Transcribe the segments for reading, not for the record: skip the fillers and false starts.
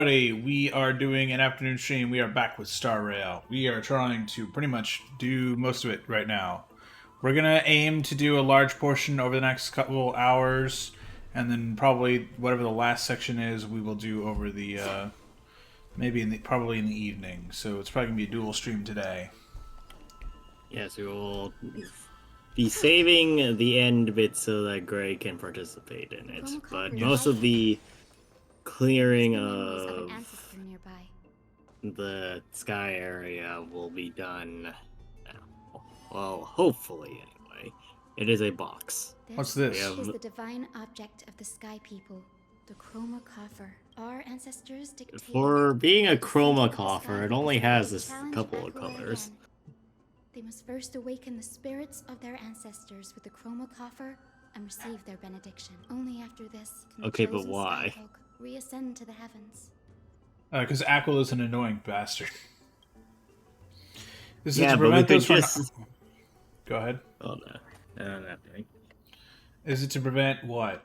We are doing an afternoon stream. We are back with Star Rail. We are trying to pretty much do most of it right now. We're gonna aim to do a large portion over the next couple hours, and then probably whatever the last section is, we will do over the maybe probably in the evening. So it's probably gonna be a dual stream today. Yes, we will be saving the end bit so that Gray can participate in it. But most of the clearing of the sky area will be done now. Well, hopefully, anyway. It is a box. What's this? This is the divine object of the sky people, the chroma coffer. Our ancestors dictated... For being a chroma coffer, it only has a couple of colors. Again. They must first awaken the spirits of their ancestors with the chroma coffer and receive their benediction. Only after this can okay, the but why? reascend to the heavens. Because Aquila an annoying bastard. This yeah, is to but we prevent could those just... Go ahead. Oh, no. Nothing. Is it to prevent what?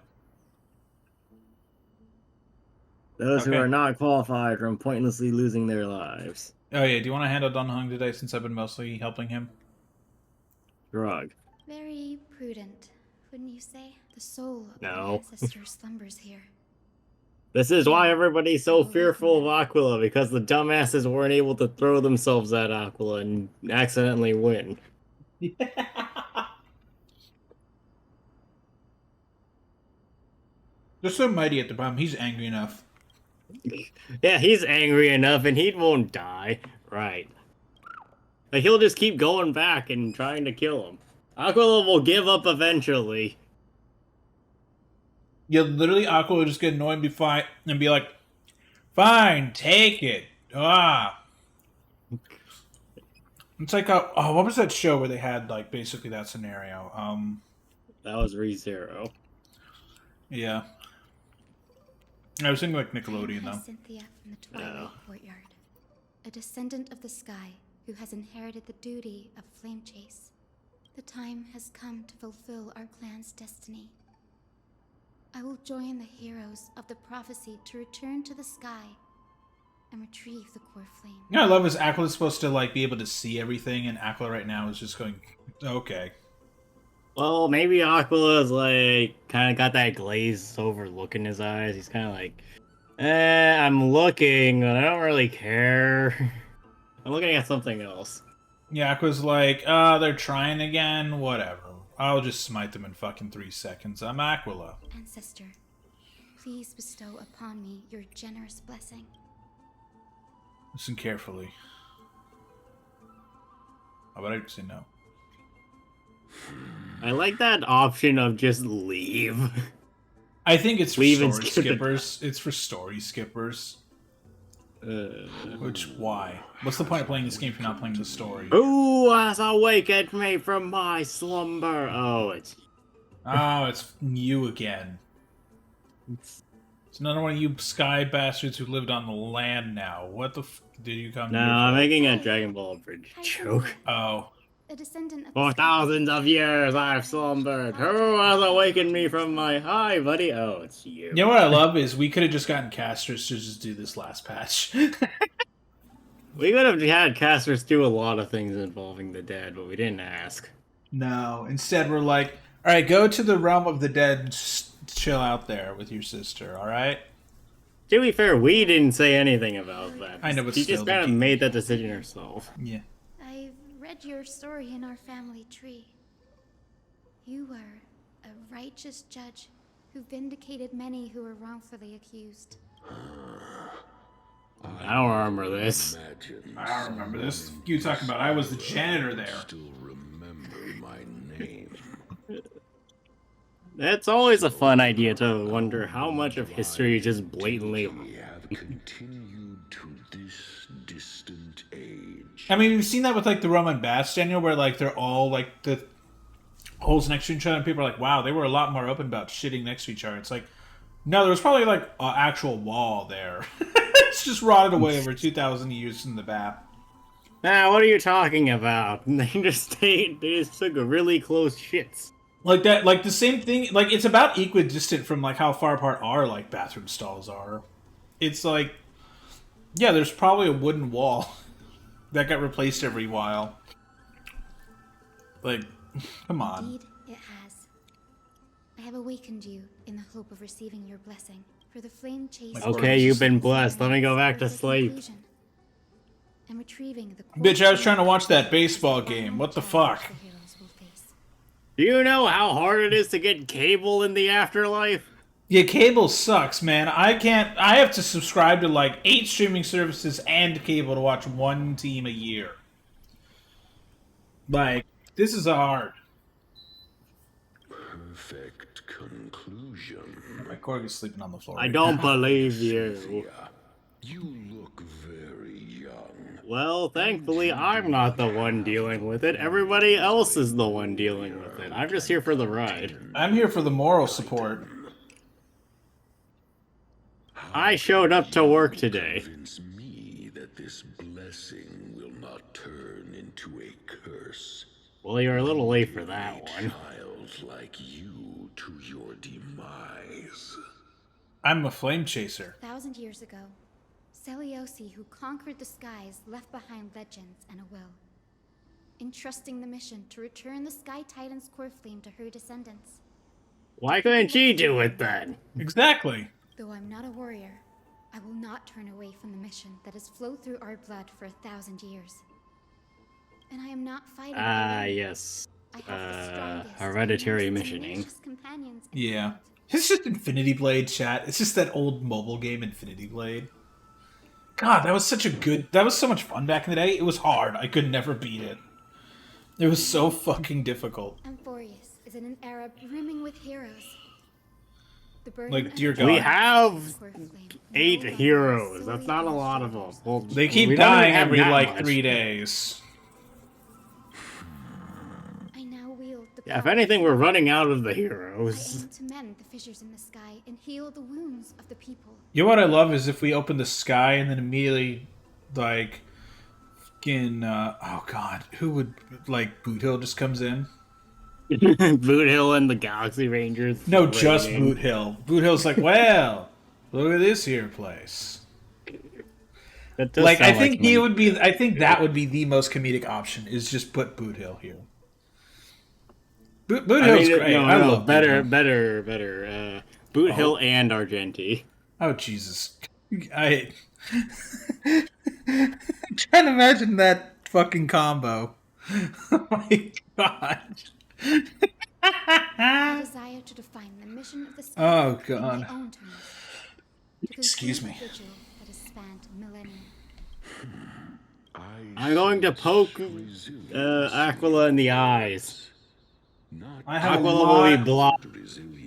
Those who are not qualified from pointlessly losing their lives. Oh yeah, do you want to handle Dunhung today since I've been mostly helping him? Drug. Very prudent, wouldn't you say? The soul of the ancestor slumbers here. This is why everybody's so fearful of Aquila, because the dumbasses weren't able to throw themselves at Aquila and accidentally win. They're so mighty at the bottom, he's angry enough. Yeah, he's angry enough and he won't die. Right. But he'll just keep going back and trying to kill him. Aquila will give up eventually. Yeah, literally Aquila will just get annoyed and be like, fine, take it. Ah. It's like, what was that show where they had, like, basically that scenario? That was ReZero. Yeah. I was thinking like Nickelodeon, though. Cynthia from the Twilight Courtyard. A descendant of the sky who has inherited the duty of flame chase. The time has come to fulfill our clan's destiny. I will join the heroes of the prophecy to return to the sky and retrieve the core flame. You know what I love is Aquila's supposed to like be able to see everything, and Aquila right now is just going, okay. Well, maybe Aquila's like kind of got that glazed over look in his eyes. He's kind of like, I'm looking, but I don't really care. I'm looking at something else. Yeah, Aquila's like, they're trying again, whatever. I'll just smite them in fucking 3 seconds. I'm Aquila. Ancestor, please bestow upon me your generous blessing. Listen carefully. How about I say no? I like that option of just leave. I think it's for leave story skippers. It's for story skippers. Why? What's the point of playing this game if you're not playing the story? Who has awakened me from my slumber? Oh, it's you. Oh, it's you again. It's another one of you sky bastards who lived on the land now. What the f did you come No, here I'm for? making a Dragon Ball Bridge joke. Oh. A descendant of For thousands of years I've slumbered. Who has awakened me from my... Hi, buddy. Oh, it's you. You know what I love is we could have just gotten casters to just do this last patch. We could have had casters do a lot of things involving the dead, but we didn't ask. No, instead we're like, alright, go to the realm of the dead and just chill out there with your sister, alright? To be fair, we didn't say anything about that. I know, but she still, just kind of made that decision herself. Yeah. I've read your story in our family tree. You were a righteous judge who vindicated many who were wrongfully accused. I don't remember this. I don't remember this. You talking about I was the janitor there. Still remember my name. It's always a fun idea to wonder how much of history is just blatantly... We have continued to this distant age. I mean, we've seen that with like the Roman baths, Daniel, where like they're all like the holes next to each other, and people are like, "Wow, they were a lot more open about shitting next to each other." It's like, no, there was probably like an actual wall there. It's just rotted away over 2,000 years in the bath. Nah, what are you talking about? They just took a really close shits. Like that, like the same thing. Like it's about equidistant from like how far apart our like bathroom stalls are. It's like Yeah, there's probably a wooden wall that got replaced every while. Like, come on. Indeed, it has. I have awakened you in the hope of receiving your blessing. For the flame chase. Okay, you've been blessed. Let me go back to sleep. And retrieving the Bitch, I was trying to watch that baseball game. What the fuck? Do you know how hard it is to get cable in the afterlife? Yeah, cable sucks, man. I have to subscribe to like 8 streaming services and cable to watch one team a year. Like, this is hard. Perfect conclusion. My corgi is sleeping on the floor. I don't believe you. You look very young. Well, thankfully, I'm not the one dealing with it. Everybody else is the one dealing with it. I'm just here for the ride. I'm here for the moral support. I showed up to work today. Convince me that this blessing will not turn into a curse. Well, you're a little late for that one. Child like you to your demise. I'm a flame chaser. 1,000 years ago, Seliosi, who conquered the skies, left behind legends and a will, entrusting the mission to return the Sky Titan's core flame to her descendants. Why couldn't she do it then? Exactly. Though I'm not a warrior, I will not turn away from the mission that has flowed through our blood for 1,000 years. And I am not fighting alone. Yes. I have the strongest, Hereditary most missioning. tenacious companions in the Yeah. world. It's just Infinity Blade, chat. It's just that old mobile game, Infinity Blade. God, that was so much fun back in the day. It was hard. I could never beat it. It was so fucking difficult. Amphorius is in an era brimming with heroes. The burden Like, of dear the God. We have core flame 8 no longer heroes. solely That's not a on lot of them. shoulders. Well, They we keep don't dying even have every, that like, much. 3 days. I now wield the Yeah, if power anything, we're running out of the I heroes. aim to mend the fissures in the sky and heal the wounds of the people. You know what I love is if we open the sky and then immediately, like, fucking, oh god, who would, like, Boot Hill just comes in? Boot Hill and the Galaxy Rangers. No, just raining. Boot Hill. Boot Hill's like, well, look at this here place. That does Like, I sound think something- I think that would be the most comedic option, is just put Boot Hill here. Boot I Hill's mean, great. no, I no, love better, Boot Hill. better. Boot Hill and Argenti. Oh, Jesus. I'm trying to imagine that fucking combo. Oh my god. I desire to define the mission of the sky Oh, in my God. own terms. To Excuse conclude me. the vigil that has spanned millennia. I'm going to poke Aquila in the eyes. I have a Aquila will be lot. blocked.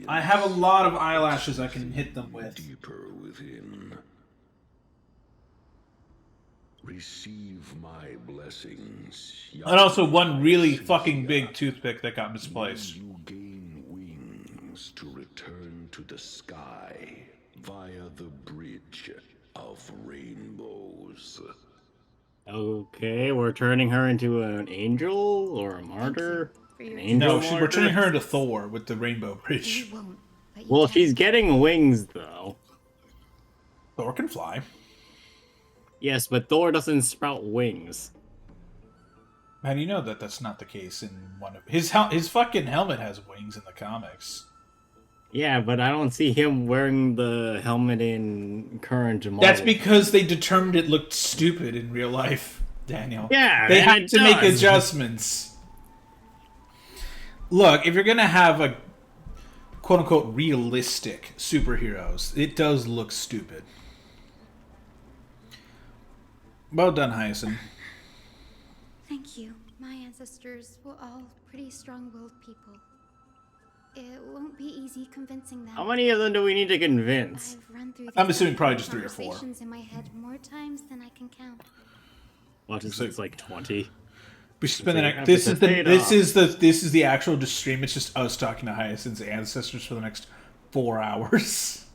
I have a lot of eyelashes I can hit them with. Deeper within. Receive my blessings. And also one really fucking big toothpick that got misplaced. You gain wings to return to the sky via the bridge of rainbows. Okay, we're turning her into an angel or a martyr. For your An angel No, we're martyr? turning her into Thor with the rainbow You bridge. won't, but you Well, can. she's getting wings though. Thor can fly. Yes, but Thor doesn't sprout wings. How do you know that that's not the case in one of his his fucking helmet has wings in the comics? Yeah, but I don't see him wearing the helmet in current Marvel. That's because they determined it looked stupid in real life, Daniel. Yeah, they and had it to make does. adjustments. Look, if you're gonna have a quote unquote realistic superheroes, it does look stupid. Well done, Hyacinth. Thank you. My ancestors were all pretty strong-willed people. It won't be easy convincing them. How many of them do we need to convince? I've run through I'm these assuming probably difficult just 3 or 4. conversations in my head more times than I can count. What is it's like 20? We should spend the Like, next. This is the paid this off. is the this is the actual just stream. It's just us talking to Hyacinth's ancestors for the next 4 hours.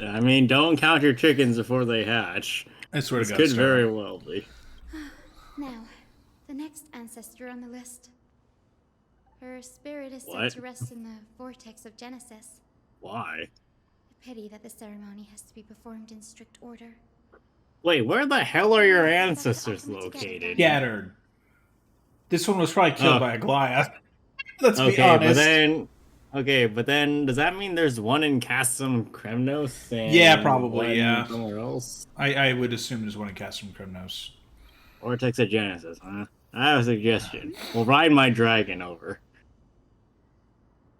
I mean, don't count your chickens before they hatch. I swear This to God, could Star. very well be. Now, the next ancestor on the list. Her spirit is What? set to rest in the vortex of Genesis. Why? A pity that the ceremony has to be performed in strict order. Wait, where the hell are your ancestors located? Scattered. This one was probably killed Oh. by a Goliath. Let's be Okay, honest. but then does that mean there's one in Castrum Kremnos and Yeah, probably, one yeah. somewhere else? I would assume there's one in Castrum Kremnos. Vortex of Genesis, huh? I have a suggestion. We'll ride my dragon over.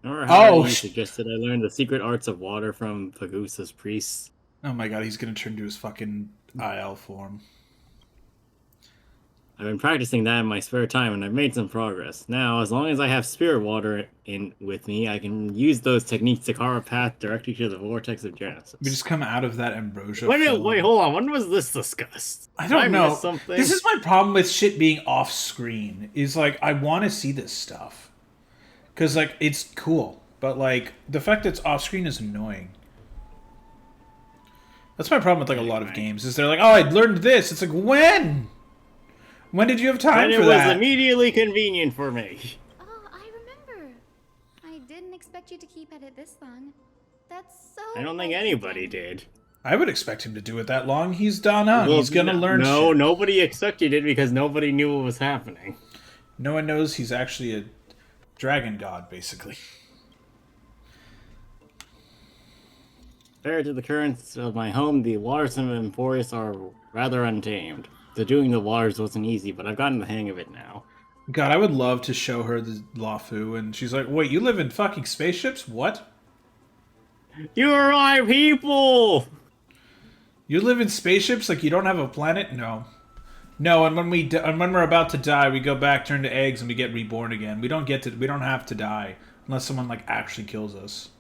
Remember how you suggested I learn the secret arts of water from Pagusa's priests? Oh my god, he's gonna turn to his fucking IL form. I've been practicing that in my spare time, and I've made some progress. Now, as long as I have spirit water in with me, I can use those techniques to carve a path directly to the Vortex of Genesis. We just come out of that ambrosia. Wait, hold on. When was this discussed? I don't know. Something? This is my problem with shit being off screen. Is like I want to see this stuff because like it's cool, but like the fact that it's off screen is annoying. That's my problem with like a lot of games. Is they're like, oh, I learned this. It's like when. When did you have time for that? It was immediately convenient for me. Oh, I remember. I didn't expect you to keep at it this long. That's so. I don't think anybody did. I would expect him to do it that long. He's Da Nang. Well, he's gonna learn. No, shit. Nobody expected it because nobody knew what was happening. No one knows he's actually a dragon god, basically. Compared to the currents of my home, the waters of Emporius are rather untamed. So doing the waters wasn't easy, but I've gotten the hang of it now. God, I would love to show her the Lafu, and she's like, wait, you live in fucking spaceships? What? You are my people! You live in spaceships like you don't have a planet? No. No, and when we're about to die, we go back, turn to eggs, and we get reborn again. We don't have to die unless someone like actually kills us.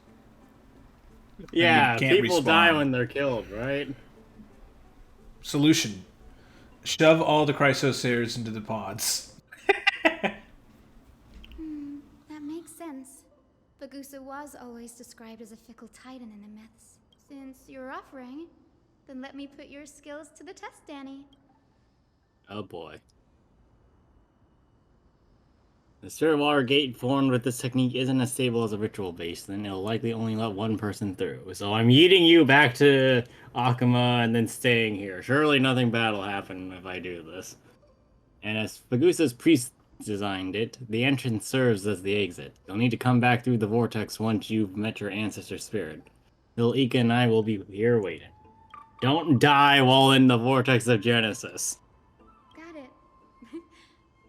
Yeah, people respawn. die when they're killed, right? Solution. Shove all the chrysosauros into the pods. That makes sense. Pagusa was always described as a fickle titan in the myths. Since you're offering, then let me put your skills to the test, Danny. Oh boy. The spirit water gate formed with this technique isn't as stable as a ritual base, then it'll likely only let one person through. So I'm yeeting you back to Akuma and then staying here. Surely nothing bad will happen if I do this. And as Pagusa's priest designed it, the entrance serves as the exit. You'll need to come back through the vortex once you've met your ancestor spirit. Lil Ika and I will be here waiting. Don't die while in the vortex of Genesis. Got it.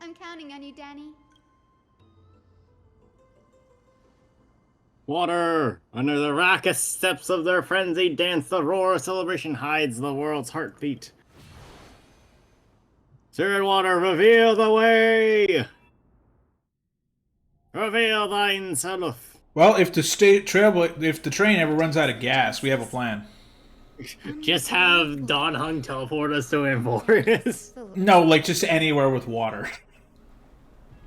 I'm counting on you, Danny. Water! Under the raucous steps of their frenzied dance, the roar of celebration hides the world's heartbeat. Spirit water, reveal the way! Reveal thyself! Well, if the train ever runs out of gas, we have a plan. Just have Don Hung teleport us to Emporius. No, like just anywhere with water.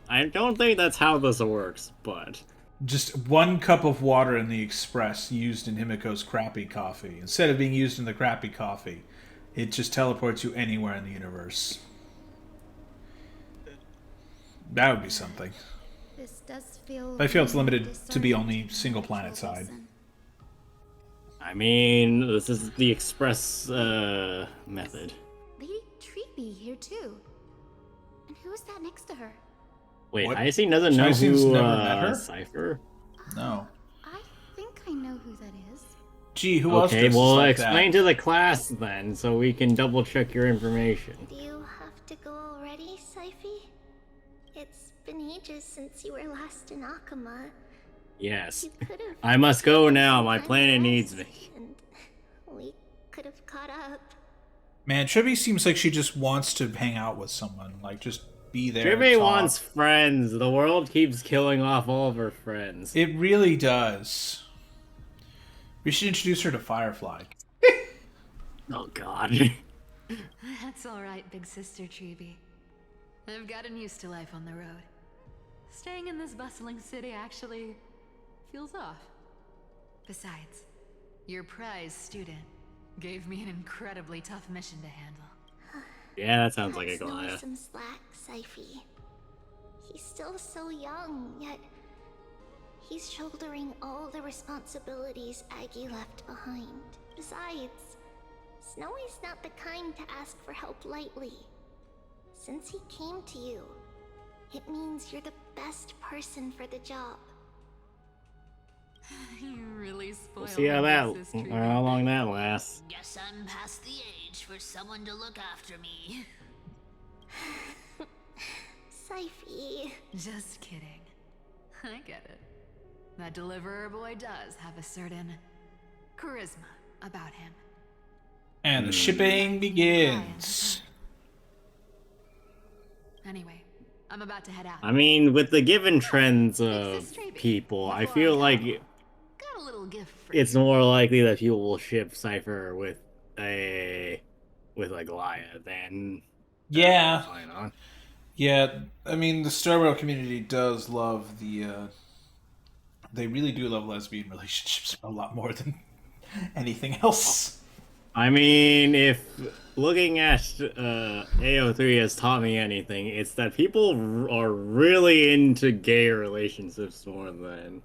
I don't think that's how this works, but... Just 1 cup of water in the express used in Himiko's crappy coffee. Instead of being used in the crappy coffee, it just teleports you anywhere in the universe. That would be something. This does feel. I feel it's limited to be only single planet side. I mean, this is the express method. Lady Treeby here too. And who is that next to her? Wait, What? Icing doesn't know Icing's who never met her? Cypher? No. I think I know who that is. Gee, who else Okay, dresses well, like explain that? to the class then, so we can double check your information. Do you have to go already, Syphy? It's been ages since you were last in Akuma. Yes. You could have. I must go now. My time planet to needs rest, me. And we could have caught up. Man, Triby seems like she just wants to hang out with someone. Like, just be there. Jimmy talk. wants friends. The world keeps killing off all of her friends. It really does. We should introduce her to Firefly. Oh, God. That's alright, big sister Treeby. I've gotten used to life on the road. Staying in this bustling city actually feels off. Besides, your prize student gave me an incredibly tough mission to handle. Yeah, that sounds like a Let's know Goliath. some slack, Syphy. He's still so young, yet he's shouldering all the responsibilities Aggie left behind. Besides, Snowy's not the kind to ask for help lightly. Since he came to you, it means you're the best person for the job. You really spoiled See how my big sis, how long that lasts. Guess I'm past the age for someone to look after me. Syphie. Just kidding. I get it. That deliverer boy does have a certain charisma about him. And the shipping begins. Anyway, I'm about to head out. I mean, with the given trends of people, I feel like Got a little gift for it's you. more likely that people will ship Cypher with Goliath than Yeah. Sign on. Yeah, I mean, the Star Rail community does love they really do love lesbian relationships a lot more than anything else. I mean, if looking at AO3 has taught me anything, it's that people are really into gay relationships more than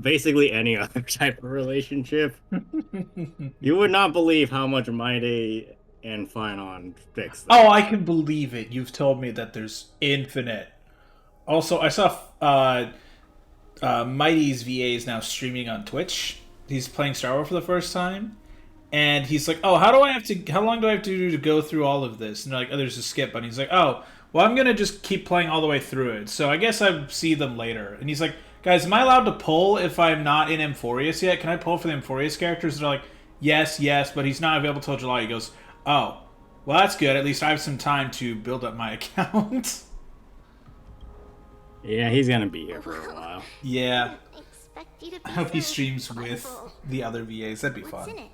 basically any other type of relationship. You would not believe how much Mighty and Finon fix that. Oh, I can believe it. You've told me that there's infinite. Also, I saw Mighty's VA is now streaming on Twitch. He's playing Star Wars for the first time. And he's like, "Oh, how long do I have to do to go through all of this?" And they're like, "Oh, there's a skip button." He's like, "Oh, well, I'm going to just keep playing all the way through it. So I guess I see them later." And he's like, "Guys, am I allowed to pull if I'm not in Amphorius yet? Can I pull for the Amphorius characters?" And they're like, yes, but he's not available till July. He goes, "Oh, well, that's good. At least I have some time to build up my account." Yeah, he's gonna be here for a while. Yeah. Expect you to I be hope he so streams with thoughtful. the other VAs. That'd be What's in fun. it?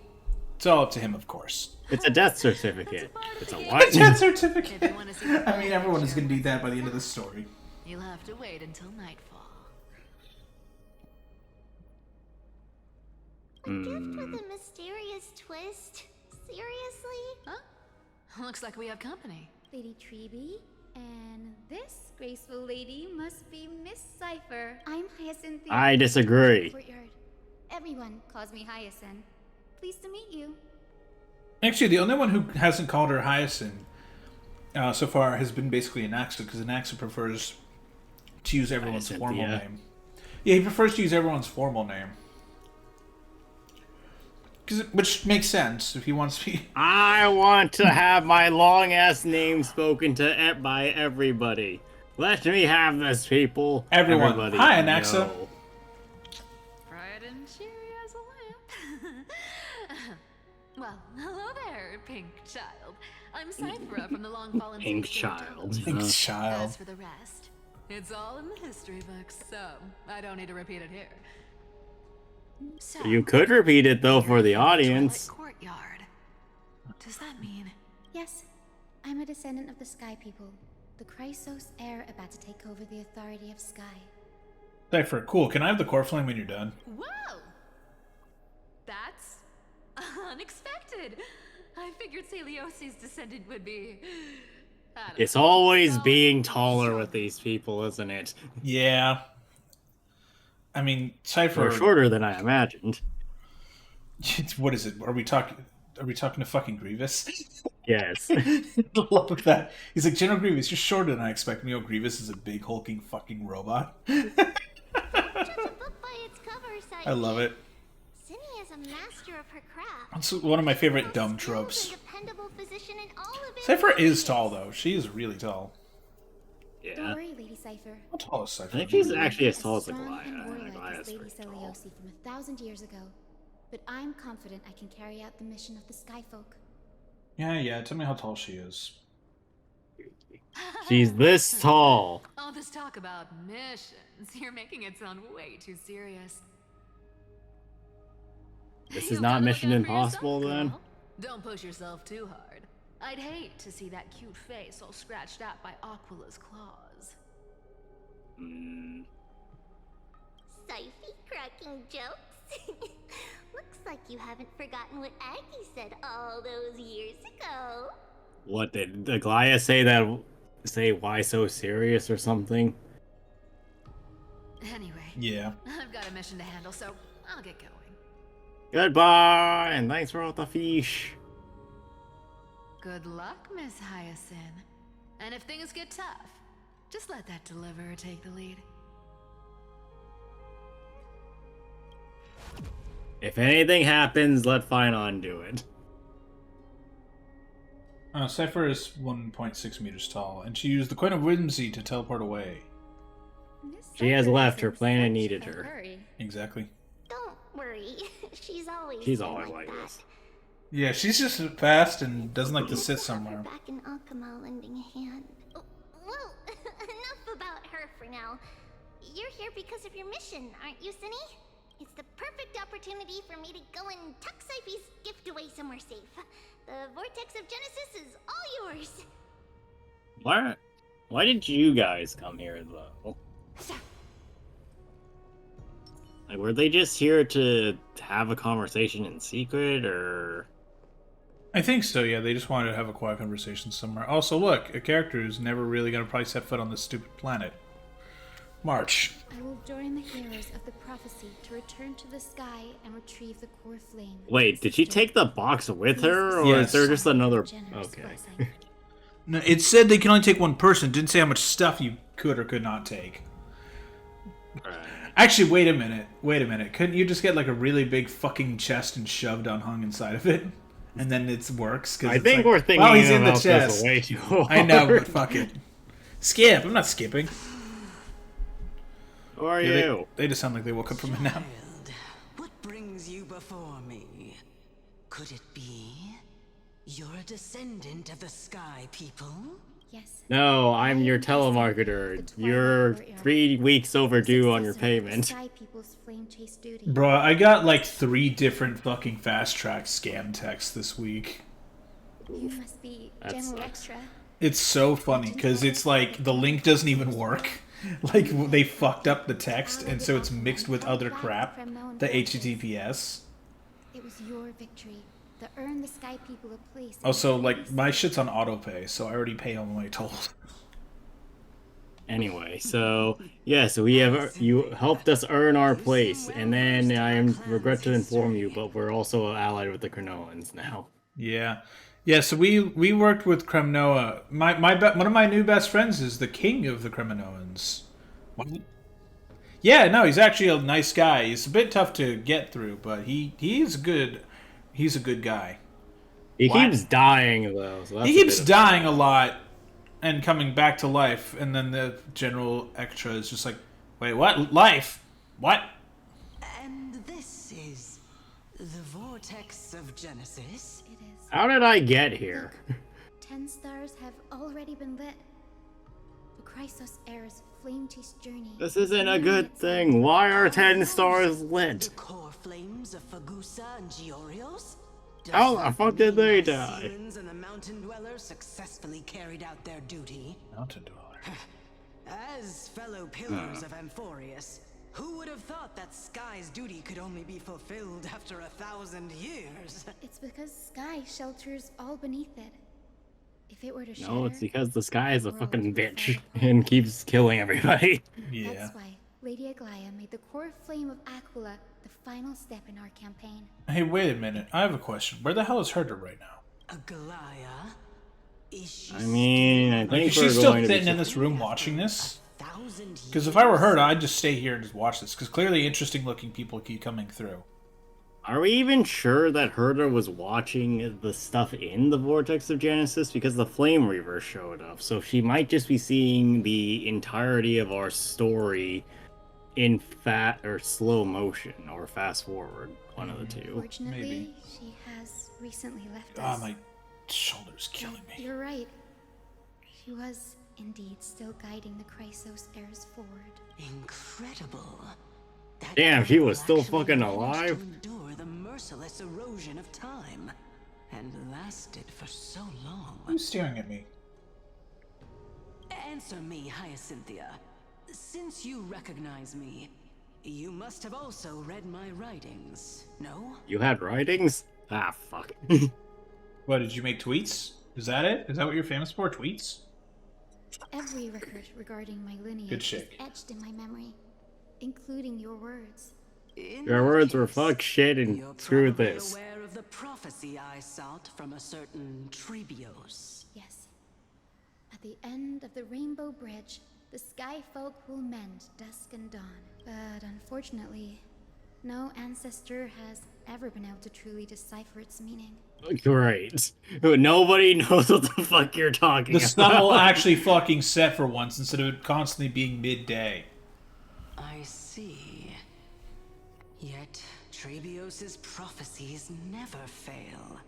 It's all up to him, of course. It's a death certificate. It's a A what? death If you certificate. want to see the I mean, everyone is going to do that by the end of the story. You'll have to wait until nightfall. A gift with a mysterious twist? Seriously? Huh? Looks like we have company. Lady Treby, and this graceful lady must be Miss Cypher. I'm Hyacinth. the I disagree. Courtyard. Everyone calls me Hyacinth. Pleased to meet you. Actually, the only one who hasn't called her Hyacinth so far has been basically Anaxa, because Anaxa prefers to use everyone's formal Hyacinthia. name. Yeah, he prefers to use everyone's formal name. Which makes sense if he wants to be. I want to have my long ass name spoken to by everybody. Let me have this, people. Everyone. Everybody. Hi, Anaxa. No. Bright and cheery as a lamp. Well, hello there, pink child. I'm Cyphra from the Long Fallen Pink City of child. Total. Pink Huh? child. As for the rest, it's all in the history books, so I don't need to repeat it here. So, You could repeat it though for the audience. Twilight Courtyard. Does that mean? Yes, I'm a descendant of the Sky People, the Chrysos heir about to take over the authority of Sky. Cypher, cool. Can I have the core flame when you're done? Whoa! That's unexpected. I figured Celiosi's descendant would be. I don't It's know, always tall, being taller strong. with these people, isn't it? Yeah. I mean, Cypher. Or shorter than I imagined. What is it? Are we talking to fucking Grievous? Yes. I love that. He's like, General Grievous, you're shorter than I expect. You know, Grievous is a big hulking fucking robot. Judge a book by its cover, Syphie. I love it. Cindy is a master of her craft. It's one of my favorite Most dumb skilled and tropes. dependable physician in all of Cypher is Amphorius. tall, though. She is really tall. Don't Yeah. worry, Lady Cypher. How tall is Cypher? I think she's actually as tall as Strong Goliath. and warlike Goliath's as Lady pretty tall. Celiosi from 1,000 years ago. But I'm confident I can carry out the mission of the Skyfolk. Yeah. Tell me how tall she is. She's this tall. All this talk about missions, you're making it sound way too serious. This is You'll not gotta look Mission out for Impossible, yourself, then? girl. Don't push yourself too hard. I'd hate to see that cute face all scratched out by Aquila's claws. Hmm. Syphie cracking jokes. Looks like you haven't forgotten what Aggie said all those years ago. What did the Goliath say that? Say why so serious or something? Anyway, Yeah. I've got a mission to handle, so I'll get going. Goodbye, and thanks for all the fish. Good luck, Miss Hyacinth. And if things get tough, just let that deliverer take the lead. If anything happens, let Finon do it. Cypher is 1.6 meters tall, and she used the Coin of Whimsy to teleport away. She has Cypher left. is Her in planet such needed a her. hurry. Exactly. Don't worry. She's always She's been always like like that. this. Yeah, she's just fast and doesn't like to sit We'll have her somewhere. back in Akama lending a hand. Oh, well, enough about her for now. You're here because of your mission, aren't you, Cindy? It's the perfect opportunity for me to go and tuck Siphy's gift away somewhere safe. The Vortex of Genesis is all yours. Why did you guys come here, though? Like, were they just here to have a conversation in secret, or... I think so, yeah. They just wanted to have a quiet conversation somewhere. Also, look, a character who's never really going to probably set foot on this stupid planet. March. I will join the heroes of the prophecy to return to the sky and retrieve the core flame. Wait, did she take the box with her, or Yes. is there just another... Generous Okay. blessing. No, it said they can only take one person. It didn't say how much stuff you could or could not take. Right. Actually, wait a minute. Wait a minute. Couldn't you just get like a really big fucking chest and shoved on hung inside of it? And then it works? Cause I it's think like, we're thinking wow, he's in the about chest. this way too I know, hard. but fuck it. Skip. I'm not skipping. Who are Yeah, you? they just sound like they woke up from a nap. Child, what brings you before me? Could it be you're a descendant of the Sky People? Yes. No, I'm your The telemarketer. Twilight You're Courtyard. 3 weeks overdue on your Successor of the payment. Sky People's flame chase duty. Bruh, I got like 3 different fucking fast track scam texts this week. You must be That General sucks. Extra. It's so funny because it's like the link doesn't even work. Like they fucked up the text, and so it's mixed with other crap. The HTTPS. It was your victory that earned the Sky People a place. in Also, the like Holy my City. shit's on autopay, so I already pay on my tolls. Anyway, so yes, you helped us earn our place, and then I regret to inform you, but we're also allied with the Cronoans now. Yeah, yeah. So we worked with Kremnoa. One of my new best friends is the king of the Kremnoans. Yeah, no, he's actually a nice guy. He's a bit tough to get through, but he's good. He's a good guy. He What? keeps dying though. So that's He a keeps bit of- dying a lot and coming back to life, and then the general extra is just like, wait, what? Life? What? And this is the Vortex of Genesis? It is. How did I get here? 10 stars have already been lit. The Chrysos Heir's flame-chased journey. This isn't a nearing good its thing. end. Why are 10 stars lit? The core flames of Fagusa and Giorios? How the fuck did they the die? Sealans and the Mountain Dwellers successfully carried out their duty. Mountain dweller. As fellow pillars of Amphorius, who would have thought that Sky's duty could only be fulfilled after 1,000 years? It's because Sky shelters all beneath it. If it were to shatter, No, it's because the sky is a world fucking would bitch fall and keeps killing everybody. Yeah. That's why Lady Aglaya made the core flame of Aquila the final step in our campaign. Hey, wait a minute. I have a question. Where the hell is Herder right now? Aglaya? Is she I mean, I Like, think is she we're still going to be... sitting in this room watching this? 1,000 Because if I were years? Herder, I'd just stay here and just watch this. Because clearly interesting looking people keep coming through. Are we even sure that Herder was watching the stuff in the Vortex of Genesis? Because the Flame Reaver showed up, so she might just be seeing the entirety of our story in slow motion, or fast forward, one of the two. Fortunately, maybe. she has recently left Ah, us. my shoulder's killing me. You're right. She was indeed still guiding the Chrysos heirs forward. Incredible. That Damn, she girl was still actually fucking managed alive? To endure the merciless erosion of time, and lasted for so long. Who's staring at me? Answer me, Hyacinthia. Since you recognize me, you must have also read my writings, no? You had writings? Ah, fuck. What, did you make tweets? Is that it? Is that what you're famous for? Tweets? Every record regarding my lineage Good is shake. etched in my memory, including your words. In Your that words were case, fuck shit and you're screw probably this. aware of the prophecy I sought from a certain Trebios. Yes. At the end of the Rainbow Bridge, the Sky Folk will mend dusk and dawn. But unfortunately, no ancestor has ever been able to truly decipher its meaning. Great. Nobody knows what the fuck you're talking The about. sun will actually fucking set for once instead of it constantly being midday. I see. Yet Trebios's prophecies never fail.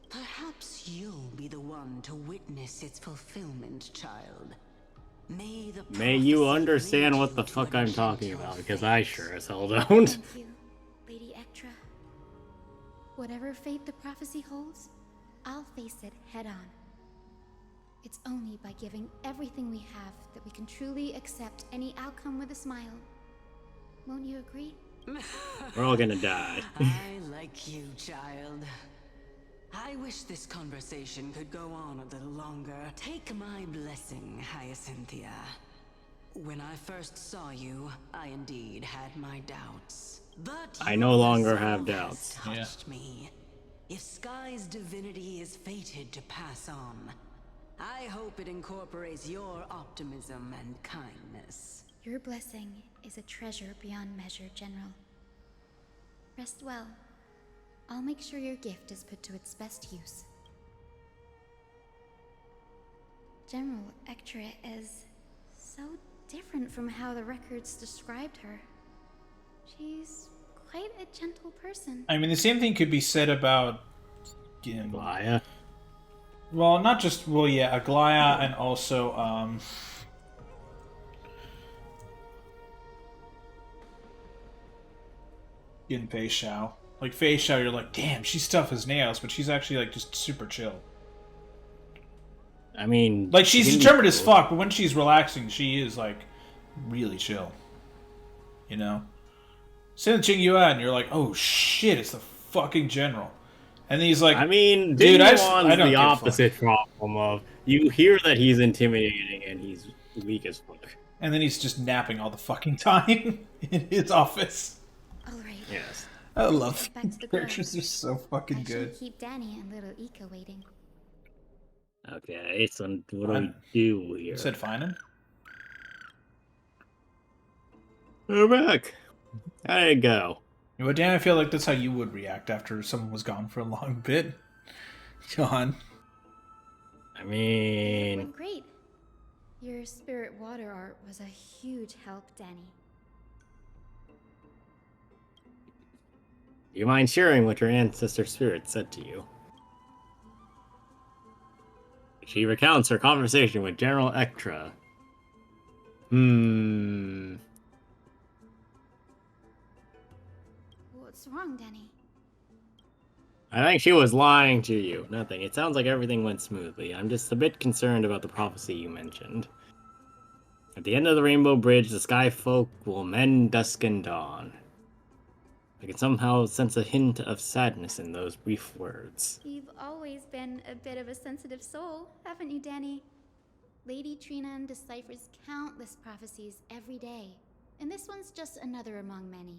Perhaps you'll be the one to witness its fulfillment, child. May you understand what the fuck I'm talking about, because I sure as hell don't. Thank you, Lady Ectra. Whatever fate the prophecy holds, I'll face it head on. It's only by giving everything we have that we can truly accept any outcome with a smile. Won't you agree? We're all gonna die. I like you, child. I wish this conversation could go on a little longer. Take my blessing, Hyacinthia. When I first saw you, I indeed had my doubts. But I no your longer have resolve doubts. has touched me. If Sky's divinity is fated to pass on, I hope it incorporates your optimism and kindness. Your blessing is a treasure beyond measure, General. Rest well. I'll make sure your gift is put to its best use. General Ectra is so different from how the records described her. She's quite a gentle person. I mean, the same thing could be said about... Glaya. Well, not just... Well, yeah, Aglaya and also, in Fei Xiao. Like, Fei Xiao, you're like, damn, she's tough as nails, but she's actually, like, just super chill. I mean... Like, she's you can determined be as cool. fuck, but when she's relaxing, she is, like, really chill. You know? Same with Jing Yuan, you're like, oh shit, it's the fucking general. And then he's like, I mean, dude, Ding I Yuan's don't the give a fuck. opposite problem of you hear that he's intimidating and he's weak as fuck. And then he's just napping all the fucking time in his office. Alright. Yes. I love Back to the characters are so fucking I good. should keep Danny and little Ika waiting. Okay, so what do Fine. we do here? You said fine. We're back. How'd it go? Well, Dan, I feel like that's how you would react after someone was gone for a long bit. John. I It mean... went great. Your spirit water art was a huge help, Danny. Do you mind sharing what your ancestor spirit said to you? She recounts her conversation with General Ectra. What's wrong, Danny? I think she was lying to you. Nothing. It sounds like everything went smoothly. I'm just a bit concerned about the prophecy you mentioned. At the end of the Rainbow Bridge, the Sky Folk will mend dusk and dawn. I can somehow sense a hint of sadness in those brief words. You've always been a bit of a sensitive soul, haven't you, Danny? Lady Trina deciphers countless prophecies every day, and this one's just another among many.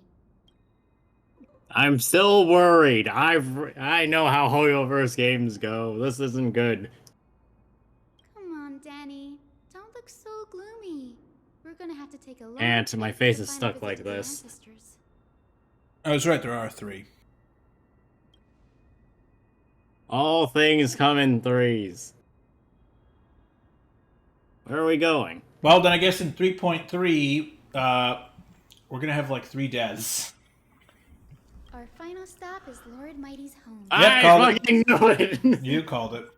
I'm still worried. I know how Hoyoverse games go. This isn't good. Come on, Danny. Don't look so gloomy. We're gonna have to take a long And trip my to face the is final stuck visit like to the this. ancestors. I was right, there are 3. All things come in threes. Where are we going? Well, then I guess in 3.3, we're gonna have like 3 deaths. Our final stop is Lord Mighty's home. Yep, I called it. fucking knew it! You called it.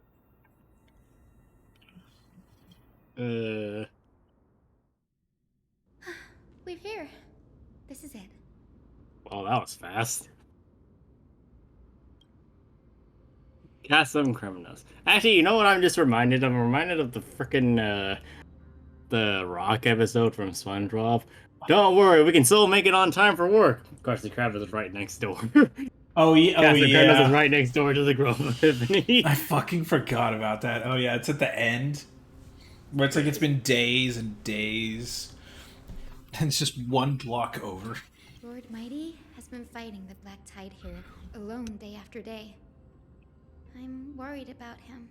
We're here. This is it. Well, that was fast. Cast some criminals. Actually, you know what I'm just reminded of? I'm reminded of the frickin' the Rock episode from SpongeBob. Don't worry, we can still make it on time for work. Of course, the crab is right next door. Oh yeah, Cast of Criminals is yeah. right next door to the Grove of Epiphany. I fucking forgot about that. Oh yeah, it's at the end. Where it's like it's been days and days. And it's just one block over. Lord Mighty has been fighting the Black Tide here, alone day after day. I'm worried about him.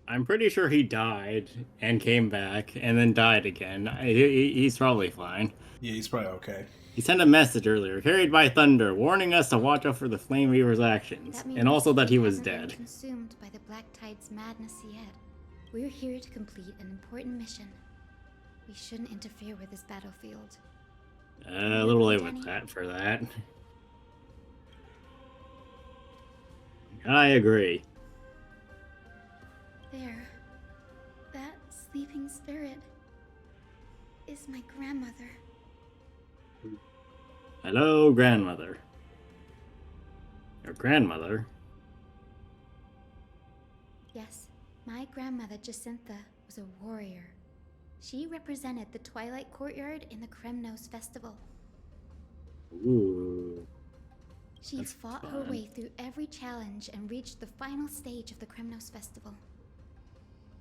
I'm pretty sure he died and came back and then died again. He's probably fine. Yeah, he's probably okay. He sent a message earlier, carried by thunder, warning us to watch out for the Flame Weaver's actions, That means and also that he was hasn't been dead. consumed by the Black Tide's madness yet. We're here to complete an important mission. We shouldn't interfere with this battlefield. A little late with that for that. I agree. There. That sleeping spirit is my grandmother. Hello, grandmother. Your grandmother? Yes, my grandmother Jacintha was a warrior. She represented the Twilight Courtyard in the Kremnos Festival. Ooh. She That's fought fun. her way through every challenge and reached the final stage of the Kremnos Festival.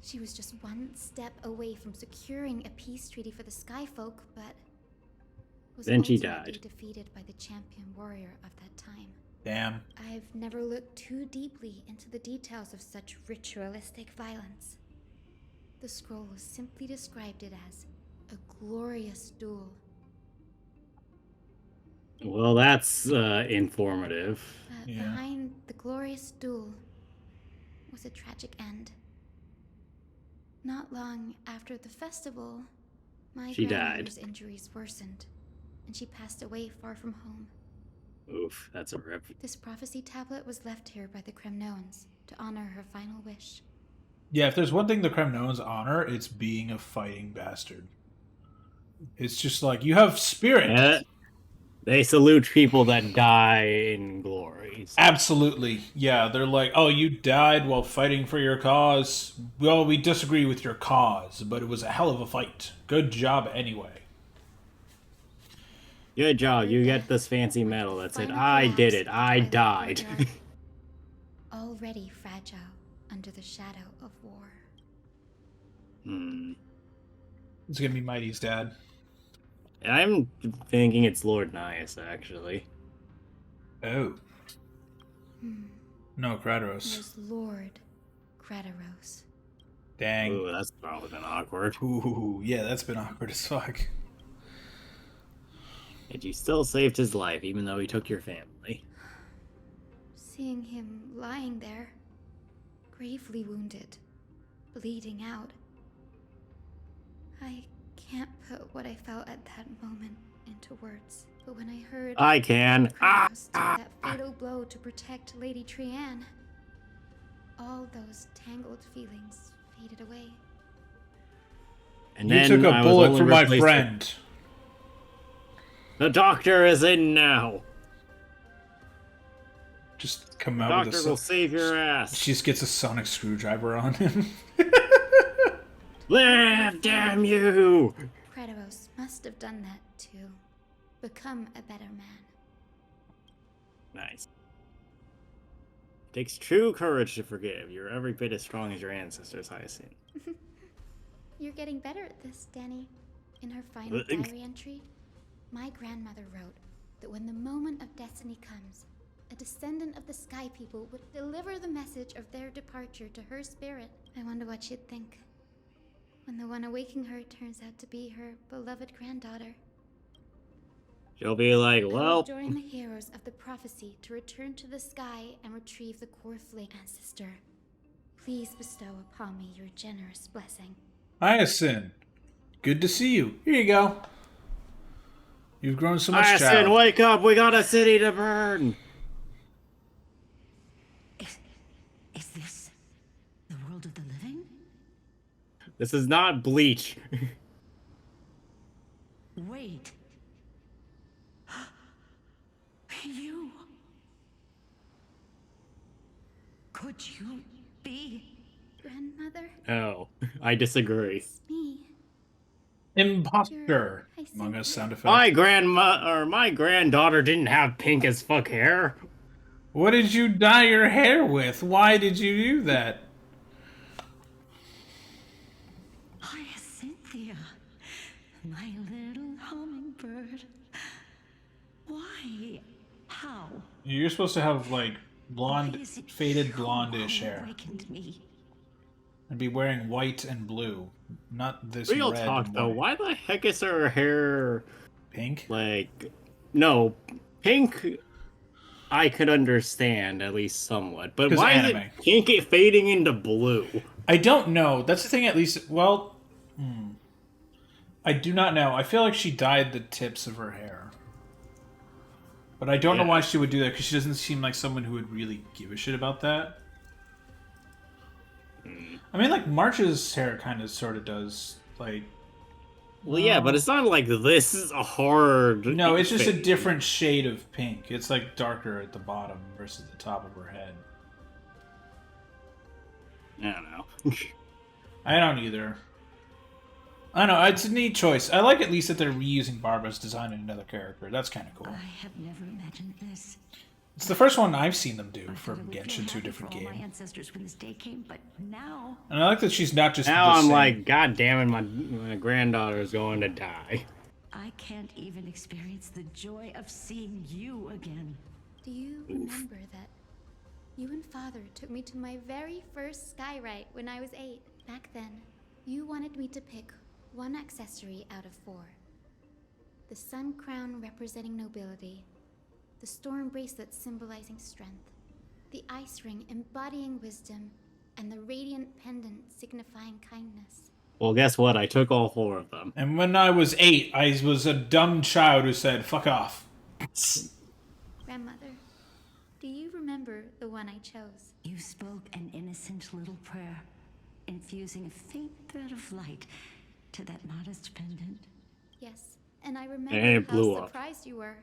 She was just one step away from securing a peace treaty for the Skyfolk, but was Then she ultimately died. defeated by the champion warrior of that time. Damn. I've never looked too deeply into the details of such ritualistic violence. The scroll simply described it as a glorious duel. Well, that's informative. But Yeah. behind the glorious duel was a tragic end. Not long after the festival, my She grandmother's died. injuries worsened, and she passed away far from home. Oof, that's a rip. This prophecy tablet was left here by the Kremnoans to honor her final wish. Yeah, if there's one thing the Kremnoans honor, it's being a fighting bastard. It's just like, you have spirit. Yeah, they salute people that die in glory. Absolutely. Yeah, they're like, oh, you died while fighting for your cause. Well, we disagree with your cause, but it was a hell of a fight. Good job anyway. Good job, you get death this fancy marked medal the that said, final I did collapse it, of the I Twilight died. Courtyard. Already fragile under the shadow of war. It's gonna be Mighty's dad. I'm thinking it's Lord Nias, actually. Oh. Hmm. No, It Kratos. was Lord Krataros. Dang. Ooh, that's probably been awkward. Ooh, yeah, that's been awkward as fuck. And you still saved his life, even though he took your family. Seeing him lying there, gravely wounded, bleeding out. I can't put what I felt at that moment into words. But when I heard I can. Kratos took that fatal blow to protect Lady Trianne, all those tangled feelings faded away. And You then took a I was bullet only for my replaced with- friend. The doctor is in now. Just come The out with doctor a... will save your ass. She just gets a sonic screwdriver on him. Live, damn you! Kratos must have done that to become a better man. Nice. Takes true courage to forgive. You're every bit as strong as your ancestors, Hyacinth. You're getting better at this, Danny. In her final diary entry, my grandmother wrote that when the moment of destiny comes, a descendant of the Sky People would deliver the message of their departure to her spirit. I wonder what she'd think when the one awaking her turns out to be her beloved granddaughter. She'll be like, I will well, join the heroes of the prophecy to return to the sky and retrieve the core flake ancestor. Please bestow upon me your generous blessing. Hyacinth, good to see you. Here you go. You've grown so much, Hyacinth, child. wake up! We got a city to burn! Is this the world of the living? This is not Bleach. Wait. You. Could you be? Grandmother, Oh, I disagree. it's me. Imposter. I Among Us see. sound effect. My grandma or my granddaughter didn't have pink as fuck hair. What did you dye your hair with? Why did you do that? Hyacinthia, my little hummingbird. Why? How? You're supposed to have like blonde, Why is it faded you blondish who hair, awakened me? and be wearing white and blue, not this Real red talk and though, white. why the heck is her hair Pink? like no pink? I could understand at least somewhat, but 'Cause why is anime. it pink it fading into blue? I don't know. That's the thing. At least, well, I do not know. I feel like she dyed the tips of her hair, but I don't know Yeah. why she would do that because she doesn't seem like someone who would really give a shit about that. I mean, like March's hair kind of sort of does. Like, Well, yeah, but it's not like this is a hard. no, it's just a fade. different shade of pink. It's like darker at the bottom versus the top of her head. I don't know. I don't either. I don't know. It's a neat choice. I like at least that they're reusing Barbara's design in another character. That's kind of cool. I have never imagined this. It's the first one I've seen them do I thought from I would feel Genshin to a happy different for all my game. ancestors when this day came, but now And I like that she's not just Now the I'm same. like, God damn it, my granddaughter is going to die. I can't even experience the joy of seeing you again. Do you remember that you and Father took me to my very first sky rite when I was 8? Back then, you wanted me to pick one accessory out of 4. The sun crown representing nobility, the storm bracelet symbolizing strength, the ice ring embodying wisdom, and the radiant pendant signifying kindness. Well, guess what? I took all 4 of them. And when I was 8, I was a dumb child who said, fuck off. Grandmother, do you remember the one I chose? You spoke an innocent little prayer, infusing a faint thread of light to that modest pendant. Yes, and I And remember it how blew up. surprised you were.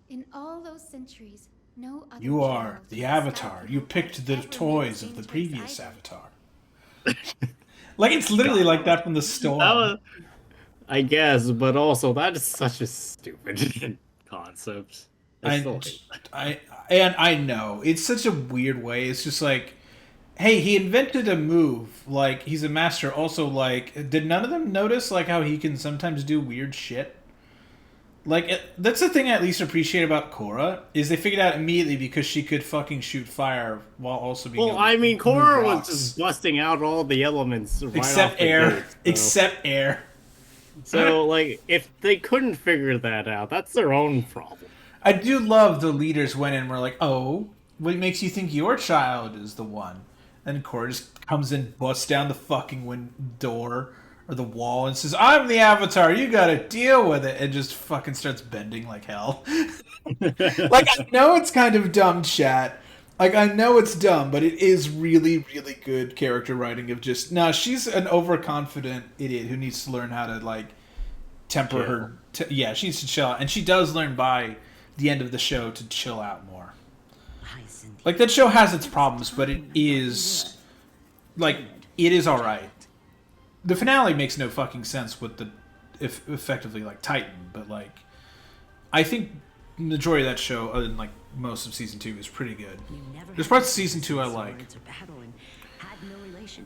In all those centuries, no other You are child the of Sky Avatar. People You had picked the ever toys made of the same previous choice either. Avatar. Like, it's literally like that from the Storm. That was, I guess, but also that is such a stupid concept. I still hate that. I know. It's such a weird way. It's just like, hey, he invented a move. Like, he's a master. Also, like, did none of them notice, like, how he can sometimes do weird shit? Like, that's the thing I at least appreciate about Korra, is they figured out immediately because she could fucking shoot fire while also being Well, able to I mean, move Korra was rocks. just busting out all the elements right Except off the air. gate, so. Except air. So, like, if they couldn't figure that out, that's their own problem. I do love the leaders went in and were like, oh, what makes you think your child is the one? And Korra just comes in, busts down the fucking door or the wall and says, I'm the Avatar, you gotta deal with it, and just fucking starts bending like hell. Like, I know it's kind of dumb, chat. Like, I know it's dumb, but it is really, really good character writing of just, nah, she's an overconfident idiot who needs to learn how to, like, temper her. Yeah, she needs to chill out. And she does learn by the end of the show to chill out more. Like, that show has its problems, but it is, like, it is alright. The finale makes no fucking sense with the, effectively, like, Titan, but, like, I think the majority of that show, other than, like, most of Season 2, is pretty good. There's parts of Season 2 I like,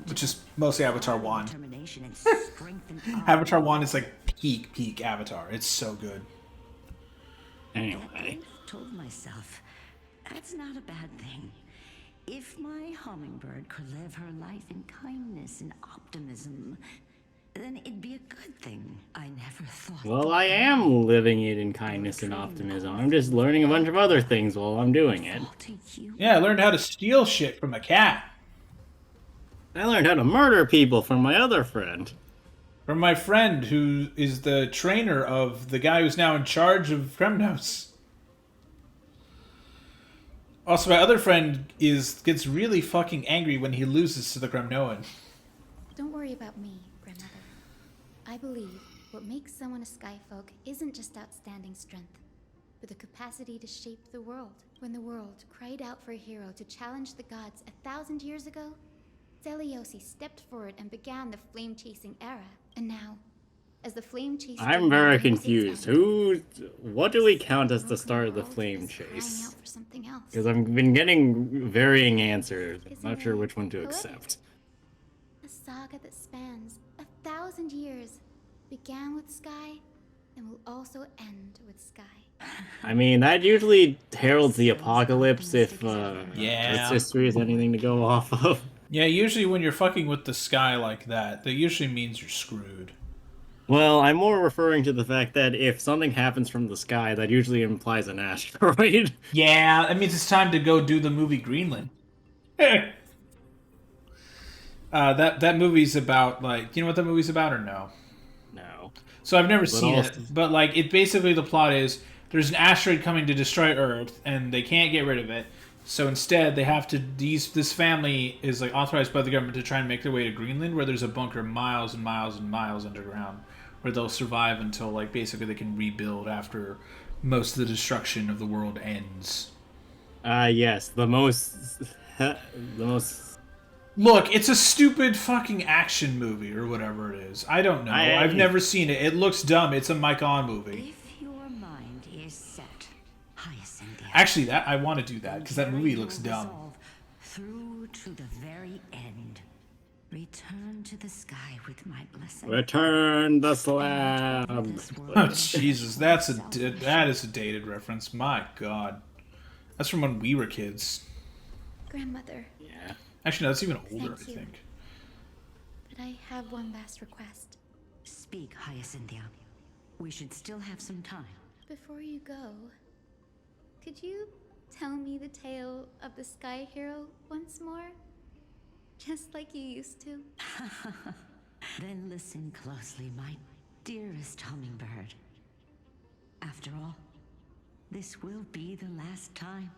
which is mostly Avatar 1. Avatar 1 is, like, peak Avatar. It's so good. Anyway. I've told myself, that's not a bad thing. If my hummingbird could live her life in kindness and optimism, then it'd be a good thing. I never thought. Well, I am living it in kindness and optimism. I'm just learning a bunch of other things while I'm doing it. Yeah, I learned how to steal shit from a cat. I learned how to murder people from my other friend. From my friend who is the trainer of the guy who's now in charge of Kremnos. Also, my other friend gets really fucking angry when he loses to the Kremnoan. Don't worry about me, Grandmother. I believe what makes someone a Skyfolk isn't just outstanding strength, but the capacity to shape the world. When the world cried out for a hero to challenge the gods 1,000 years ago, Zeliosi stepped forward and began the flame-chasing era. And now, as the flame-chasing... I'm very confused. What do we count as the start of the flame chase? Because I've been getting varying answers. I'm not sure which one to accept. A saga that spans 1,000 years began with Sky and will also end with Sky. I mean, that usually heralds the apocalypse if Yeah. Earth's history is anything to go off of. Yeah, usually when you're fucking with the sky like that usually means you're screwed. Well, I'm more referring to the fact that if something happens from the sky, that usually implies an asteroid. Yeah, that means it's time to go do the movie Greenland. That movie's about, like, you know what that movie's about or no? No. So I've never But seen also- it, but like it basically the plot is there's an asteroid coming to destroy Earth and they can't get rid of it. So instead they have to this family is like authorized by the government to try and make their way to Greenland where there's a bunker miles and miles and miles underground where they'll survive until like basically they can rebuild after most of the destruction of the world ends. Yes, the most Look, it's a stupid fucking action movie or whatever it is. I don't know. I've never seen it. It looks dumb. It's a Mike On movie. If your mind is set, Hyacinthia, Actually, that I want to do that because that movie looks dumb. resolve through to the very end. Return to the sky with my blessing. return the slab. Oh Jesus, that is a dated reference. My God, that's from when we were kids. Grandmother, Yeah. Actually, no, that's even older. Thank I you. think. but I have one last request. Speak, Hyacinthia. We should still have some time. Before you go, could you tell me the tale of the Sky Hero once more? Just like you used to. Then listen closely, my dearest hummingbird. After all, this will be the last time.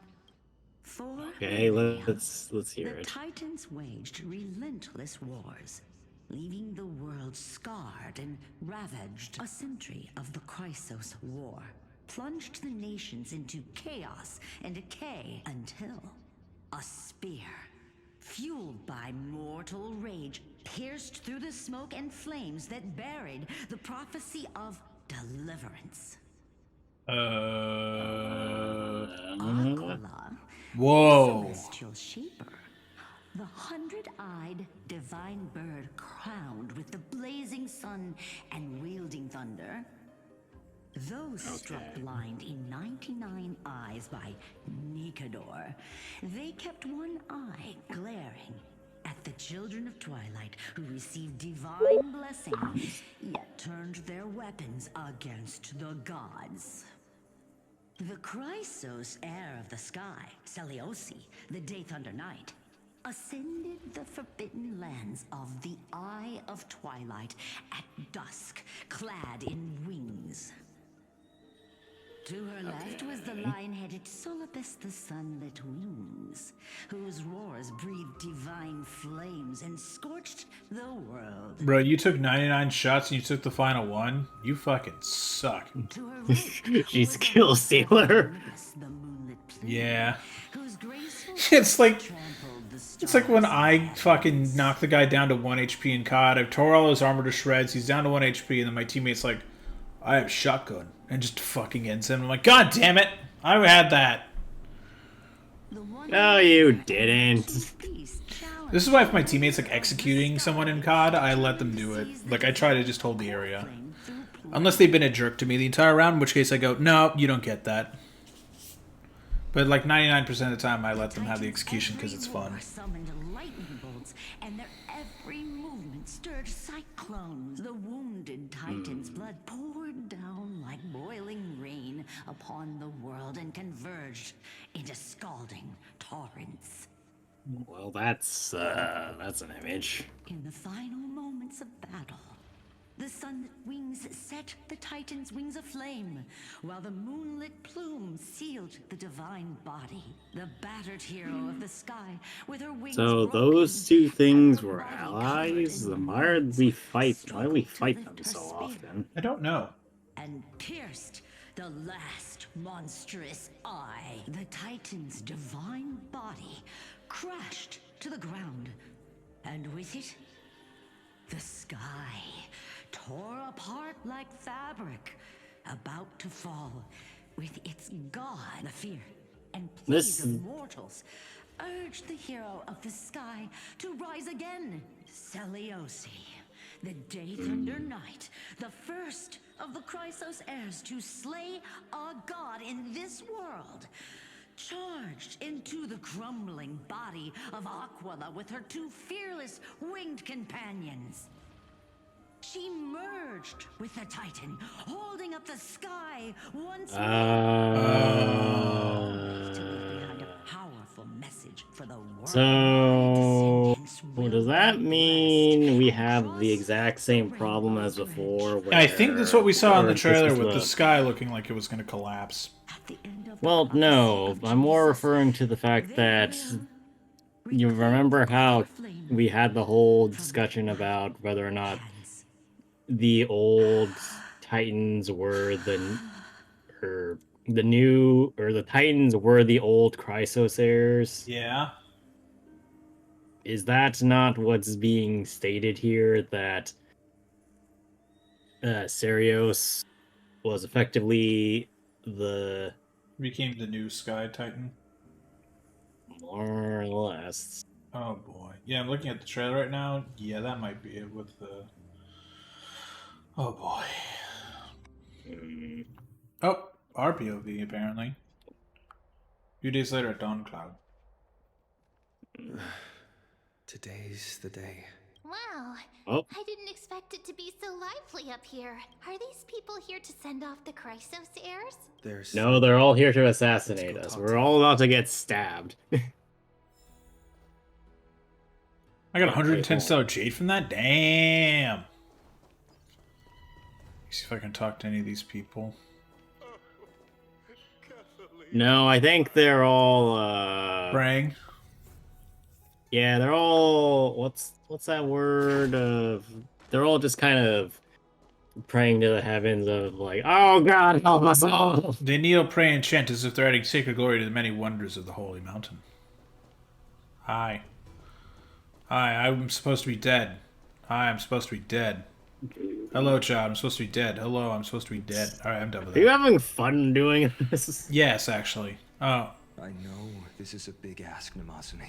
For Okay, millennia, let's hear the it. Titans waged relentless wars, leaving the world scarred and ravaged. A century of the Chrysos War plunged the nations into chaos and decay until a spear, fueled by mortal rage, pierced through the smoke and flames that buried the prophecy of deliverance. Aquila, Whoa. celestial shaper, the 100-eyed divine bird crowned with the blazing sun and wielding thunder. Those struck blind in 99 eyes by Nikador, they kept one eye glaring at the children of Twilight who received divine blessing, yet turned their weapons against the gods. The Chrysos heir of the sky, Seliosi, the Day Thunder Knight, ascended the forbidden lands of the Eye of Twilight at dusk, clad in wings. To her left was the lion-headed Solibus the Sunlit Wings, whose roars breathed divine flames and scorched the world. Bro, you took 99 shots and you took the final one? You fucking suck. To her right She's was kill stealer. the moonlit plume, Yeah. whose graceful It's like trampled the it's like when stars I and fucking knocked the guy down to 1 HP in COD. I tore all his armor to shreds. He's down to 1 HP, and then my teammate's like, I have shotgun. And just fucking ends him. I'm like, God damn it! I had that. No, you didn't. This is why if my teammate's like executing someone in COD, I let them do it. Like I try to just hold the area. Unless they've been a jerk to me the entire round, in which case I go, no, you don't get that. But like 99% of the time I let them have the execution because it's fun. Summoned lightning bolts, and their every movement stirred cyclones. The wounded Titan's blood poured down like boiling rain upon the world and converged into scalding torrents. Well, that's an image. In the final moments of battle, the sunlit wings set the Titan's wings aflame, while the moonlit plume sealed the divine body. The battered hero of the sky, with her wings So broken, those two and things her were body allies. covered in Why are we fight? Why do we fight struggled them to so lift her often? I don't know. and pierced the last monstrous eye. The Titan's divine body crashed to the ground, and with it, the sky tore apart like fabric, about to fall, with its god. The fear and pleas This- of mortals urged the hero of the sky to rise again. Seliosi, The Day Thunder Knight, the first of the Chrysos heirs to slay a god in this world, charged into the crumbling body of Aquila with her two fearless winged companions. She merged with the Titan, holding up the sky once more. To leave behind a powerful message for the world. So, does that mean we have the exact same problem as before? Where, I think that's what we saw in the or this trailer was with the sky looking like it was going to collapse. Well, no. I'm more referring to the fact that you remember how we had the whole discussion about whether or not the old Titans were the Titans were the old Chrysos heirs. Yeah. Is that not what's being stated here? That Serios was effectively became the new Sky Titan. More or less. Oh boy. Yeah, I'm looking at the trailer right now. Yeah, that might be it with the... Oh boy. Oh, our POV apparently. A few days later at Dawn Cloud. Today's the day. Wow. Oh. I didn't expect it to be so lively up here. Are these people here to send off the Chrysos heirs? No, they're all here to assassinate us. We're all about to get stabbed. I got 110 stellar jade from that? Damn. See if I can talk to any of these people. No, I think they're all Praying. Yeah, they're all what's that word of they're all just kind of praying to the heavens of like, oh God, help us all. They kneel, pray, and chant as if they're adding sacred glory to the many wonders of the holy mountain. Hi. Hi, I'm supposed to be dead. Hi, I'm supposed to be dead. Hello, child, I'm supposed to be dead. Hello, I'm supposed to be dead. Alright, I'm done with Are you having fun doing this? Yes, actually. Oh. I know this is a big ask, Namazune.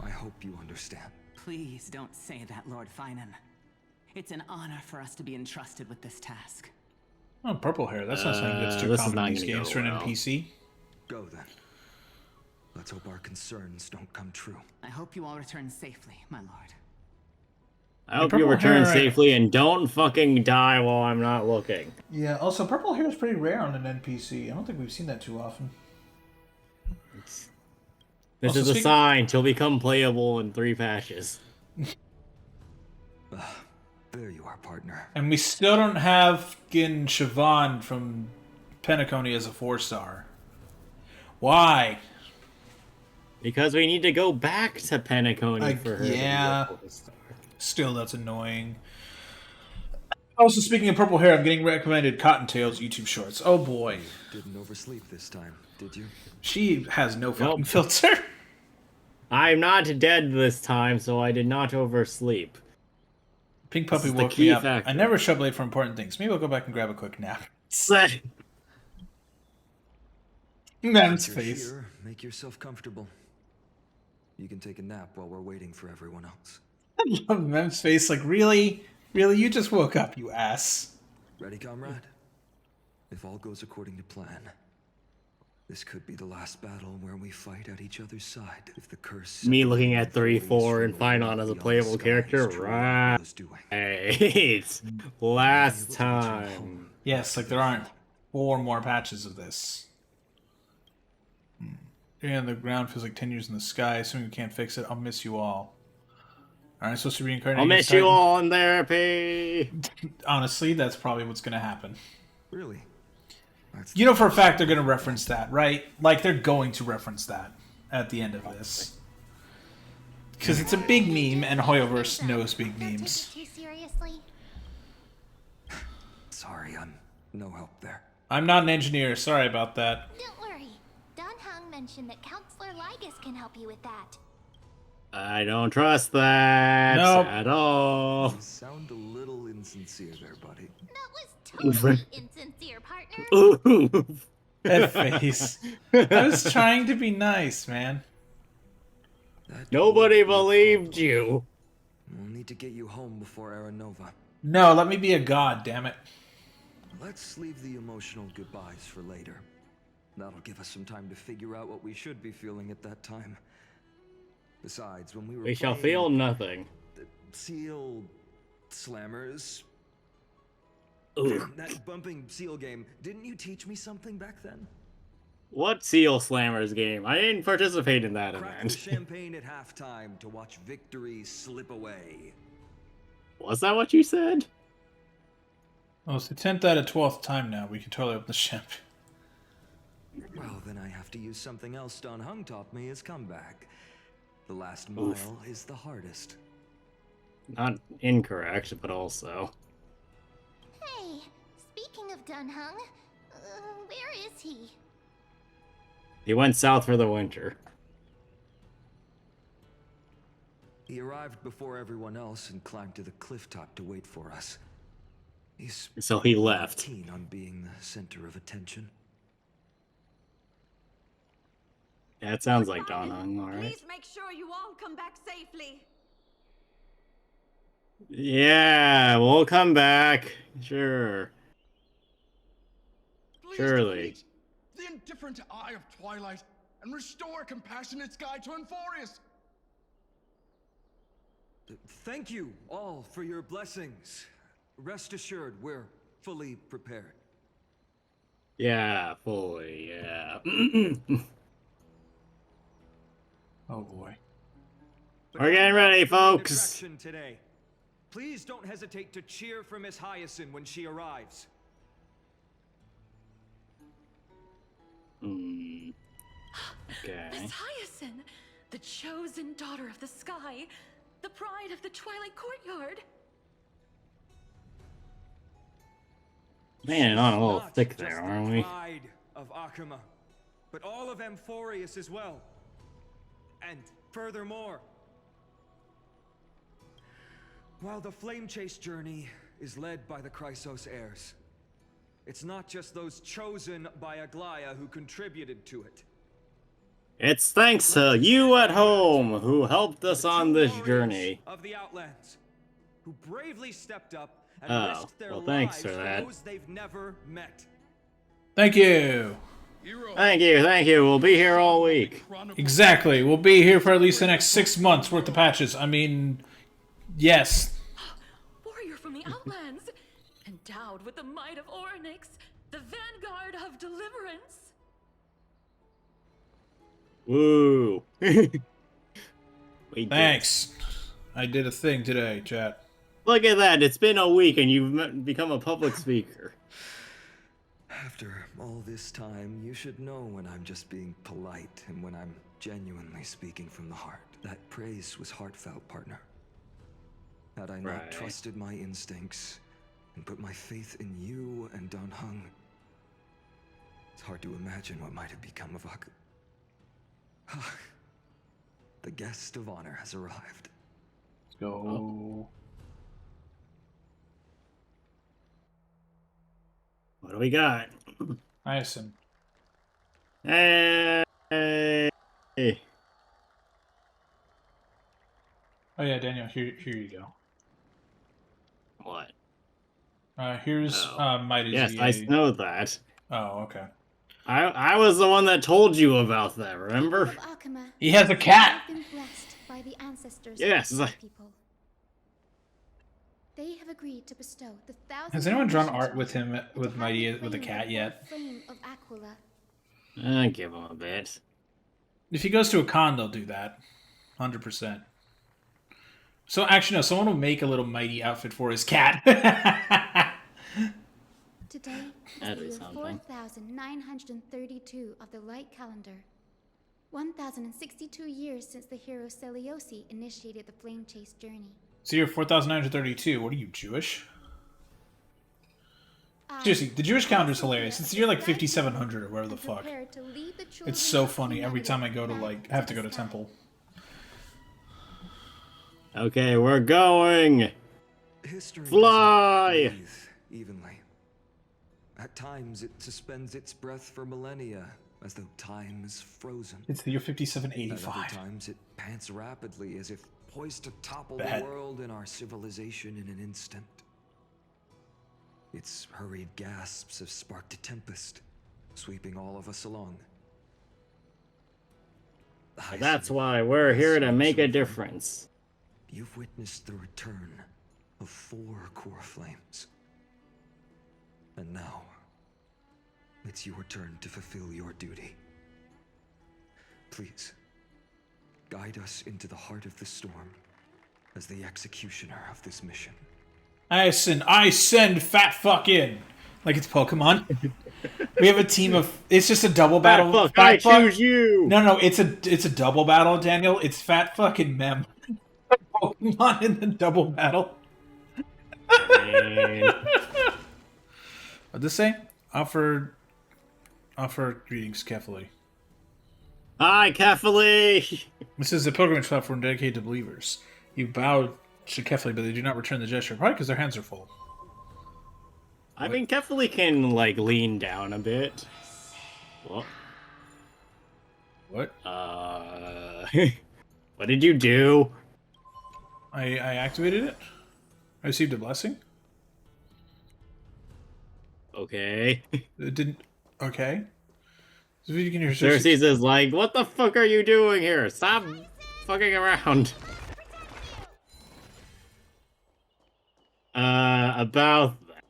I hope you understand. Please don't say that, Lord Finan. It's an honor for us to be entrusted with this task. Oh, purple hair. That's not something that's too common in these games for an NPC. Go then. Let's hope our concerns don't come true. I hope you all return safely, my lord. I hope you return safely and don't fucking die while I'm not looking. Yeah, also purple hair is pretty rare on an NPC. I don't think we've seen that too often. This is a sign to become playable in 3 patches. There you are, partner. And we still don't have Gin Siobhan from Penacony as a 4-star. Why? Because we need to go back to Penacony for her. Yeah. To be a 4-star. Still, that's annoying. Also, speaking of purple hair, I'm getting recommended Cottontail's YouTube shorts. Oh boy. You didn't oversleep this time, did you? She has no fucking filter. I'm not dead this time, so I did not oversleep. Pink Puppy woke me up. I never show up late for important things. Maybe I'll go back and grab a quick nap. Mem's face. Here, make yourself comfortable. You can take a nap while we're waiting for everyone else. I love Mem's face. Like, really? Really? You just woke up, you ass. Ready, comrade? If all goes according to plan, this could be the last battle where we fight at each other's side. If the curse... Me looking at 3-4 and Finon as a playable character? Right. Last time. Yes, like there aren't 4 more patches of this. And the ground feels like 10 years in the sky. Assuming we can't fix it, I'll miss you all. Aren't I supposed to reincarnate? I'll miss you all in therapy. Honestly, that's probably what's going to happen. Really? You know for a fact they're going to reference that, right? Like, they're going to reference that at the end of this. Because it's a big meme, and Hoyoverse knows big memes. Too seriously? Sorry, I'm no help there. I'm not an engineer. Sorry about that. Don't worry. Don Hung mentioned that Counselor Ligus can help you with that. I don't trust that at all. You sound a little insincere there, buddy. That was totally insincere, partner. That face. I was trying to be nice, man. Nobody believed you. We'll need to get you home before Aranova. No, let me be a god, damn it. Let's leave the emotional goodbyes for later. That'll give us some time to figure out what we should be feeling at that time. Besides, when we were We shall playing feel nothing. the Seal Slammers, Ooh. that bumping seal game, didn't you teach me something back then? What Seal Slammers game? I didn't participate in that Crack the event. champagne at halftime to watch victory slip away. Was that what you said? Well, it's the 10th out of 12th time now. We can totally open the champagne. Well, then I have to use something else Don Hung taught me as comeback. The last mile is the hardest. Not incorrect, but also. Hey, speaking of Dunhung, where is he? He went south for the winter. He arrived before everyone else and climbed to the cliff top to wait for us. He's So he left. keen on being the center of attention. Yeah, it sounds like Don Hung, alright. Please make sure you all come back safely. Yeah, we'll come back. Sure. Please Surely. defeat the indifferent eye of twilight and restore compassionate sky to Enforius. Thank you all for your blessings. Rest assured, we're fully prepared. Yeah, fully, yeah. Oh boy. But We're getting now ready, for the main folks. attraction today. Please don't hesitate to cheer for Miss Hyacinth when she arrives. Okay. Miss Hyacinth, the chosen daughter of the sky, the pride of the Twilight Courtyard. Man, on a little Not thick just there, the aren't we? pride of Akuma, but all of Amphorius as well. And furthermore, while the Flame Chase journey is led by the Chrysos heirs, it's not just those chosen by Aglaya who contributed to it. It's thanks to you at home who helped us on this journey. Of the Outlands, who bravely stepped up and Oh, risked their well, thanks lives for that. those they've never met. Thank you. Thank you. We'll be here all week. Exactly. We'll be here for at least the next 6 months worth of patches. I mean, yes. Warrior from the Outlands, endowed with the might of Orynyx, the vanguard of deliverance. Woo. Thanks. I did a thing today, chat. Look at that. It's been a week and you've become a public speaker. After all this time, you should know when I'm just being polite and when I'm genuinely speaking from the heart. That praise was heartfelt, partner. Had I not Right. trusted my instincts and put my faith in you and Don Hung, it's hard to imagine what might have become of Ak. The guest of honor has arrived. Let's go. What do we got? Hyacinth. Hey. Oh yeah, Daniel, here you go. What? Here's Mighty Yes, ZA. I know that. Oh, okay. I was the one that told you about that, remember? Of Akuma, He has a cat! have been blessed by the ancestors Yes, of the people. They have agreed to bestow the thousand. Has anyone drawn art with him, with Mighty, with a cat yet? Flame of Aquila. Give him a bit. If he goes to a con, they'll do that. 100%. So, actually, no, someone will make a little Mighty outfit for his cat. Today is That'd the be year something. 4932 of the light calendar. 1062 years since the hero Seliosi initiated the flame chase journey. So you're 4,932. What are you, Jewish? I, Seriously, the Jewish calendar's hilarious. Cynthia, It's the year like guide 5,700 or whatever the and fuck. prepared to lead the children It's so of funny every time I humanity go to, like, back have to the go to sky. temple. Okay, we're going. History Fly! doesn't breathe evenly. At times, it suspends its breath for millennia, as though time is frozen. It's the year At other 5785. times, it pants rapidly, as if poised to topple Bad. the world and our civilization in an instant. Its hurried gasps have sparked a tempest, sweeping all of us along. That's why we're here to make a difference. You've witnessed the return of 4 core flames. And now, it's your turn to fulfill your duty. Please, guide us into the heart of the storm as the executioner of this mission. I send fat fuck in. Like it's Pokemon. We have a team of. It's just a double battle. Fat fuck, I choose you. No, it's a double battle, Daniel. It's fat fucking mem. Pokemon in the double battle. What'd this say? Offer greetings carefully. Hi, Kefali! This is a pilgrimage platform dedicated to believers. You bow to Kefali, but they do not return the gesture, probably because their hands are full. I mean, Kefali can, like, lean down a bit. What? What? What did you do? I activated it. I received a blessing. Okay. It didn't. Okay. So you can hear Cersei's is like, what the fuck are you doing here? Stop fucking around. About that.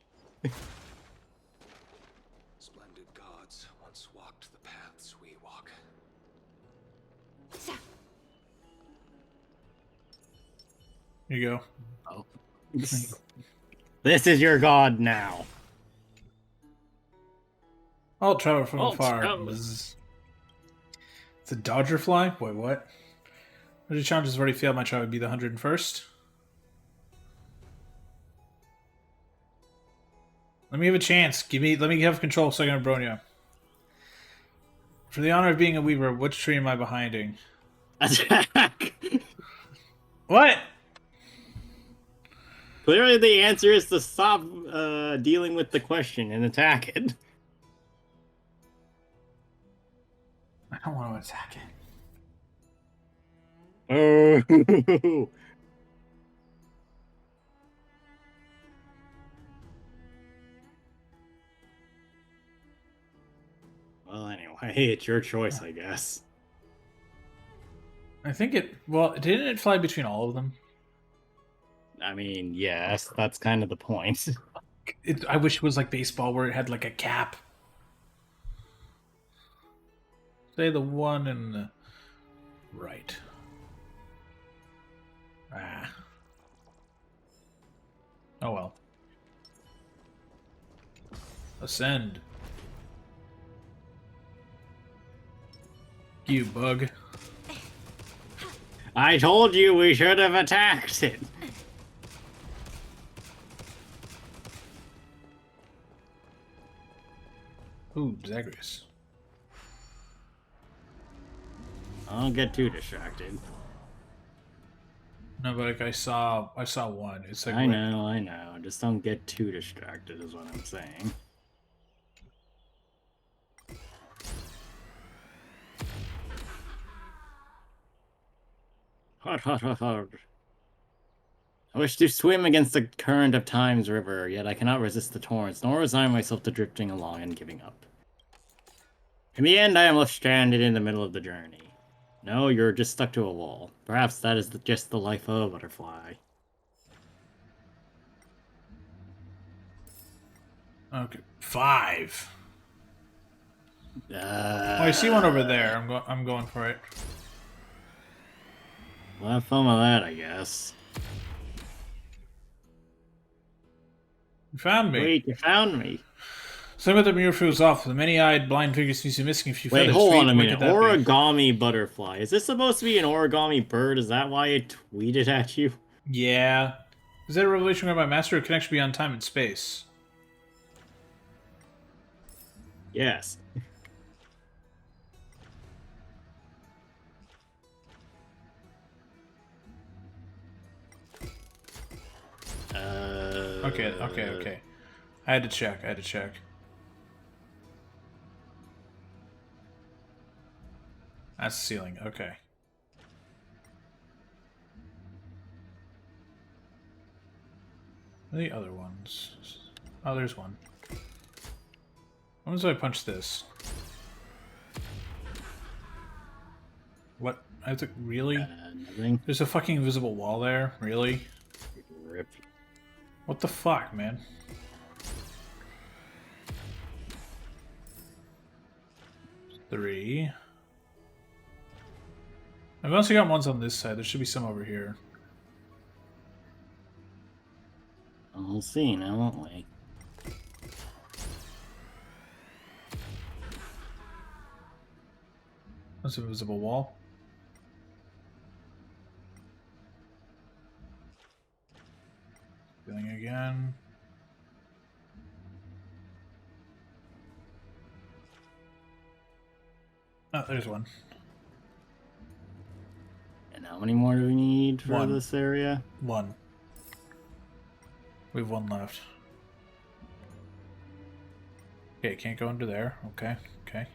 Splendid gods once walked the paths we walk. Here you go. Oh. This is your god now. I'll travel from afar. It's a Dodger fly? Wait, what? Energy challenges already failed. My try would be the 101st. Let me have a chance. Let me have control so I can Bronya. For the honor of being a weaver, which tree am I behinding? Attack! What? Clearly the answer is to stop dealing with the question and attack it. I don't want to attack it. Oh. Well, anyway, it's your choice, I guess. I think it... Well, didn't it fly between all of them? I mean, yes, that's kind of the point. I wish it was like baseball where it had like a cap. Say the one in the right. Ah. Oh well. Ascend. You bug. I told you we should have attacked it. Ooh, Zagreus. Don't get too distracted. No, but like I saw one. It's like I know. Just don't get too distracted is what I'm saying. Hard. I wish to swim against the current of Time's river, yet I cannot resist the torrents, nor resign myself to drifting along and giving up. In the end, I am left stranded in the middle of the journey. No, you're just stuck to a wall. Perhaps that is just the life of a butterfly. Okay, 5. Oh, I see one over there. I'm going for it. Well, have fun with that, I guess. You found me. Wait, you found me. Same with the mirror feels off. The many-eyed blind figure seems to be missing a few feathers. Wait, hold on a minute. Origami butterfly. Is this supposed to be an origami bird? Is that why it tweeted at you? Yeah. Is that a revelation where my master can actually be on time and space? Yes. Okay. I had to check. That's the ceiling. Okay. Where are the other ones? Oh, there's one. When was I punch this? What? I have to really? Nothing. There's a fucking invisible wall there. Really? Rip. What the fuck, man? Three. I've also got ones on this side. There should be some over here. We'll see now, won't we? That's an invisible wall. Feeling again. Oh, there's one. And how many more do we need for One. this area? One. We have one left. Okay, can't go into there. Okay, okay.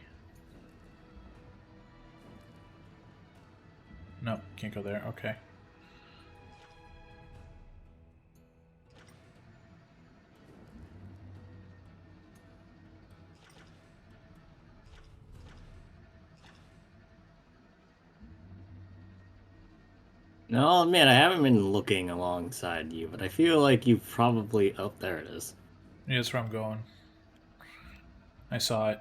No, can't go there. Okay. No, I'll admit, I haven't been looking alongside you, but I feel like you probably... Oh, there it is. Yeah, that's where I'm going. I saw it.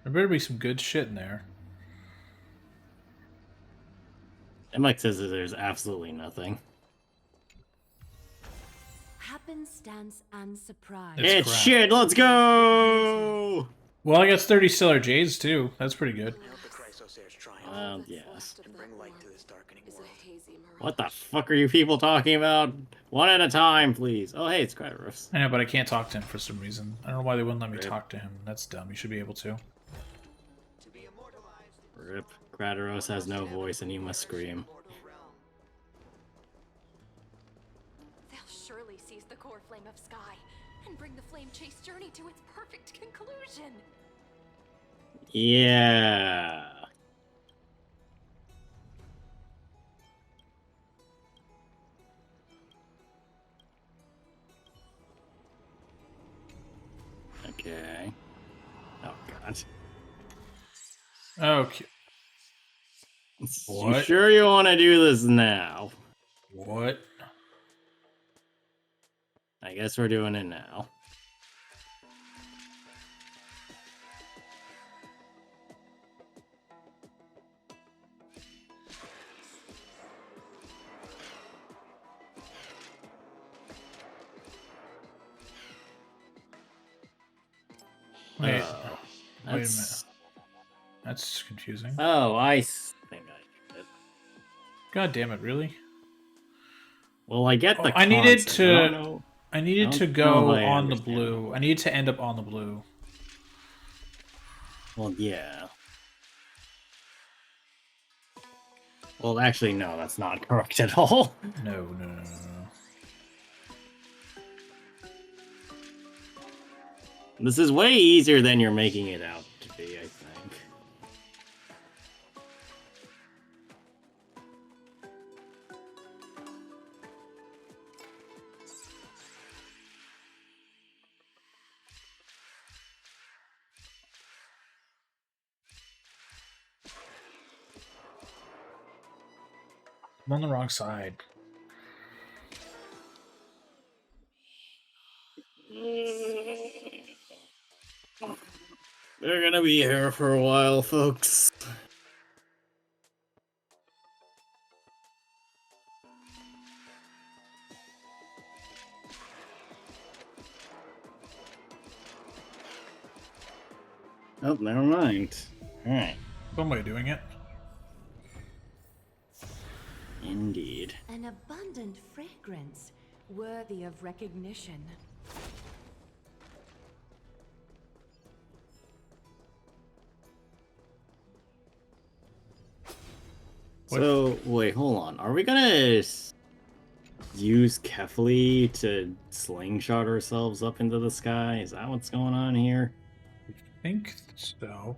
There better be some good shit in there. And Mike says that there's absolutely nothing. Happenstance and surprise. It's shit, let's go! Well, I guess 30 stellar jades too. That's pretty good. Yes. What the fuck are you people talking about? One at a time, please. Oh, hey, it's Kryros. I know, but I can't talk to him for some reason. I don't know why they wouldn't let me talk to him. That's dumb. You should be able to. Rip. Kryros has no voice and he must scream. They'll surely seize the core flame of Sky and bring the flame chase journey to its perfect conclusion. Yeah. Okay. Oh, God. Okay. You What? sure you want to do this now? What? I guess we're doing it now. Wait. Wait a minute. That's... That's confusing. Oh, I think I get it. God damn it! Really? Well, I get the I needed concept. to. I needed to go I on the understand. blue. I needed to end up on the blue. Well, yeah. Well, actually, no, that's not correct at all. No. This is way easier than you're making it out to be, I think. I'm on the wrong side. They're gonna be here for a while, folks. Oh, never mind. Alright. One way of doing it. Indeed. An abundant fragrance, worthy of recognition. So, wait, hold on. Are we gonna use Kefli to slingshot ourselves up into the sky? Is that what's going on here? I think so.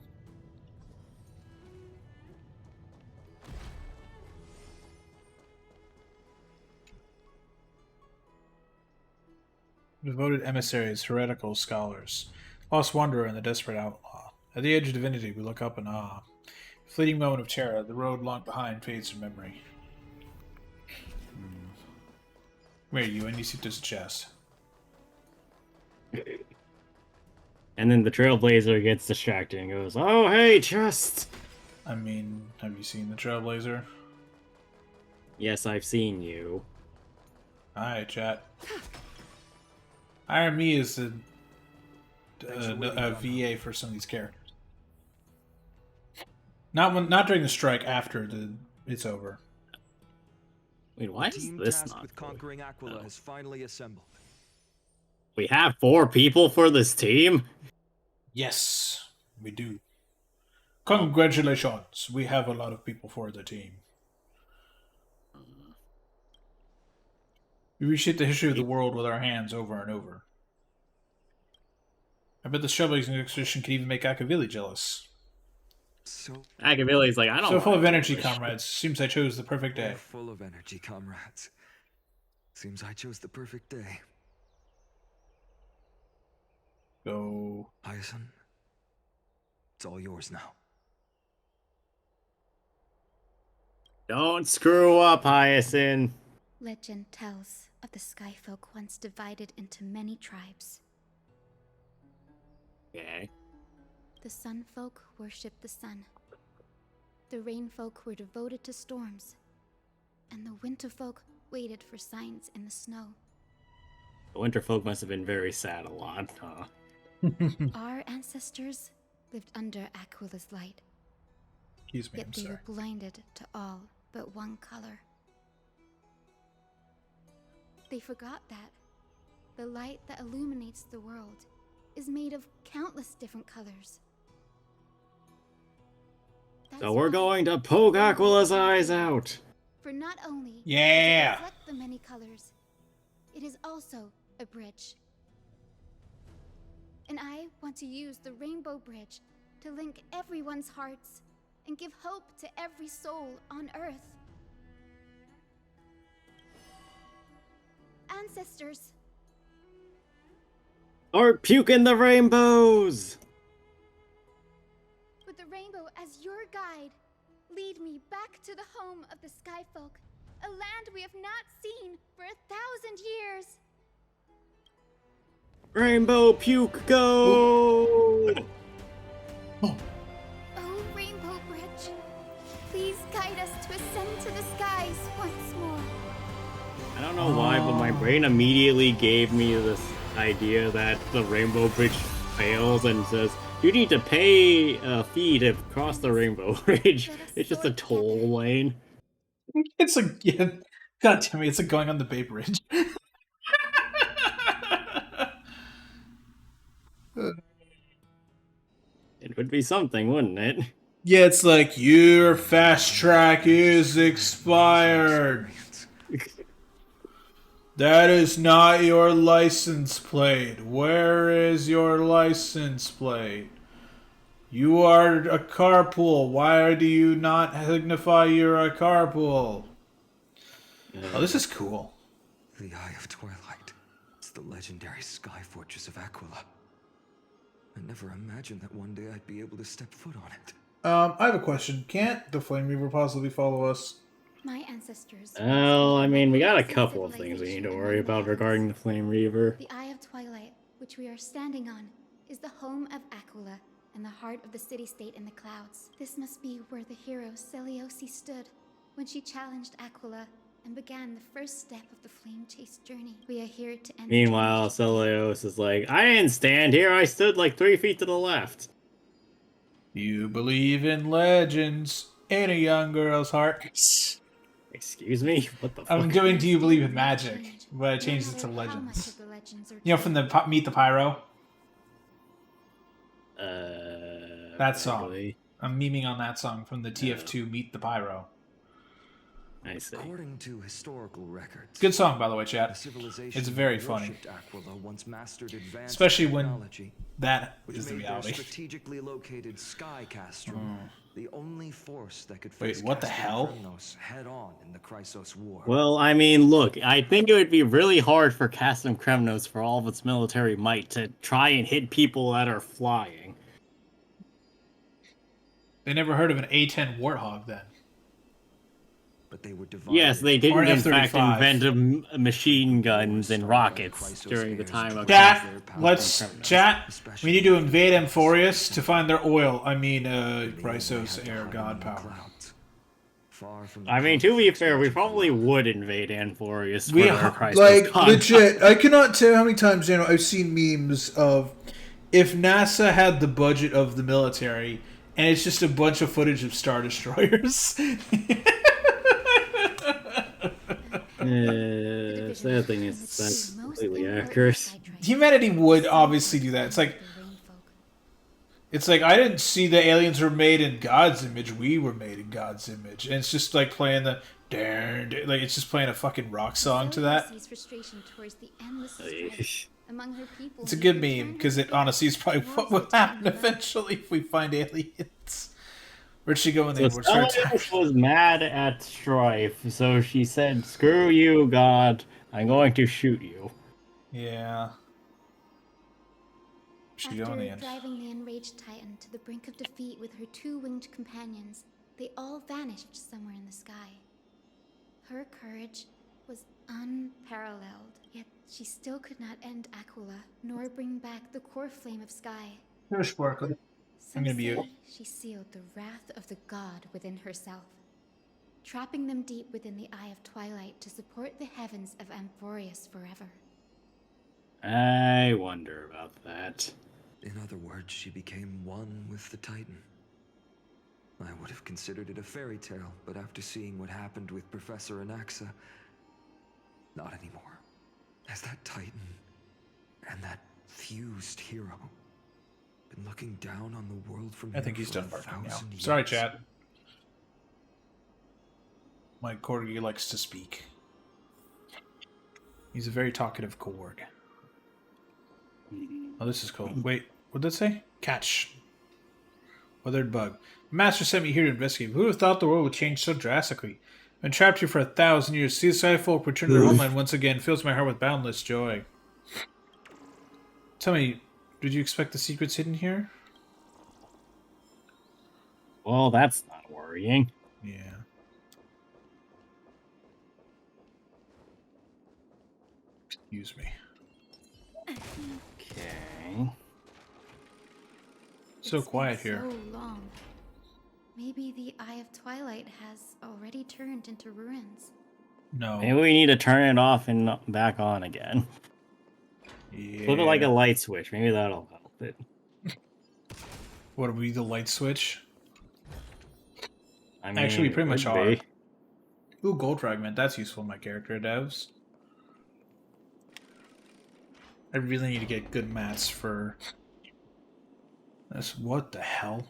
Devoted emissaries, heretical scholars, lost wanderer, and the desperate outlaw. At the edge of divinity, we look up in awe. A fleeting moment of terror, the road long behind fades from memory. Where are you? And you see this chest. And then the Trailblazer gets distracted and goes, "Oh, hey, chest!" I mean, have you seen the Trailblazer? Yes, I've seen you. Hi, chat. Iron Me is a VA for some of these characters. Not during the strike. After it's over. Wait, why is Team this tasked not with conquering Aquila has finally assembled. We have 4 people for this team? Yes, we do. Congratulations, we have a lot of people for the team. We reshape the history of the world with our hands over and over. I bet the Trailblazing expedition could even make Akavili jealous. So Akavili's like, I don't So full of wanna energy, do this. comrades. Seems I chose the perfect day. full of energy, comrades. Seems I chose the perfect day. Go. Hyacinth, it's all yours now. Don't screw up, Hyacinth. Legend tells of the Skyfolk once divided into many tribes. Okay. The Sunfolk worshipped the sun. The Rainfolk were devoted to storms. And the Winterfolk waited for signs in the snow. The Winterfolk must have been very sad a lot, huh? Our ancestors lived under Aquila's light. Excuse me, Yet I'm they sorry. were blinded to all but one color. They forgot that the light that illuminates the world is made of countless different colors. That's So we're why going to poke Aquila's eyes out. For not only Yeah. does it reflect the many colors, it is also a bridge. And I want to use the Rainbow Bridge to link everyone's hearts and give hope to every soul on Earth. Ancestors, Or puking the rainbows! with the rainbow as your guide, lead me back to the home of the Skyfolk, a land we have not seen for 1,000 years. Rainbow puke go! Oh, Rainbow Bridge, please guide us to ascend to the skies once more. I don't know why, but my brain immediately gave me this idea that the Rainbow Bridge fails and says, you need to pay a fee to cross the Rainbow Bridge. It's just a toll lane. It's like, yeah, God damn it, it's like going on the Bay Bridge. It would be something, wouldn't it? Yeah, it's like, your fast track is expired. That is not your license plate. Where is your license plate? You are a carpool. Why do you not signify you're a carpool? Oh, this is cool. The Eye of Twilight. It's the legendary sky fortress of Aquila. I never imagined that one day I'd be able to step foot on it. I have a question. Can't the Flame Reaver possibly follow us? My ancestors. Well, I mean, we got a couple of things we need to worry about regarding the Flame Reaver. The Eye of Twilight, which we are standing on, is the home of Aquila and the heart of the city-state in the clouds. This must be where the hero Seliosi stood when she challenged Aquila and began the first step of the flame chase journey. We are here to end. Meanwhile, Celios is like, I didn't stand here, I stood like 3 feet to the left. You believe in legends in a young girl's heart. Excuse me? What the fuck? I'm doing Do You Believe in Magic, but I changed it to Legends. You know, from the Meet the Pyro? That song. Vaguely. I'm memeing on that song from the TF2 Meet the Pyro. I see. According to historical records, Good song, by the way, chat. the civilization It's very that funny. worshipped Aquila once mastered advanced Especially when technology, that which is the made their reality. strategically located sky castrum The only force that could Wait, face what the Castor hell? Kremnos head on in the Chrysos War. Well, I mean, look, I think it would be really hard for Castum Kremnos, for all of its military might, to try and hit people that are flying. They never heard of an A-10 Warthog then. But they were divided. Yes, they Or didn't an in fact F-35. invent machine guns and rockets during the time of Chat, Castum let's Kremnos. chat. We need to invade Amphorius to find their oil. I mean, Chrysos air god power. I mean, to be fair, we probably would invade Amphorius for We their Chrysos like god legit. I cannot tell how many times I've seen memes of if NASA had the budget of the military, and it's just a bunch of footage of Star Destroyers. Sad thing is, that's completely accurate. Humanity would obviously do that. It's like I didn't see the aliens were made in God's image. We were made in God's image, and it's just like playing the like it's just playing a fucking rock song to that. It's a good meme because it honestly is probably what will happen eventually if we find aliens. Where'd she go in the So Celeste was mad at Strife, so she said, "Screw you, God! I'm going to shoot you." Yeah. She go in the end. Driving the enraged Titan to the brink of defeat with her two winged companions, they all vanished somewhere in the sky. Her courage was unparalleled, yet she still could not end Aquila, nor bring back the core flame of Sky. No sparkle. I'm gonna be She sealed the wrath of the god within herself, trapping them deep within the Eye of Twilight to support the heavens of Amphorius forever. I wonder about that. In other words, she became one with the Titan. I would have considered it a fairy tale, but after seeing what happened with Professor Anaxa, not anymore. As that Titan and that fused hero been looking down on the world from I think here he's for done barking now. 1,000 years. Sorry, chat. My Korgi likes to speak. He's a very talkative Korg. Oh, this is cool. Wait, what did that say? Catch. Weathered bug. Master sent me here to investigate. Who would have thought the world would change so drastically? I've been trapped here for 1,000 years. See the Sky folk return to their homeland once again fills my heart with boundless joy. Tell me, did you expect the secrets hidden here? Well, that's not worrying. Yeah. Excuse me. Okay. So quiet here. So long. Maybe the Eye of Twilight has already turned into ruins. No. Maybe we need to turn it off and back on again. Yeah. Flip it like a light switch. Maybe that'll help it. What, are we the light switch? I mean, Actually, we pretty much could are. be. Ooh, gold fragment. That's useful in my character devs. I really need to get good mats for this. What the hell?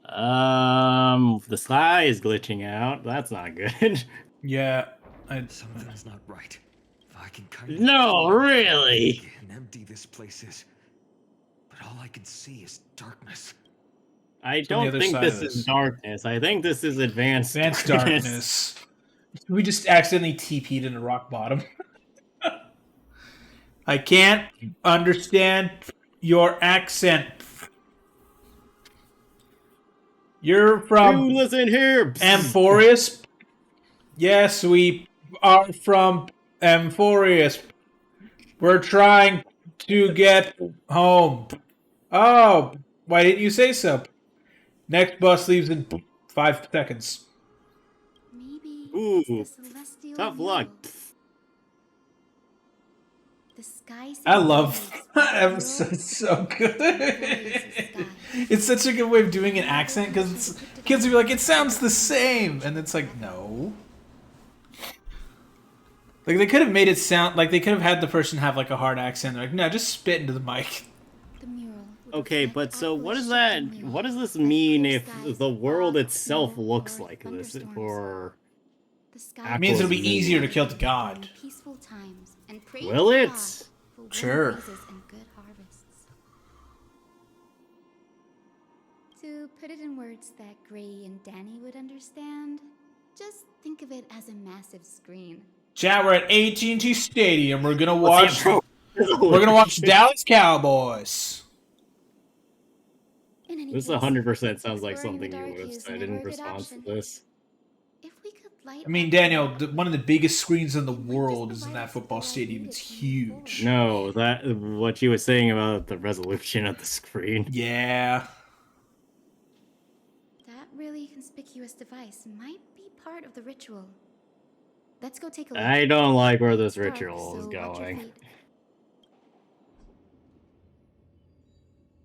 The sky is glitching out. That's not good. Yeah, something's not right. If I can kind of No, really. and empty this place is, but all I can see is darkness. I It's on the don't other think side this of is this. darkness. I think this is advanced Darkness. We just accidentally TP'd into rock bottom. I can't understand your accent. You're from You listen here. Amphorius? Yes, we are from Amphorius. We're trying to get home. Oh, why didn't you say so? Next bus leaves in 5 seconds. Maybe Ooh, it's the celestial tough luck. wheel. The sky I love that episode. It's so good. It's such a good way of doing an accent because kids will be like, it sounds the same. And it's like, no. Like, they could have made it sound like they could have had the person have like a hard accent. They're like, no, just spit into the mic. Okay, but so what is that? What does this mean if the world itself looks like this for? It means it'll be easier to kill the god. Peaceful times and pray Will to it? God for warm Sure. breezes and good harvests. To to put it in words that Gray and Danny would understand, just think of it as a massive screen. Chat, we're at AT&T Stadium. We're gonna watch. We're gonna watch Dallas Cowboys. In any This case, 100% sounds like exploring something the you dark would have is said never in a good response to option. this. If we could light I mean, up Daniel, the one of the biggest screens in the It might just world is in provide that us with football the light stadium. needed It's to move huge. No, that what you were saying about the resolution of the screen. Yeah. that really conspicuous device might be part of the ritual. Let's go take a look. I don't like where this It's dark, ritual is so watch your going. feet.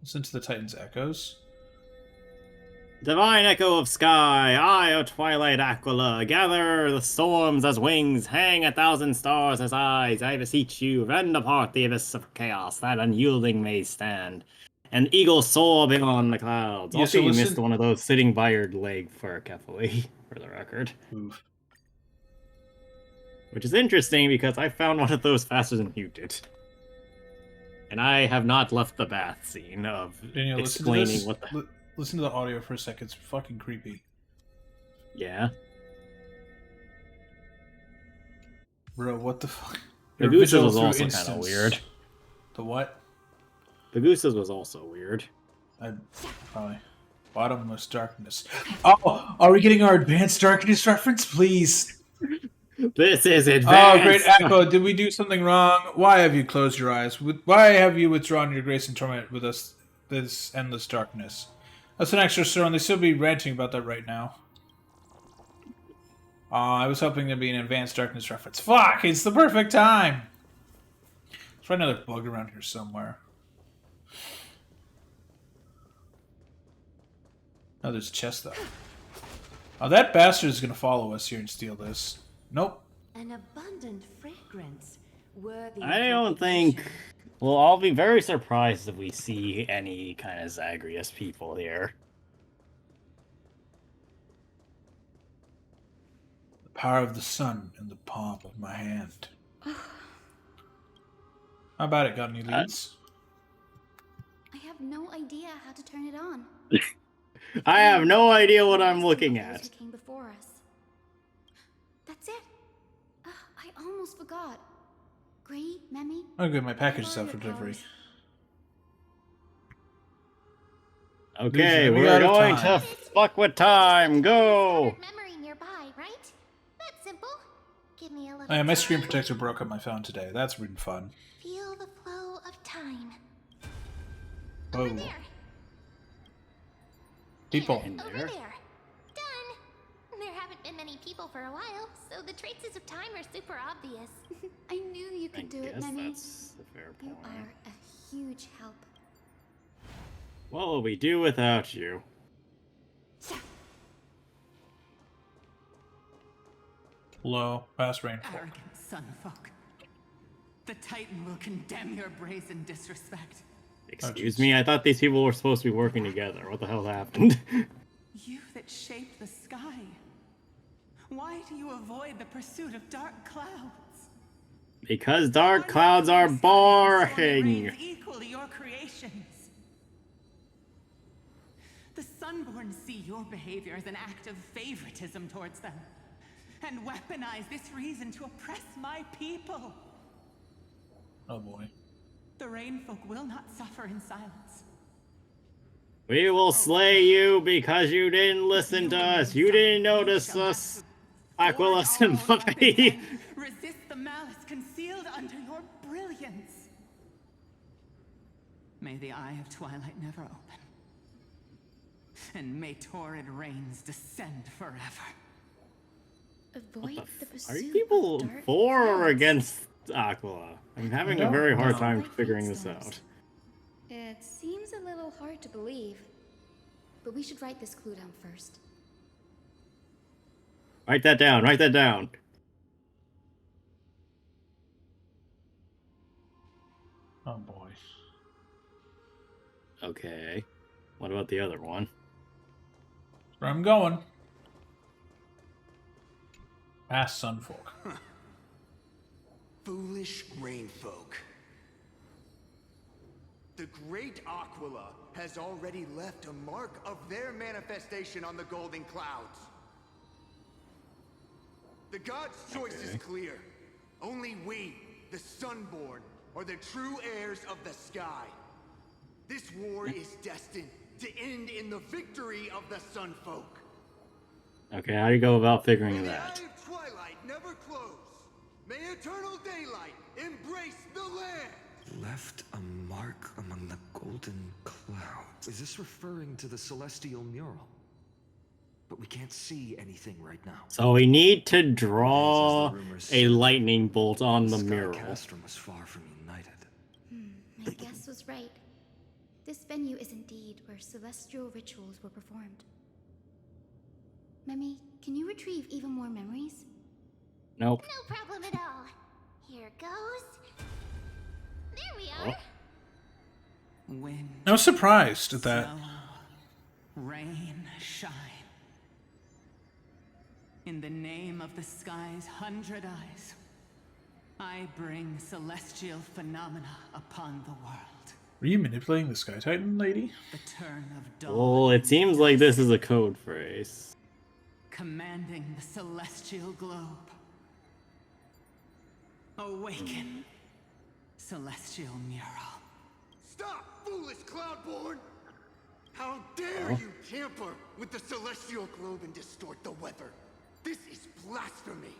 Listen to the Titan's echoes. Divine echo of sky, eye of twilight aquila, gather the storms as wings, hang 1,000 stars as eyes, I beseech you, rend apart the abyss of chaos, that unyielding may stand. An eagle soar beyond the clouds. Yeah, Also, so you listen- missed one of those sitting by your leg for carefully, for the record. Oof. Which is interesting because I found one of those faster than you did. And I have not left the bath scene of Daniel, explaining listen to what the... this. Listen to the audio for a second. It's fucking creepy. Yeah? Bro, what the fuck? The Your Gooses vigil was through also kind of instance. weird. The what? The Gooses was also weird. I probably bottomless darkness. Oh, are we getting our advanced darkness reference, please? This is advanced. Oh, great echo! Did we do something wrong? Why have you closed your eyes? Why have you withdrawn your grace and torment with us? This endless darkness. That's an extra sir, and they still be ranting about that right now. I was hoping there'd be an advanced darkness reference. Fuck! It's the perfect time. Let's find another bug around here somewhere. Oh, there's a chest though. Oh, that bastard is gonna follow us here and steal this. Nope. An abundant fragrance worthy I of don't think... recognition. Well, I'll be very surprised if we see any kind of Zagreus people here. The power of the sun in the palm of my hand. How about it? Got any leads? I have no idea how to turn it on. I have no idea what I'm looking Those at. who came before us. That's it. I almost forgot. Gray, Memmy. Oh, good. My package is out for delivery. Okay, Dude, we we're out of going time. to fuck with time. Go! Memory nearby, right? That's simple. Give me a little Oh, yeah, my screen time. protector broke on my phone today. That's really fun. Feel the flow of time. Whoa. Over there. People. And over there. Done. There haven't been many people for a while, so the traces of time are super obvious. I knew you could do it, guess Memmy. that's a fair You point. are a huge help. What will we do without you? Low. Fast rainfall. Arrogant sunfolk. The Titan will condemn your brazen disrespect. Excuse me, I thought these people were supposed to be working together. What the hell happened? You that shaped the sky. Why do you avoid the pursuit of dark clouds? Because dark clouds are boring. Rains equal to your creations. The Sunborn see your behavior as an act of favoritism towards them, and weaponize this reason to oppress my people. Oh boy. The Rainfolk will not suffer in silence. We will slay you because you didn't listen to us. You didn't notice us. Aquila Senpai. Resist the malice concealed under your brilliance. May the Eye of Twilight never open. And may torrid rains descend forever. Avoid the pursuit Are you people of dark for or clouds. against Aquila? I'm having a don't very hard know. time Like figuring this footsteps. out. It seems a little hard to believe, but we should write this clue down first. Write that down, write that down. Oh boy. Okay. What about the other one? Where I'm going. Past Sunfolk. Foolish rainfolk. The great Aquila has already left a mark of their manifestation on the golden clouds. The gods' choice is clear. Only we, the Sunborn, are the true heirs of the sky. This war is destined to end in the victory of the Sunfolk. Okay, how do you go about figuring May that? the eye of twilight never close. May eternal daylight embrace the land. Left a mark among the golden clouds. Is this referring to the celestial mural? But we can't see anything right now. So we need to draw a lightning bolt on the mural. Castrum was far from united. My guess was right. This venue is indeed where celestial rituals were performed. Memi, can you retrieve even more memories? Nope. No problem at all. Here goes. There we are. Wind, I was surprised at that. snow, rain, shine. In the name of the sky's 100 eyes, I bring celestial phenomena upon the world. Were you manipulating the Sky Titan lady? The turn of dawn. Well, it seems like this is a code phrase. Commanding the celestial globe. Awaken, celestial mural. Stop, foolish Cloudborn! How dare you tamper with the celestial globe and distort the weather? This is blasphemy.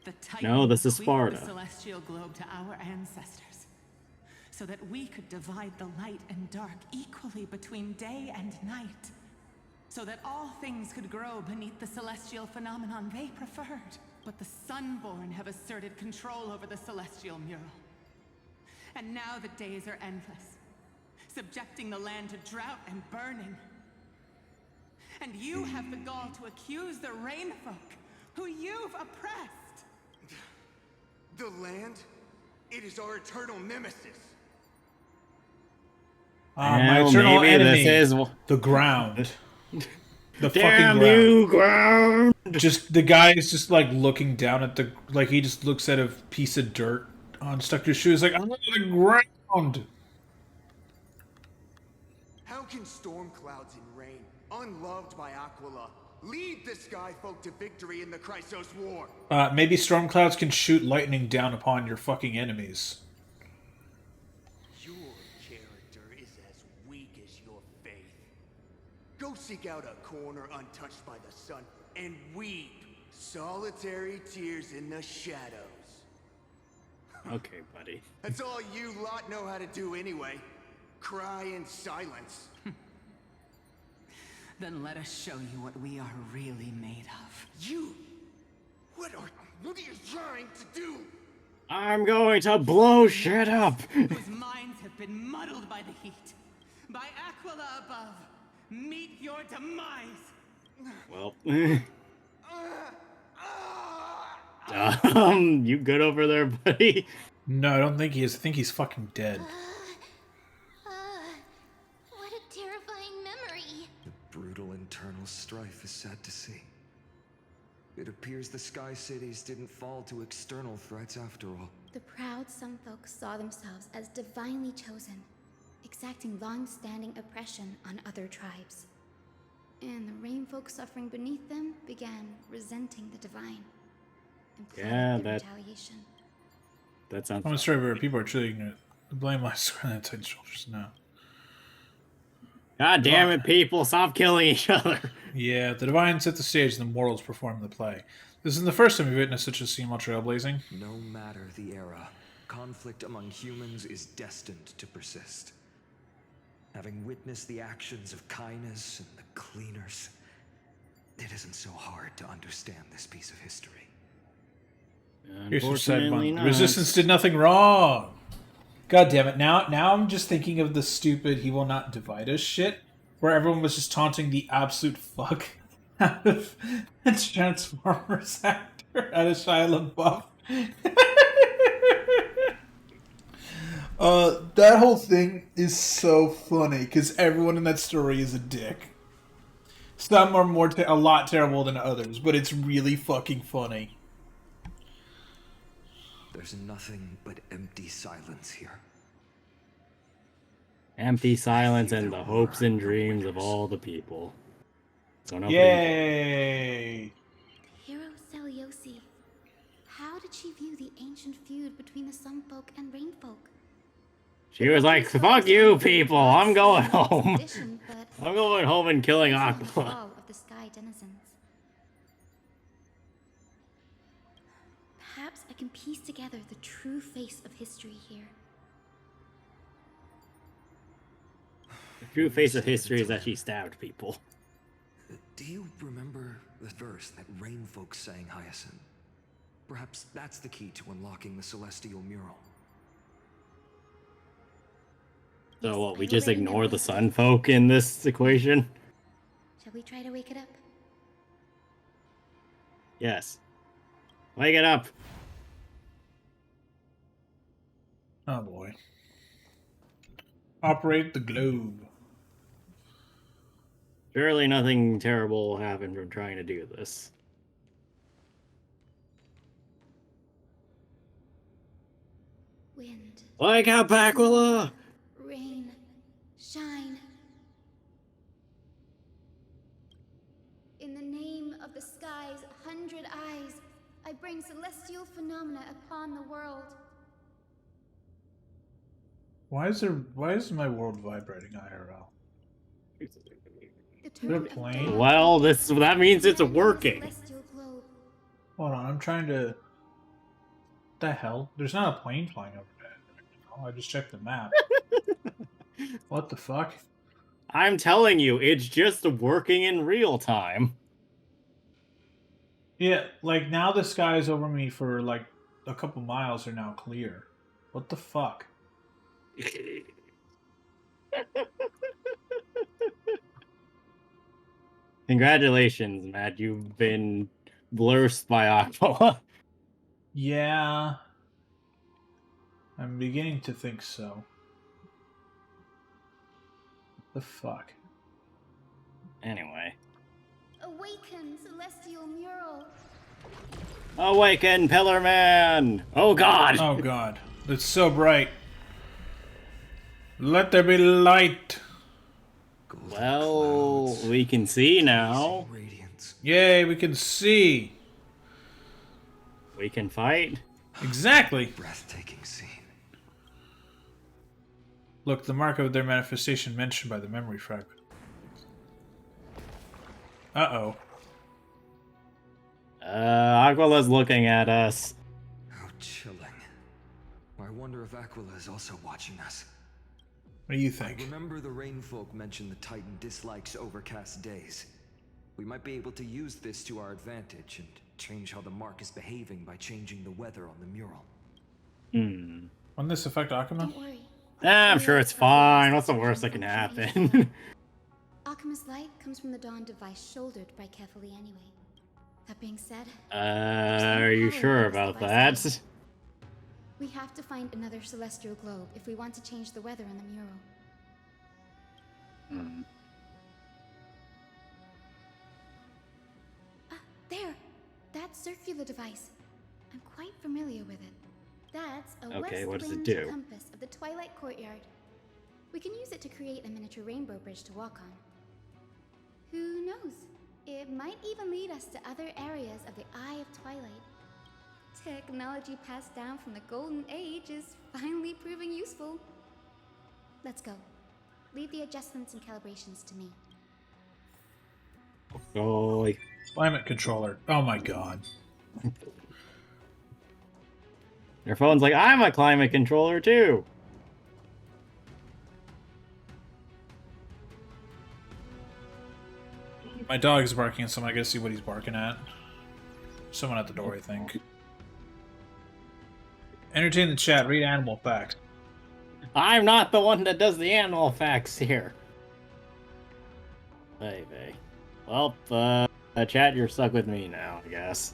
The Titan No, this is bequeathed Sparta. the celestial globe to our ancestors, so that we could divide the light and dark equally between day and night, so that all things could grow beneath the celestial phenomenon they preferred. But the Sunborn have asserted control over the celestial mural. And now the days are endless, subjecting the land to drought and burning. And you have the gall to accuse the Rainfolk, who you've oppressed. The land? It is our eternal nemesis. My Well, eternal maybe enemy, this is the ground. The Damn fucking you, ground! Just the guy is just like looking down at the he just looks at a piece of dirt on stuck to his shoes like I'm on the ground. How can storm clouds and rain, unloved by Aquila, lead the sky folk to victory in the Chrysos War? Maybe storm clouds can shoot lightning down upon your fucking enemies. Your character is as weak as your faith. Go seek out a corner untouched by the sun and weep solitary tears in the shadows. Okay, buddy. That's all you lot know how to do anyway. Cry in silence. Then let us show you what we are really made of. You? What are you trying to do? I'm going to blow shit up! Whose minds have been muddled by the heat. By Aquila above. Meet your demise. Well, you good over there, buddy? No, I don't think he is. I think he's fucking dead. What a terrifying memory. The brutal internal strife is sad to see. It appears the Sky Cities didn't fall to external threats after all. The proud Sunfolk saw themselves as divinely chosen, exacting long-standing oppression on other tribes. And the Rainfolk suffering beneath them began resenting the divine and plotted their retaliation. That sounds. I'm sorry, but people are truly ignorant. The blame lies on the Titan's shoulders now. God damn it, people! Stop killing each other. Yeah, the divine set the stage, and the mortals perform the play. This isn't the first time we've witnessed such a scene while trailblazing. No matter the era, conflict among humans is destined to persist. Having witnessed the actions of Kindness and the Cleaners, it isn't so hard to understand this piece of history. Here's your side Unfortunately one. not. Resistance did nothing wrong. God damn it! Now I'm just thinking of the stupid "he will not divide us" shit, where everyone was just taunting the absolute fuck out of a Transformers actor, out of Shia LaBeouf. That whole thing is so funny because everyone in that story is a dick. Some are a lot terrible than others, but it's really fucking funny. There's nothing but empty silence here. Empty silence and the hopes and dreams of all the people. So no. Yay! Hero Celiosi. How did she view the ancient feud between the Sunfolk and Rainfolk? She was like, "Fuck you, people! I'm going home. I'm going home and killing Aqua." Of the sky denizens. Perhaps I can piece together the true face of history here. The true face of history is that she stabbed people. Do you remember the verse that Rainfolk sang, Hyacinth? Perhaps that's the key to unlocking the celestial mural. So what, we just ignore the Sunfolk in this equation? Shall we try to wake it up? Yes. Wake it up! Oh boy. Operate the globe. Surely nothing terrible will happen from trying to do this. Wind. Wake up, Aquila! Rain. Shine. In the name of the sky's 100 eyes, I bring celestial phenomena upon the world. Why is my world vibrating IRL? Plane? Well, that means it's working. Hold on, I'm trying to. What the hell? There's not a plane flying over there. Oh, I just checked the map. What the fuck? I'm telling you, it's just working in real time. Yeah, like now the skies over me for like a couple miles are now clear. What the fuck? Congratulations, Matt. You've been blurred by Aquila. Yeah. I'm beginning to think so. The fuck? Anyway. Awaken, celestial mural. Awaken, Pillar Man! Oh god! Oh god. It's so bright. Let there be light. Well, we can see now. Yay, we can see. We can fight. Exactly. Breathtaking scene. Look, the mark of their manifestation mentioned by the memory fragment. Uh-oh. Aquila's looking at us. How chilling. I wonder if Aquila is also watching us. What do you think? I remember the Rainfolk mentioned the Titan dislikes overcast days. We might be able to use this to our advantage and change how the mark is behaving by changing the weather on the mural. Won't this affect Akuma? Don't worry. I'm sure it's fine. What's the worst that can happen? Akuma's light comes from the dawn device shouldered by carefully anyway. That being said, are you sure about that? We have to find another celestial globe if we want to change the weather on the mural. There! That circular device. I'm quite familiar with it. That's a Okay, what does it west do? wind compass of the Twilight Courtyard. We can use it to create a miniature rainbow bridge to walk on. Who knows? It might even lead us to other areas of the Eye of Twilight. Technology passed down from the Golden Age is finally proving useful. Let's go. Leave the adjustments and calibrations to me. Oh, climate controller. Oh my god. Your phone's like, I'm a climate controller too. My dog is barking at someone. I gotta see what he's barking at. Someone at the door, I think. Entertain the chat. Read animal facts. I'm not the one that does the animal facts here. Hey, hey. Well, chat, you're stuck with me now, I guess.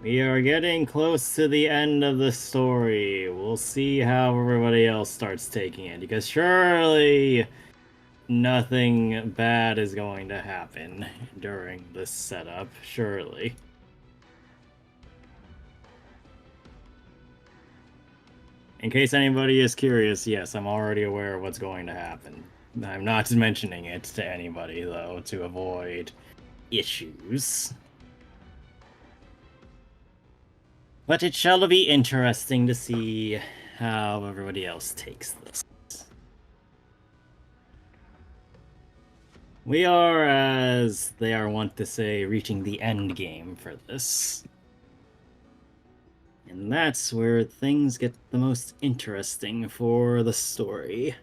We are getting close to the end of the story. We'll see how everybody else starts taking it, because surely nothing bad is going to happen during this setup, surely. in case anybody is curious, yes, I'm already aware of what's going to happen. I'm not mentioning it to anybody, though, to avoid issues. But it shall be interesting to see how everybody else takes this. We are, as they are wont to say, reaching the end game for this. And that's where things get the most interesting for the story.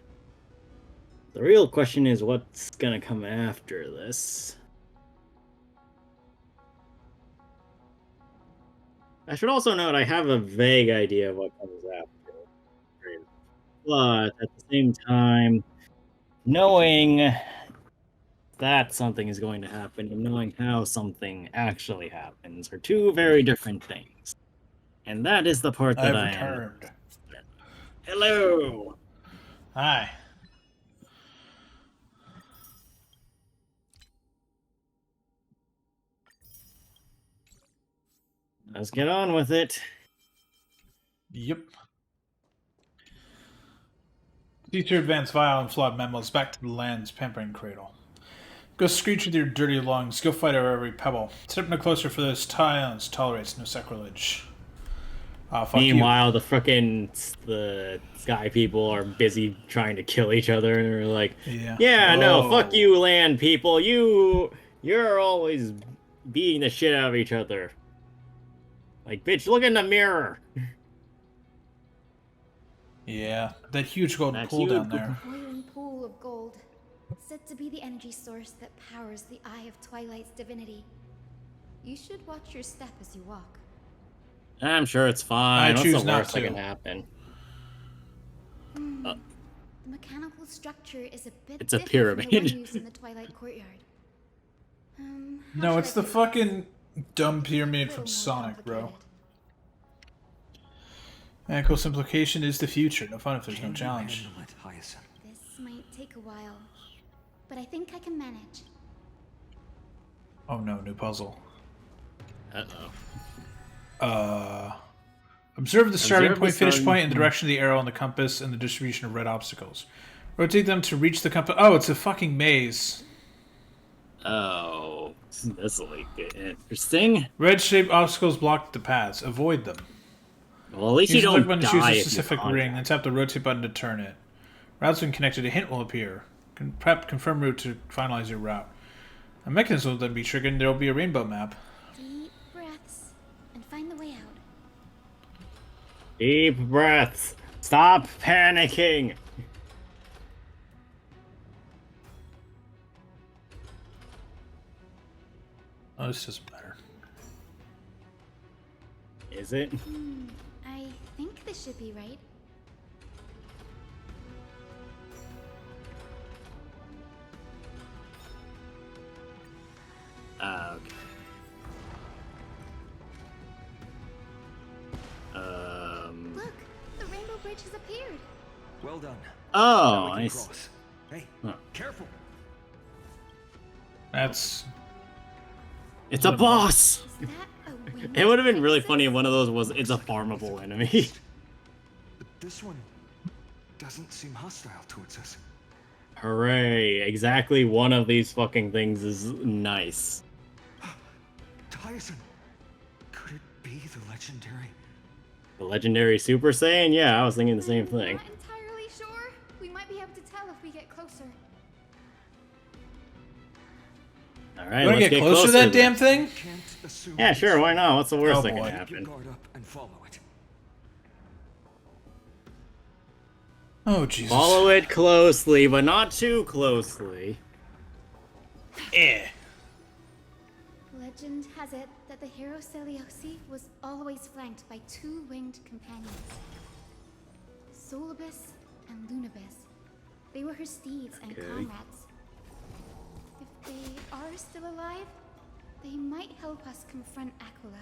The real question is what's gonna come after this. I should also note I have a vague idea of what comes after. But at the same time, knowing that something is going to happen and knowing how something actually happens are two very different things. And that is the part that I've I returned. am. Hello! Hi. Let's get on with it. Yep. Teacher advanced vile and flawed memos back to the land's pampering cradle. Go screech with your dirty lungs. Go fight over every pebble. Step no closer, for this silence tolerates no sacrilege. Fuck Meanwhile, you. the sky people are busy trying to kill each other, and they're like, Yeah. No, fuck you, land people. You're always beating the shit out of each other. Like, bitch, look in the mirror. Yeah, that huge gold pool down there. A boiling pool of gold, said to be the energy source that powers the Eye of Twilight's divinity. You should watch your step as you walk. I'm sure it's fine. What's the worst that to. can happen? The mechanical structure is a bit It's a different from the one pyramid. used in the Twilight Courtyard. No, it's the fucking dumb pyramid Little from more Sonic, bro. complicated. Mechanical simplification is the future. No fun if there's no challenge. This might take a while, but I think I can manage. Oh no, new puzzle. Uh-oh. Observe the starting point, finish starting point, and the direction of the arrow on the compass, and the distribution of red obstacles. Rotate them to reach the compass. Oh, it's a fucking maze. Oh, this will get interesting. Red-shaped obstacles block the paths. Avoid them. Well, at least Use you the don't button to die choose a if you specific contact. ring, then tap the rotate button to turn it. Routes when connected, a hint will appear. Prep confirm route to finalize your route. A mechanism will then be triggered, and there will be a rainbow map. Deep breaths and find the way out. Deep breaths. Stop panicking. Oh, this doesn't matter. Is it? I think this should be right. Okay. Look, the rainbow bridge has appeared. Well done. Oh, Now we can nice. cross. Hey, Huh. careful. That's... It's a boss! Is that a winged It would have been really princess? funny if one of those was, it's a farmable enemy. But this one doesn't seem hostile towards us. Hooray, exactly one of these fucking things is nice. Tyson, could it be the legendary? The legendary Super Saiyan? Yeah, I was thinking the same thing. Not entirely sure. We might be able to tell if we get closer. Alright, You wanna let's get closer to that then. damn thing? Can't assume Yeah, sure, why not? What's the worst Oh, that can boy. Keep your happen? guard up and follow it. Oh, Jesus. Follow it closely, but not too closely. Eh. Legend has it that the hero Celiosi was always flanked by two winged companions, Solibus and Lunabis. They were her steeds and Okay. comrades. If they are still alive, they might help us confront Aquila.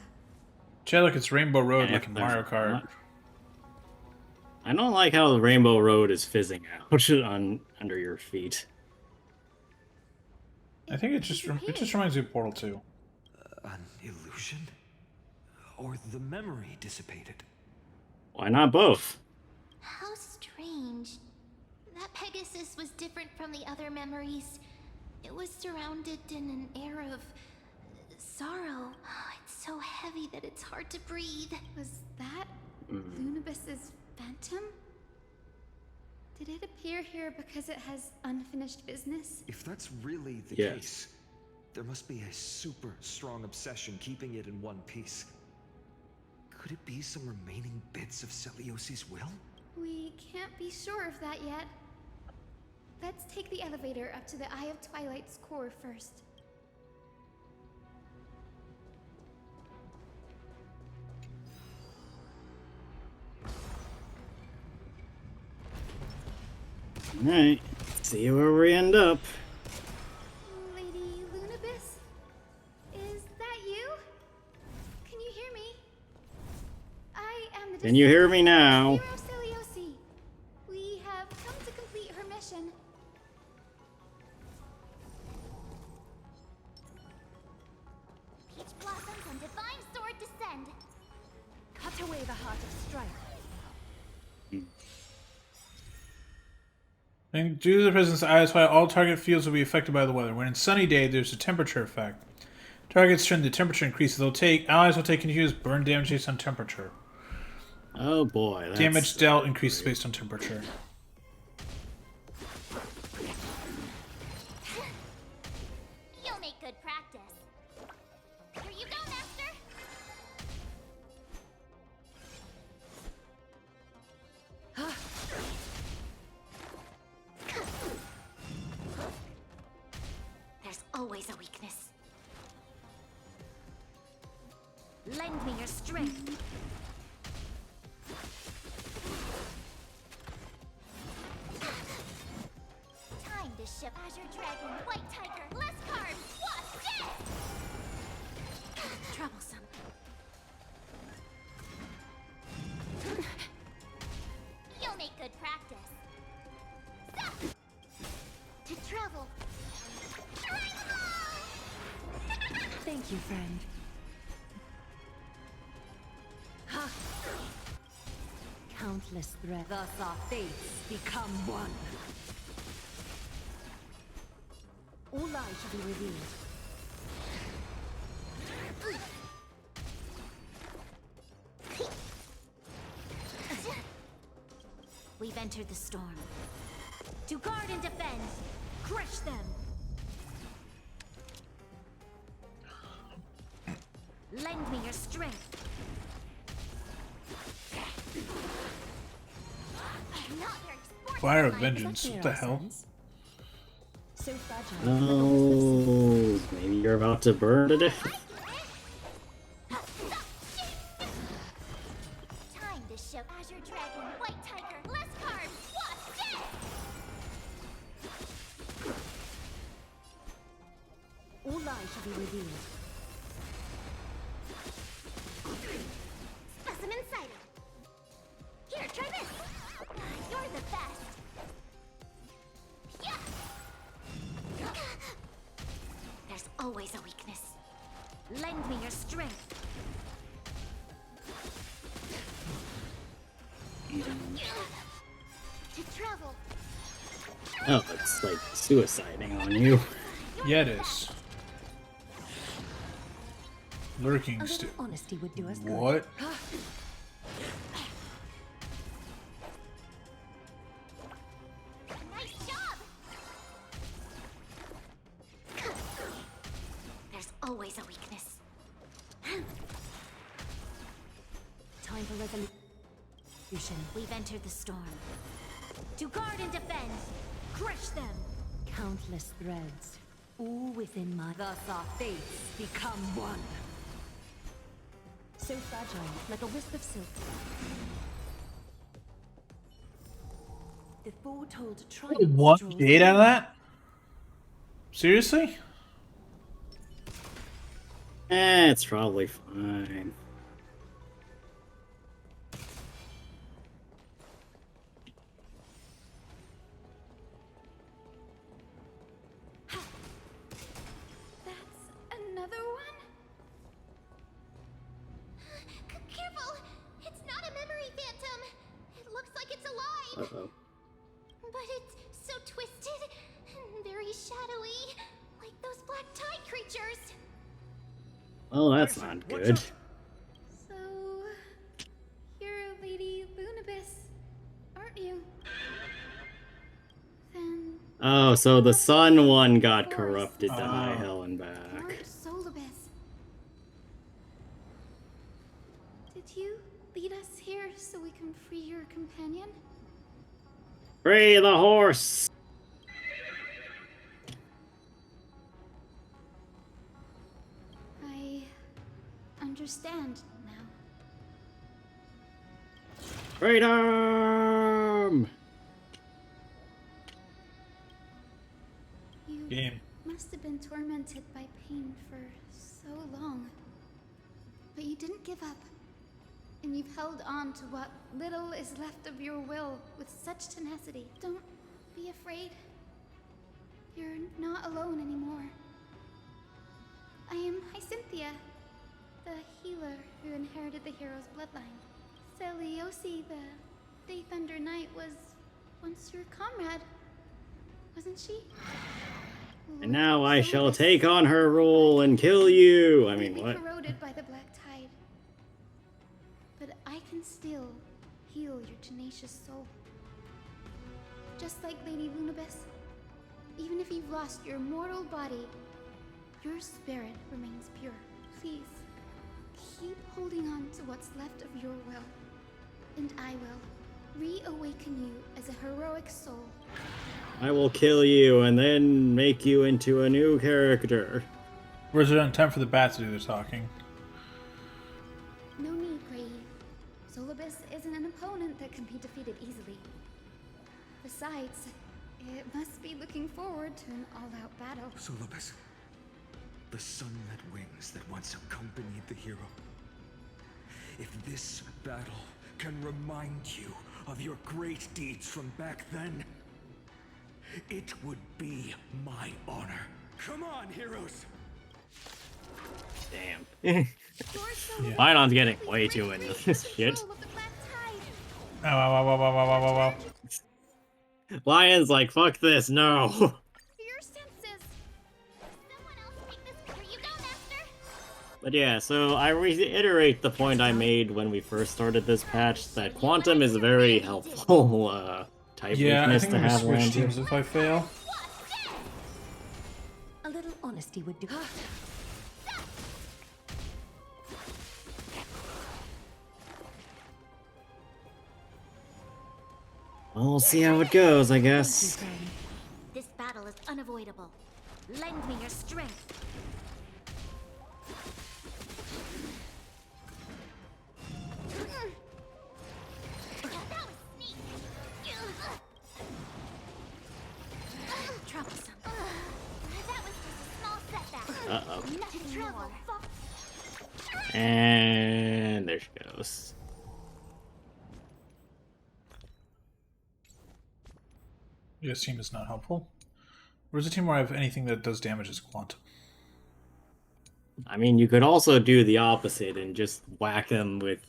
Chat like it's Rainbow Road, And like if in there's Mario Kart. not- I don't like how the Rainbow Road is fizzing out under your feet. I think it just reminds me of Portal 2. An illusion? Or the memory dissipated? Why not both? How strange. That Pegasus was different from the other memories. It was surrounded in an air of sorrow. It's so heavy that it's hard to breathe. Was that Lunibus's phantom? Did it appear here because it has unfinished business? If that's really the Yes. case, there must be a super strong obsession keeping it in one piece. Could it be some remaining bits of Celiosi's will? We can't be sure of that yet. Let's take the elevator up to the Eye of Twilight's core first. Alright, see where we end up. Lady Lunibus? Is that you? Can you hear me? I am the Can you hear me now? Hero Celiosi. We have come to complete her mission. Peach blossoms and divine sword descend. Cut away the heart of strife. And due to the presence of ice, all target fields will be affected by the weather. When it's sunny day, there's a temperature effect. Targets turn the temperature increases. Allies will take continuous burn damage based on temperature. Oh boy. That's Damage dealt increases based on temperature. You'll make good practice. Here you go, Master. There's always a weakness. Lend me your strength. Time to ship Azure Dragon, White Tiger, less cards, wasp, dead! Troublesome. You'll make good practice. Stop! To travel. Thank you, friend. Countless threats. Thus our fates become one. All lies shall be revealed. We've entered the storm. To guard and defend. Crush them. Lend me your strength. Not very sporty. Fire of Vengeance. What the hell? So fragile. Oh, maybe you're about to burn to death. Time to show Azure Dragon, White Tiger, less cards, wasp, dead! All lies shall be revealed. Specimen sighted. Here, try this. You're the best. Yeah. There's always a weakness. Lend me your strength. To travel. Oh, it's like suiciding on you. Yeah, it is. Lurking A still. little honesty would do us good. What? Nice job. There's always a weakness. Time for resolution. We've entered the storm. To guard and defend. Crush them. Countless threads, all within my... Thus our fates become one. So fragile, like a wisp of silk. The foretold triumph One draws jade out of that? Seriously? It's probably fine. That's another one? Careful! It's not a memory phantom! It looks like it's a Well, that's not good. So, you're Lady Lunabis, aren't you? Then... Oh, so the sun one got Force corrupted to the high Oh. hell and You back. aren't Solibus. Did you lead us here so we can free your companion? Free the horse! I understand now. Freedom! You Game. must have been tormented by pain for so long. But you didn't give up. And you've held on to what little is left of your will with such tenacity. Don't be afraid. You're not alone anymore. I am Hyacinthia, the healer who inherited the hero's bloodline. Celiosi, the Day Thunder Knight, was once your comrade, wasn't she? And now I shall take on her role and kill you! I mean, what? Corroded by the black tide. But I can still heal your tenacious soul. Just like Lady Lunabis, even if you've lost your mortal body, your spirit remains pure. Please, keep holding on to what's left of your will, and I will reawaken you as a heroic soul. I will kill you and then make you into a new character. Where's it on time for the bat to do the talking? No need, Grey. Solibus isn't an opponent that can be defeated easily. Besides, it must be looking forward to an all-out battle. Solibus, the sun that wings that once accompanied the hero. If this battle can remind you of your great deeds from back then, it would be my honor. Come on, heroes! Damn. Pylon's getting way too into this shit. Ow, ow, ow, ow, ow, ow, ow, ow. Lion's like, fuck this, no. Your senses. Someone else take this. Here you go, Master. But yeah, so I reiterate the point I made when we first started this patch, that Quantum is a very helpful type Yeah, I weakness think to I'm gonna have switch around teams here. if I fail. A little honesty would do. We'll see how it goes, I guess. This battle is unavoidable. Lend me your strength. That was sneaky. Troublesome. That was just a small setback. Uh-oh. Nothing more. And there she goes. This team is not helpful. Where's the team where I have anything that does damage as Quantum? I mean, you could also do the opposite and just whack them with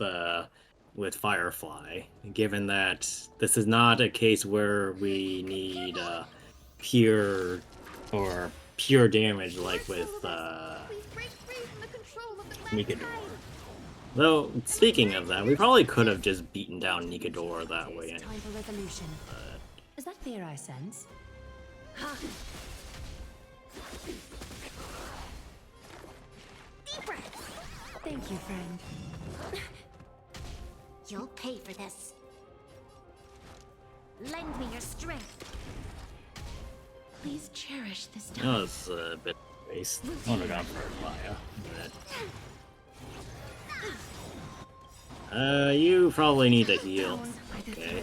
Firefly, given that this is not a case where we need pure damage like with Nikador. Though, speaking of that, we probably could have just beaten down Nikador that way. Time for resolution. Is that fear I sense? Ha! Deep breath. Thank you, friend. You'll pay for this. Lend me your strength. Please cherish this time. That was a bit waste. I would have gone for Maya. You probably need to heal. Okay.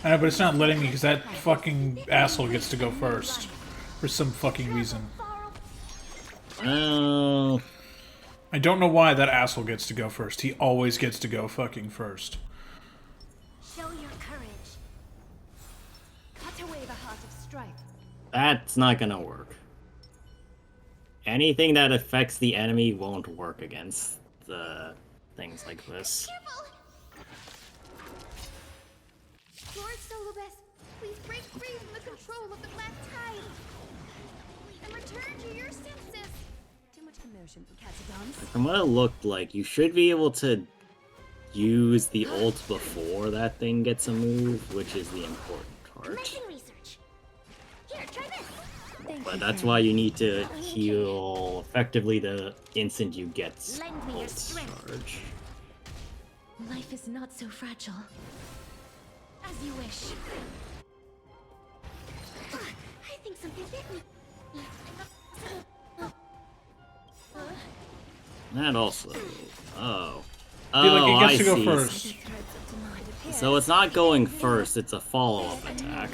I know, but it's not letting me because that fucking asshole gets to go first. For some fucking reason. Oh. I don't know why that asshole gets to go first. He always gets to go fucking first. Show your courage. Cut away the heart of strife. That's not gonna work. Anything that affects the enemy won't work against the things like this. Careful! Lord Solibus, please break free from the control of the black tide and return to your senses. Too much familiar. potion for catagons. From what it looked like, you should be able to use the ult before that thing gets a move, which is the important part. Amazing research. Here, try this. But that's why you need to heal effectively the instant you get Lend me your ult strength. charge. Life is not so fragile. As you wish. I think something bit me. That also. Oh. I feel like Oh, it gets I to go see. first. So it's not going first, it's a follow-up attack.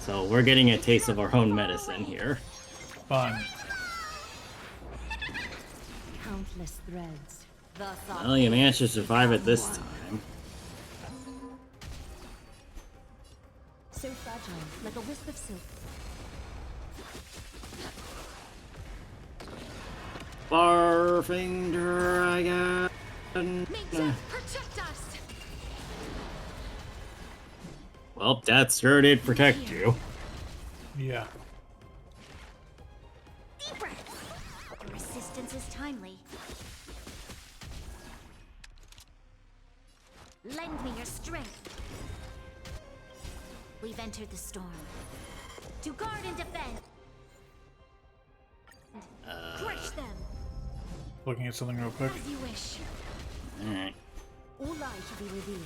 So we're getting a taste of our own medicine here. Fun. Countless threads. Thus Well, you managed to survive it this time. so fragile, like a wisp of silk. Barfing dragon. Nature, protect us! Well, that sure did protect you. Yeah. Deep breaths. Your resistance is timely. Lend me your strength. We've entered the storm. To guard and defend. Crush them. Looking at something real quick. As you wish. Alright. All lies shall be revealed.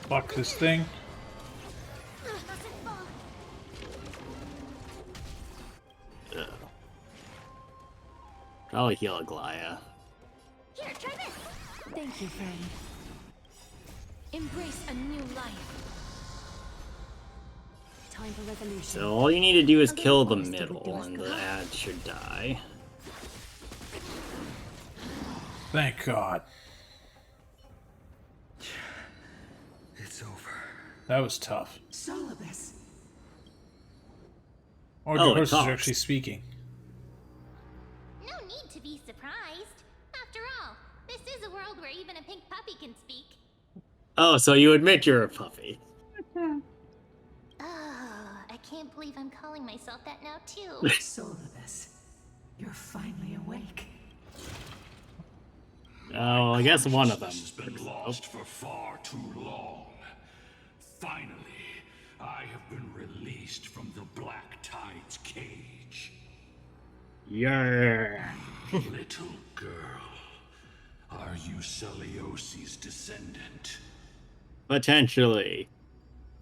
Fuck this thing. Mustn't fall. Probably heal a Glaya. Here, try this. Thank you, friend. Embrace a new life. Time for resolution. So all you need to do is kill the middle, and the ad should die. Thank God. It's over. That was tough. Solibus. Or Oh, the it horses talks. are actually speaking. No need to be surprised. After all, this is a world where even a pink puppy can speak. Oh, so you admit you're a puppy. Oh, I can't believe I'm calling myself that now, too. Solibus. You're finally awake. Oh, I guess one of them. Has been lost for far too long. Finally, I have been released from the Black Tide's cage. Yeah. Little girl, are you Celiosi's descendant? Potentially.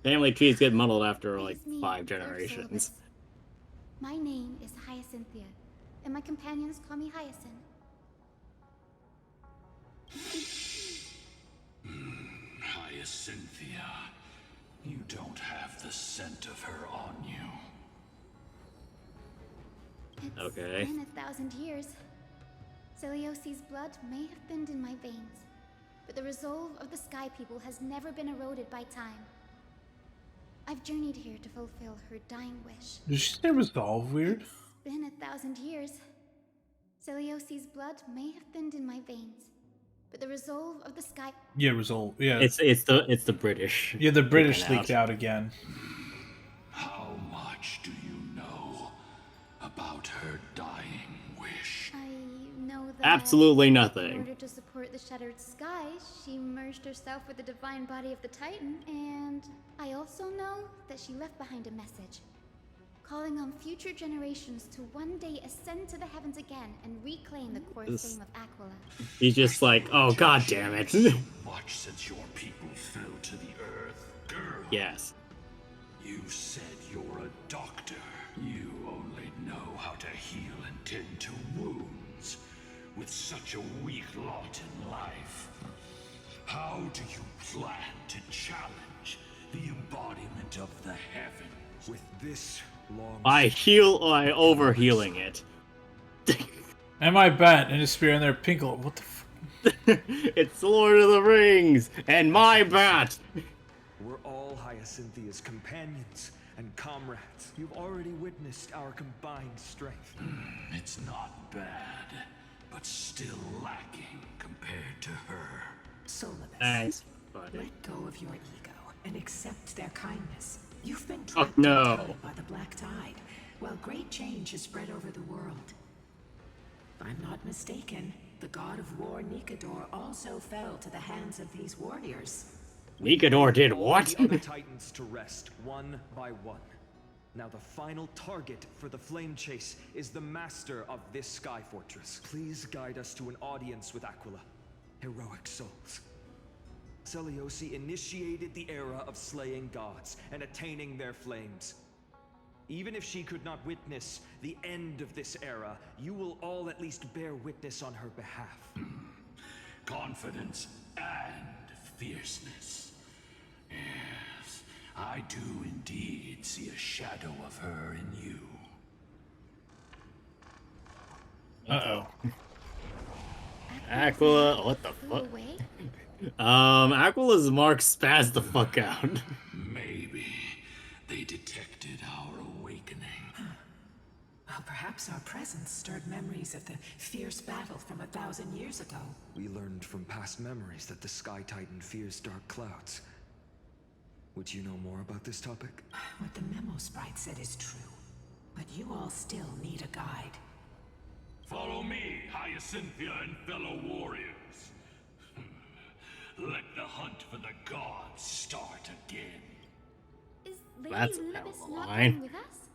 Family trees get muddled after like It's me, 5 Lord generations. Solibus. My name is Hyacinthia, and my companions call me Hyacinth. Hyacinthia, you don't have the scent of her on you. It's Okay. been 1,000 years. Celiosi's blood may have thinned in my veins, but the resolve of the Sky People has never been eroded by time. I've journeyed here to fulfill her dying wish. Did she say resolve weird? It's been 1,000 years. Celiosi's blood may have thinned in my veins, but the resolve of the Sky... Yeah, resolve. Yeah. It's the British. Yeah, the British Freaking leaked out again. How much do you know about her dying wish? I know that... Absolutely In nothing. order to support the Shattered Sky, she merged herself with the divine body of the Titan, and I also know that she left behind a message, calling on future generations to one day ascend to the heavens again and reclaim the core This- fame of Aquila. He's just like, oh god damn it. Much since your people fell to the earth, girl. Yes. You said you're a doctor. You only know how to heal and tend to wounds. With such a weak lot in life, how do you plan to challenge the embodiment of the heavens? With this long... By overhealing it. And my bat and his spear and their pinkle. What the f... It's Lord of the Rings and my bat. We're all Hyacinthia's companions and comrades. You've already witnessed our combined strength. It's not bad, but still lacking compared to her. Solibus. Thanks, buddy. Let go of your ego and accept their kindness. You've been Oh, trapped no. in time by the Black Tide, while great change has spread over the world. If I'm not mistaken, the god of war Nikador also fell to the hands of these warriors. Nikador did what? The other titans to rest, one by one. Now the final target for the flame chase is the master of this sky fortress. Please guide us to an audience with Aquila. Heroic souls. Seliosi initiated the era of slaying gods and attaining their flames. Even if she could not witness the end of this era, you will all at least bear witness on her behalf. Confidence and fierceness. Yes, I do indeed see a shadow of her in you. Uh-oh. Aquila, what the fuck? Aquila's mark spazzed the fuck out. Maybe they detected our awakening. Well, perhaps our presence stirred memories of the fierce battle from 1,000 years ago. We learned from past memories that the Sky Titan fears dark clouds. Would you know more about this topic? What the memo sprite said is true, but you all still need a guide. Follow me, Hyacinthia and fellow warriors. Let the hunt for the gods start again. Is Lady That's a Lunavis hell of a not line. coming with us?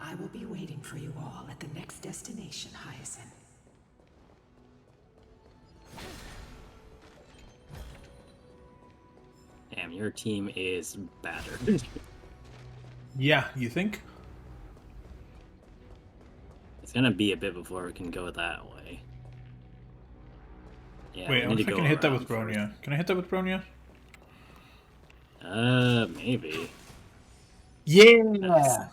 I will be waiting for you all at the next destination, Hyacinth. Damn, your team is battered. Yeah, you think? It's gonna be a bit before we can go that way. Yeah, Wait, I we wonder need if to I go can hit that with around first. Bronya. Can I hit that with Bronya? Maybe. Yeah!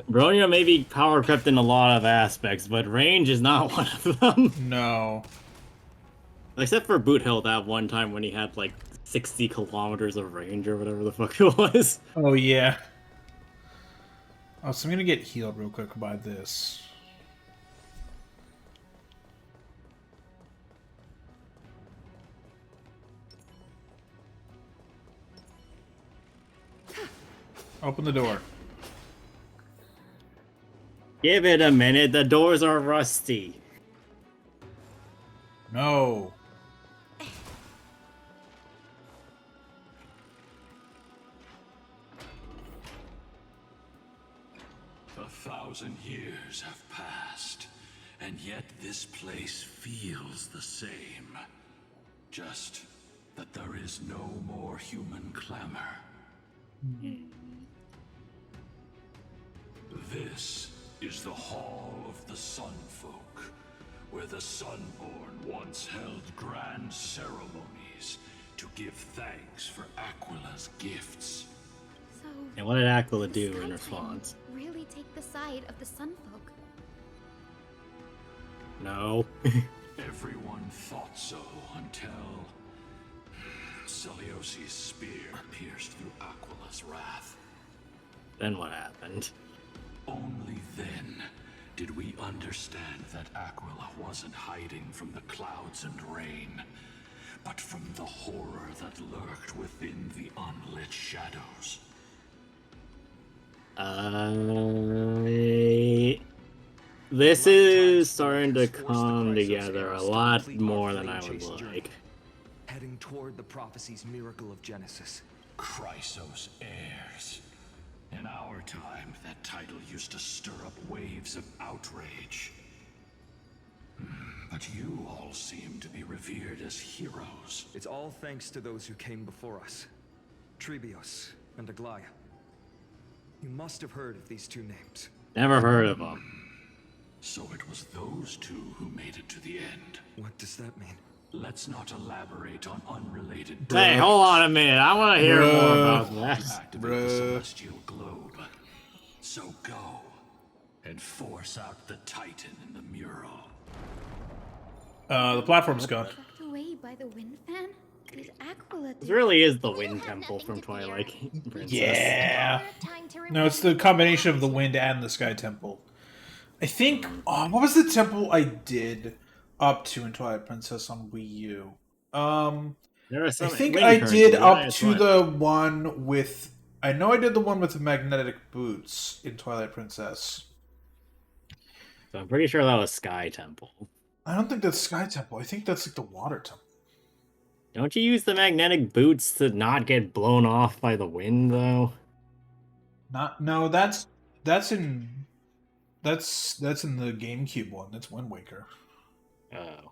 Bronya may be power crept in a lot of aspects, but range is not one of them. No. Except for Boot Hill that one time when he had like 60 kilometers of range or whatever the fuck it was. Oh, yeah. Oh, so I'm gonna get healed real quick by this. Open the door. Give it a minute, the doors are rusty. No. A 1,000 years have passed, and yet this place feels the same. Just that there is no more human clamor. This is the Hall of the Sunfolk, where the Sunborn once held grand ceremonies to give thanks for Aquila's gifts. So, And what did Aquila the do Sky in response? Titan really take the side of the Sunfolk? No. Everyone thought so until Celiosi's spear pierced through Aquila's wrath. Then what happened? Only then did we understand that Aquila wasn't hiding from the clouds and rain, but from the horror that lurked within the unlit shadows. This is starting to come together a lot more than I would like. Heading toward the prophecy's miracle of Genesis. Chrysos heirs. In our time, that title used to stir up waves of outrage. But you all seem to be revered as heroes. It's all thanks to those who came before us. Trebios and Aglaya. You must have heard of these two names. Never heard of them. So it was those two who made it to the end. What does that mean? Let's not elaborate on unrelated. Hey, hold on a minute. I want to hear more about that. Activate the celestial globe. So go and force out the Titan in the mural. The platform's gone. Swept away by the wind fan? Did Aquila This do really is the Wind Temple from Twilight Princess. Yeah. No, it's the combination of the wind and the Sky Temple. I think. Oh, what was the temple I did up to in Twilight Princess on Wii U? There are I some think wind I currents did in up Twilight to the one with I know I did the one with the magnetic boots in Twilight Princess. So I'm pretty sure that was Sky Temple. I don't think that's Sky Temple. I think that's like the Water Temple. Don't you use the magnetic boots to not get blown off by the wind, though? No, that's in that's in the GameCube one. That's Wind Waker. Oh.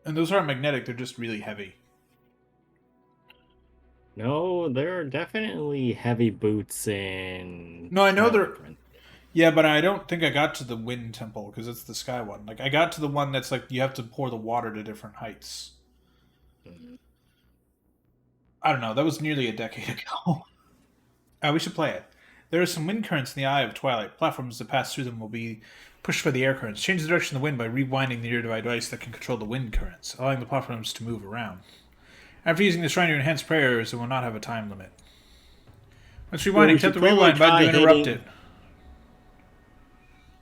And those aren't magnetic, they're just really heavy. No, there are definitely heavy boots in... No, I know they're... Yeah, but I don't think I got to the Wind Temple, because it's the Sky one. Like, I got to the one that's like, you have to pour the water to different heights. I don't know, that was nearly a decade ago. We should play it. There are some wind currents in the Eye of Twilight. Platforms that pass through them will be pushed by the air currents. Change the direction of the wind by rewinding the near device that can control the wind currents, allowing the platforms to move around. After using the shrine to enhance prayers, it will not have a time limit. Once rewinding, tap the rewind button to interrupt it.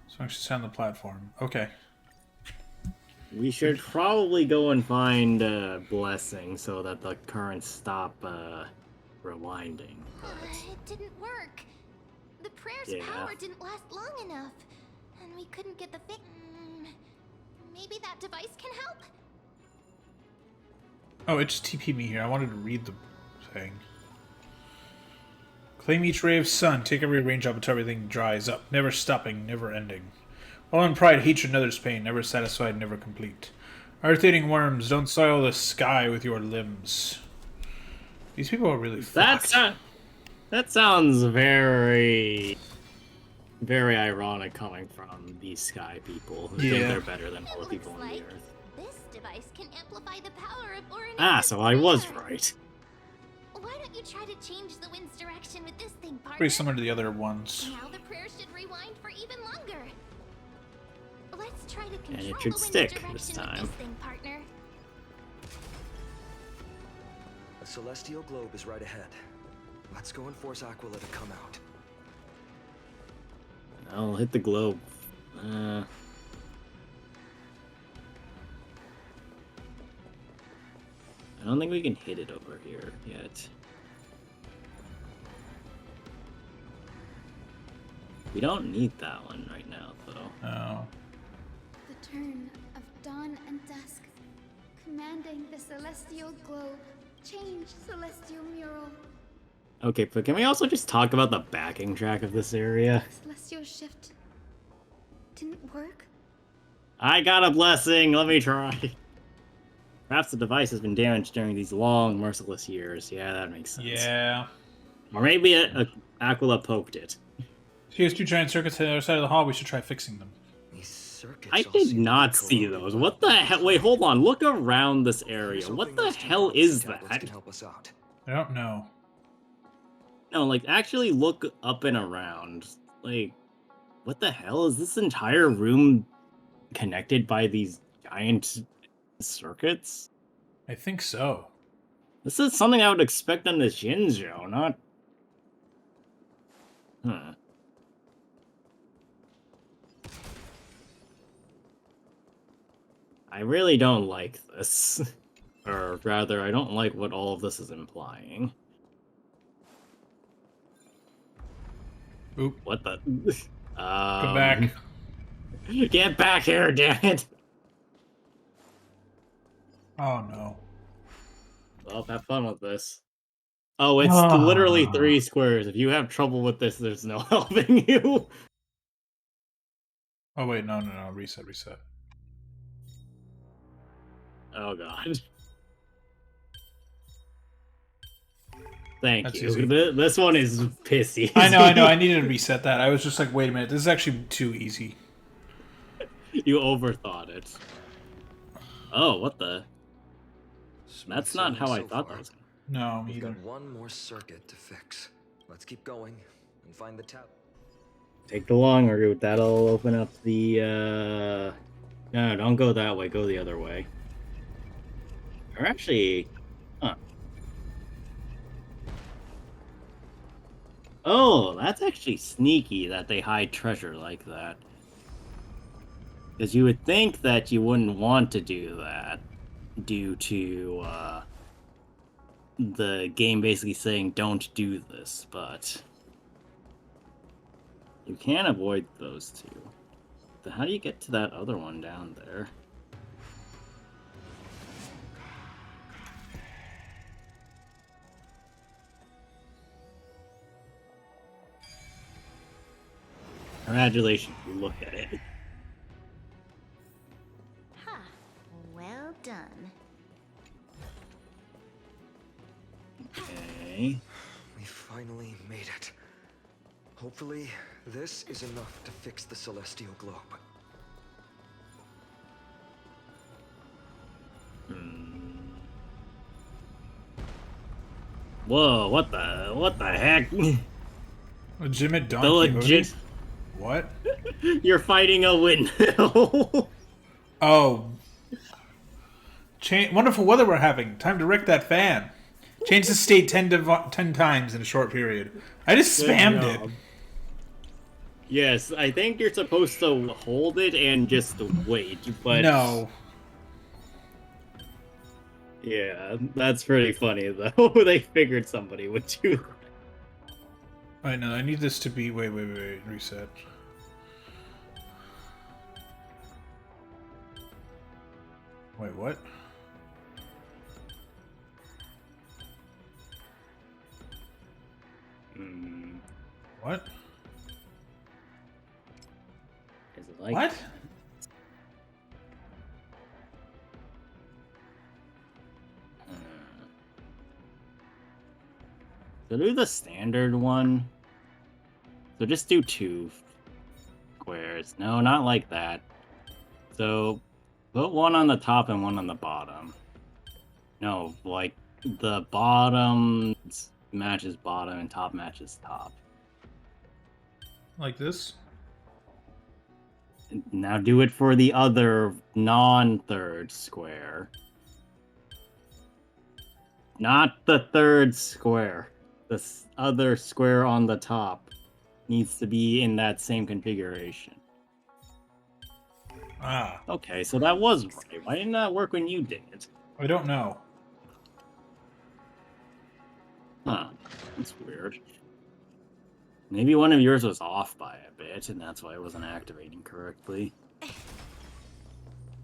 So I should sound the platform. Okay. We should probably go and find Blessing so that the currents stop rewinding. It didn't work. The prayer's power didn't last long enough. And we couldn't get the fix. Maybe that device can help? Oh, it just TP'd me here. I wanted to read the thing. Claim each ray of sun. Take every raindrop until everything dries up. Never stopping, never ending. All in pride, hatred, another's pain. Never satisfied, never complete. Earth-eating worms, don't soil the sky with your limbs. These people are really fucked. That sounds very... very ironic coming from these sky people who think they're better than all the people on the Earth. This device can amplify the power of Orin. So I was right. Why don't you try to change the wind's direction with this thing, partner? Pretty similar to the other ones. Now the prayer should rewind for even longer. Let's try to control And it should the stick wind's this direction time. with this thing, partner. A celestial globe is right ahead. Let's go and force Aquila to come out. I'll hit the globe. I don't think we can hit it over here yet. We don't need that one right now, though. Oh. The turn of dawn and dusk, commanding the celestial globe. Change celestial mural. Okay, but can we also just talk about the backing track of this area? Celestial shift didn't work. I got a blessing. Let me try. Perhaps the device has been damaged during these long, merciless years. Yeah, that makes sense. Yeah. Or maybe Aquila poked it. Here's two giant circuits to the other side of the hall. We should try fixing them. I did not see those. What the hell? Wait, hold on. Look around this area. What the hell is that? I don't know. No, like, actually look up and around. Like, what the hell? Is this entire room connected by these giant circuits? I think so. This is something I would expect on the Shinjo, not... I really don't like this. Or rather, I don't like what all of this is implying. Oop. What the... Come back. Get back here, damn it! Oh, no. Well, have fun with this. Oh, it's literally 3 squares. If you have trouble with this, there's no helping you. Oh, wait, no. Reset. Oh, God. Thank That's you. easy. This one is pissy. I know. I needed to reset that. I was just like, wait a minute. This is actually too easy. You overthought it. Oh, what the? That's not how I thought that was. No, me We've either. got one more circuit to fix. Let's keep going and find the tap. Take the long route. That'll open up the, No, don't go that way. Go the other way. Or actually... Huh. Oh, that's actually sneaky that they hide treasure like that. Because you would think that you wouldn't want to do that due to, the game basically saying don't do this, but you can avoid those two. But how do you get to that other one down there? Congratulations, you look at it. Huh. Well done. Okay. We finally made it. Hopefully, this is enough to fix the celestial globe. Whoa, what the heck? Legitimate The Don Quixote? legit... What? You're fighting a windmill. Oh. Wonderful weather we're having. Time to wreck that fan. Change the state 10 times in a short period. I just spammed it. Yes, I think you're supposed to hold it and just wait, but... No. Yeah, that's pretty funny, though. They figured somebody would do that. I know, I need this to be... Wait, reset. Wait, what? What? Is it like... What? So do the standard one. So just do 2 squares. No, not like that. So put one on the top and one on the bottom. No, like the bottom matches bottom and top matches top. Like this? Now do it for the other non-third square. Not the third square. The other square on the top needs to be in that same configuration. Ah. Okay, so that was right. Why didn't that work when you did it? I don't know. Huh. That's weird. Maybe one of yours was off by a bit, and that's why it wasn't activating correctly.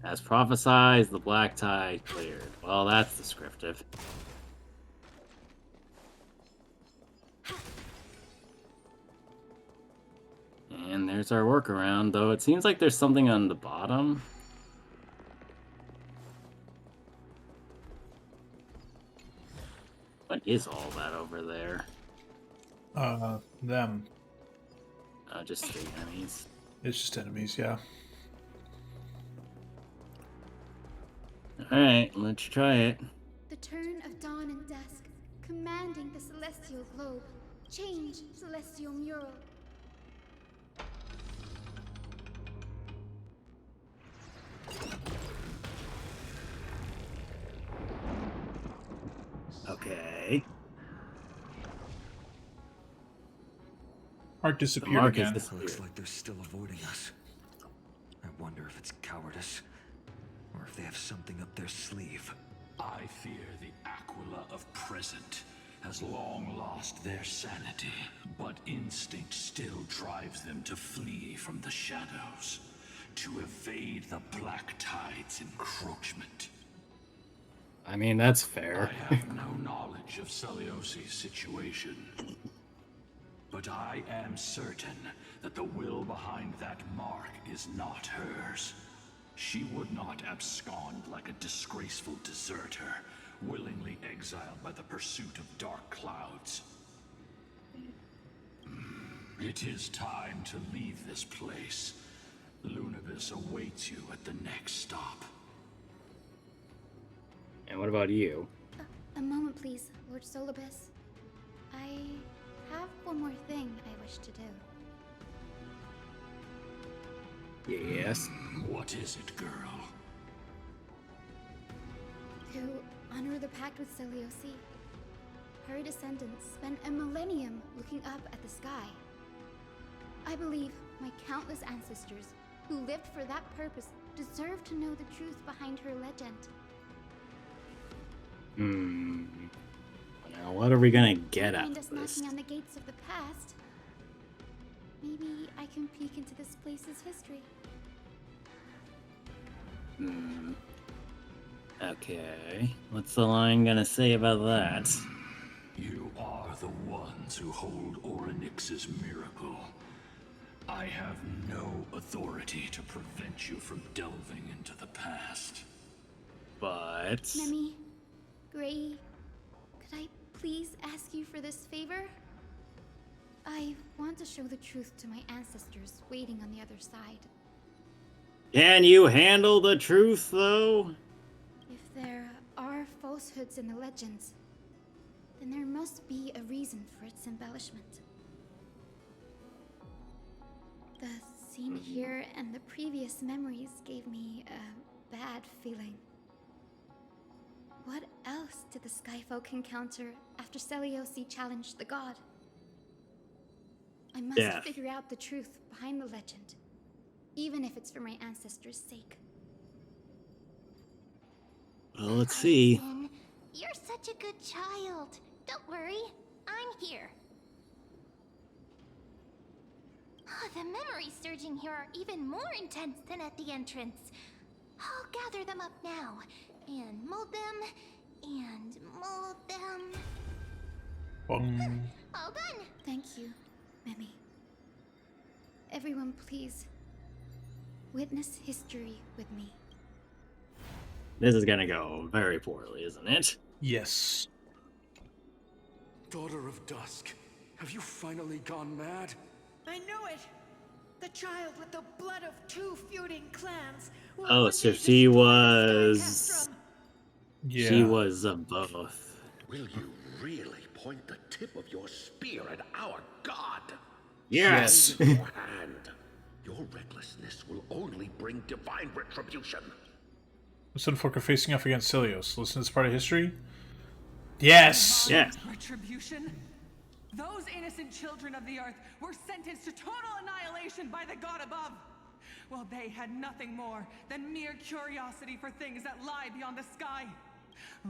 As prophesized, the black tide cleared. Well, that's descriptive. And there's our workaround, though it seems like there's something on the bottom. What is all that over there? Them. Just the enemies. It's just enemies, yeah. Alright, let's try it. The turn of dawn and dusk, commanding the celestial globe. Change, celestial mural. Okay. Art disappeared again. Looks like they're still avoiding us. I wonder if it's cowardice, or if they have something up their sleeve. I fear the Aquila of present has long lost their sanity, but instinct still drives them to flee from the shadows, to evade the Black Tide's encroachment. I mean, that's fair. I have no knowledge of Celiosi's situation, but I am certain that the will behind that mark is not hers. She would not abscond like a disgraceful deserter, willingly exiled by the pursuit of dark clouds. It is time to leave this place. Lunibus awaits you at the next stop. And what about you? A moment, please, Lord Solibus. I have one more thing I wish to do. Yes. What is it, girl? To honor the pact with Celiosi. Her descendants spent a millennium looking up at the sky. I believe my countless ancestors who lived for that purpose deserve to know the truth behind her legend. Now, what are we gonna get Find out us of this? knocking on the gates of the past. Maybe I can peek into this place's history. Okay. What's the line gonna say about that? You are the ones who hold Orynyx's miracle. I have no authority to prevent you from delving into the past. But... Memi, Gray, could I please ask you for this favor? I want to show the truth to my ancestors waiting on the other side. Can you handle the truth, though? If there are falsehoods in the legends, then there must be a reason for its embellishment. The scene here and the previous memories gave me a bad feeling. What else did the Skyfolk encounter after Seliosi challenged the god? I must figure out the truth behind the legend, even if it's for my ancestors' sake. Well, let's see. Hyacinth, you're such a good child. Don't worry, I'm here. The memories surging here are even more intense than at the entrance. I'll gather them up now, and mold them, and mold them. All done! Thank you, Memi. Everyone, please, witness history with me. This is gonna go very poorly, isn't it? Yes. Daughter of Dusk, have you finally gone mad? I knew it! The child with the blood of two feuding clans. Oh, so she was... Yeah. She was both. Will you really point the tip of your spear at our god? Yes! Show your hand. Your recklessness will only bring divine retribution. Sunfork are facing off against Celios. Listen to this part of history. Yes! Yes. Retribution? Those innocent children of the earth were sentenced to total annihilation by the god above. Well, they had nothing more than mere curiosity for things that lie beyond the sky.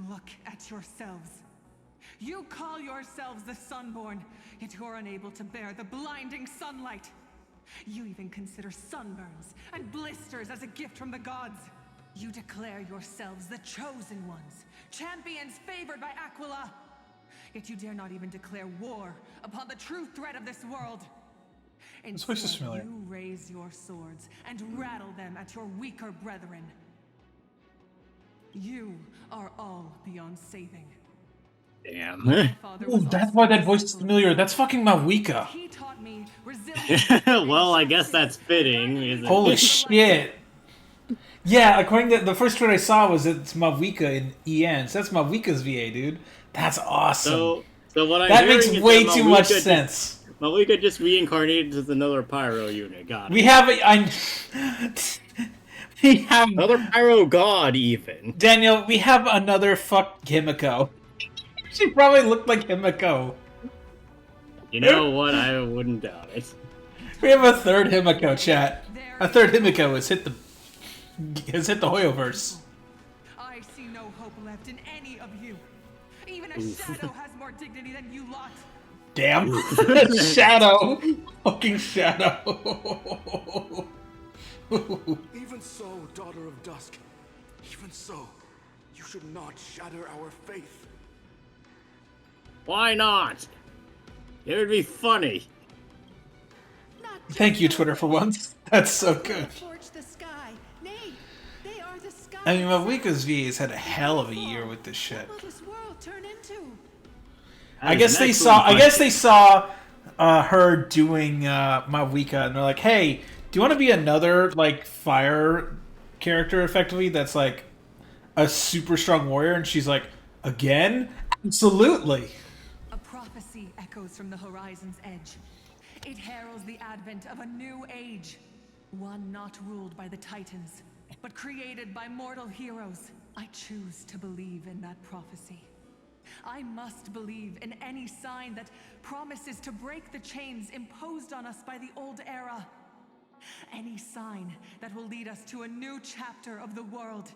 Look at yourselves. You call yourselves the Sunborn, yet you're unable to bear the blinding sunlight. You even consider sunburns and blisters as a gift from the gods. You declare yourselves the chosen ones, champions favored by Aquila. Yet you dare not even declare war upon the true threat of this world. This voice is familiar. You raise your swords and rattle them at your weaker brethren. You are all beyond saving. Damn. Oh, that's why that voice is familiar. That's fucking Mawika. He taught me resilience. Well, I guess that's fitting. Isn't Holy it? shit. Yeah, according to the first tweet I saw was it's Mawika in EN. So that's Mawika's VA, dude. That's awesome. So what I'm that hearing makes is way that too much sense. Mawika just reincarnated as another pyro unit. Got it. We have we have another pyro god, even. Daniel, we have another fuck Himiko. She probably looked like Himiko. You know what? I wouldn't doubt it. We have a third Himiko, chat. A third Himiko has hit the Hoyoverse. I see no hope left in any of you. Even a shadow has more dignity than you lot. Damn. Shadow. Fucking Shadow. Even so, Daughter of Dusk, even so, you should not shatter our faith. Why not? It would be funny. Thank you, Twitter, for once. That's so good. I mean, Mawika's VA's had a hell of a year with this shit. I guess they saw her doing Mawika, and they're like, "Hey, do you want to be another like fire character, effectively? That's like a super strong warrior?" And she's like, "Again, absolutely." A prophecy echoes from the horizon's edge. It heralds the advent of a new age, one not ruled by the Titans, but created by mortal heroes. I choose to believe in that prophecy. I must believe in any sign that promises to break the chains imposed on us by the old era. Any sign that will lead us to a new chapter of the world.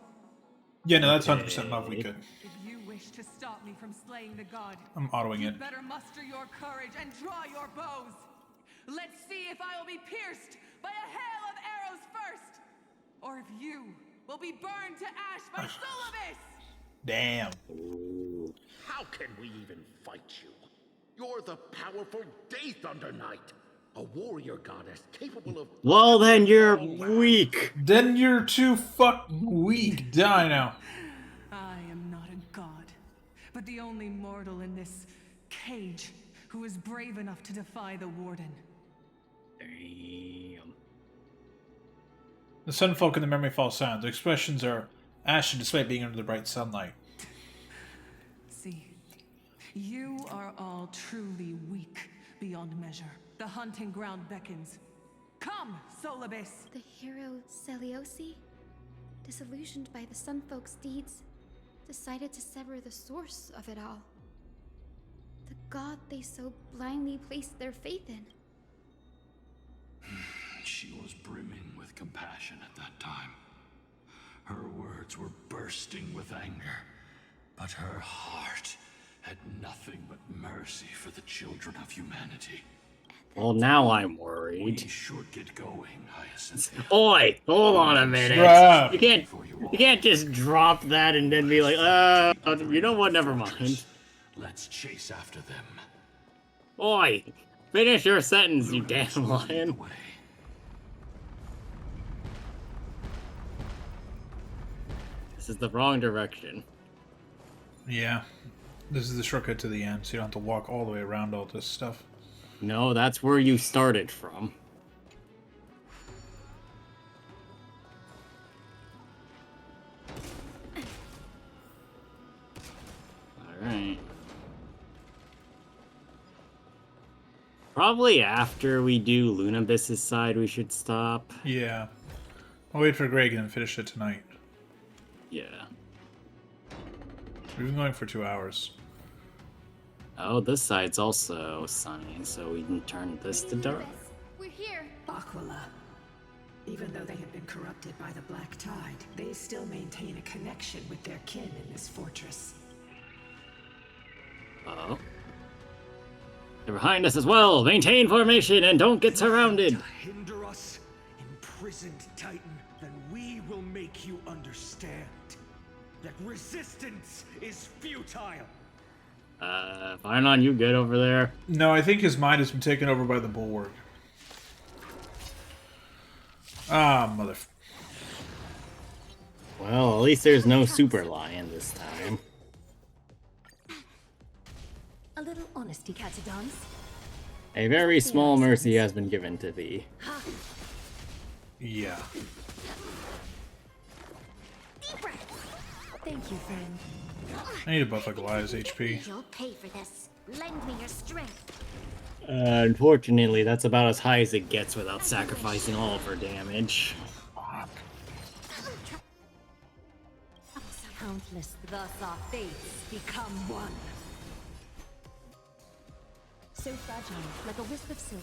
Yeah, no, that's 100% love. We Okay. could. If you wish to stop me from slaying the god, I'm autoing you it. better muster your courage and draw your bows. Let's see if I will be pierced by a hail of arrows first, or if you will be burned to ash by Solobis! Damn. How can we even fight you? You're the powerful Day Thunder Knight, a warrior goddess capable of... Well, then you're weak. Then you're too fucking weak. Die now. I am not a god, but the only mortal in this cage who is brave enough to defy the Warden. Damn. The sunfolk in the memory fall sound. Their expressions are ashen despite being under the bright sunlight. See, you are all truly weak beyond measure. The hunting ground beckons. Come, Solobis! The hero Celiosi, disillusioned by the Sunfolk's deeds, decided to sever the source of it all. The god they so blindly placed their faith in. She was brimming with compassion at that time. Her words were bursting with anger, but her heart had nothing but mercy for the children of humanity. Well, now I'm We worried. should get going, Hyacinth. Oi, hold on a minute. Bruh. You can't just drop that and then be like, you know what? Never mind. Let's chase after them. Oi, finish your sentence, you damn Lead lion. the way. This is the wrong direction. Yeah. This is the shortcut to the end, so you don't have to walk all the way around all this stuff. No, that's where you started from. Alright. Probably after we do Lunabis's side, we should stop. Yeah. I'll wait for Greg and then finish it tonight. Yeah. We've been going for 2 hours. Oh, this side's also sunny, so we can turn this to dark. We're here. Aquila. Even though they have been corrupted by the Black Tide, they still maintain a connection with their kin in this fortress. Oh. They're behind us as well! Maintain formation and don't get surrounded! To hinder us, imprisoned Titan, then we will make you understand that resistance is futile. Fine on you, good over there. No, I think his mind has been taken over by the bulwark. Ah, mother... Well, at least there's no super lion this time. A little honesty, Catadons. A very small mercy has been given to thee. Yeah. Thank you, friend. I need to buff like Elias HP. You'll pay for this. Lend me your strength. Unfortunately, that's about as high as it gets without sacrificing all of her damage. Countless, thus our fates become one. So fragile, like a wisp of silk.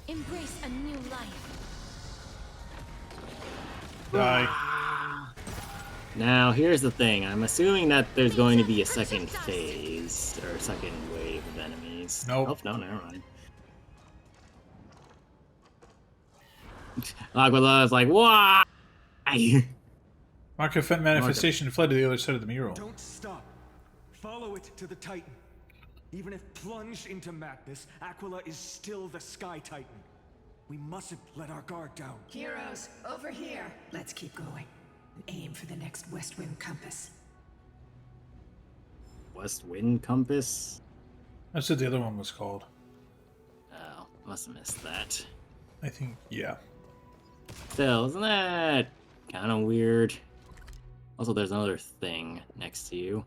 Embrace a new life. Die. Now, here's the thing. I'm assuming that there's going to be a second phase, or a second wave of enemies. Nope. Oh, no, never mind. Aquila is like, why? Mark of manifestation fled to the other side of the mural. Don't stop. Follow it to the Titan. Even if plunged into madness, Aquila is still the Sky Titan. We mustn't let our guard down. Heroes, over here. Let's keep going. And aim for the next West Wind compass. West Wind Compass? That's what the other one was called. Oh, must have missed that. I think, yeah. Still, isn't that kind of weird? Also, there's another thing next to you.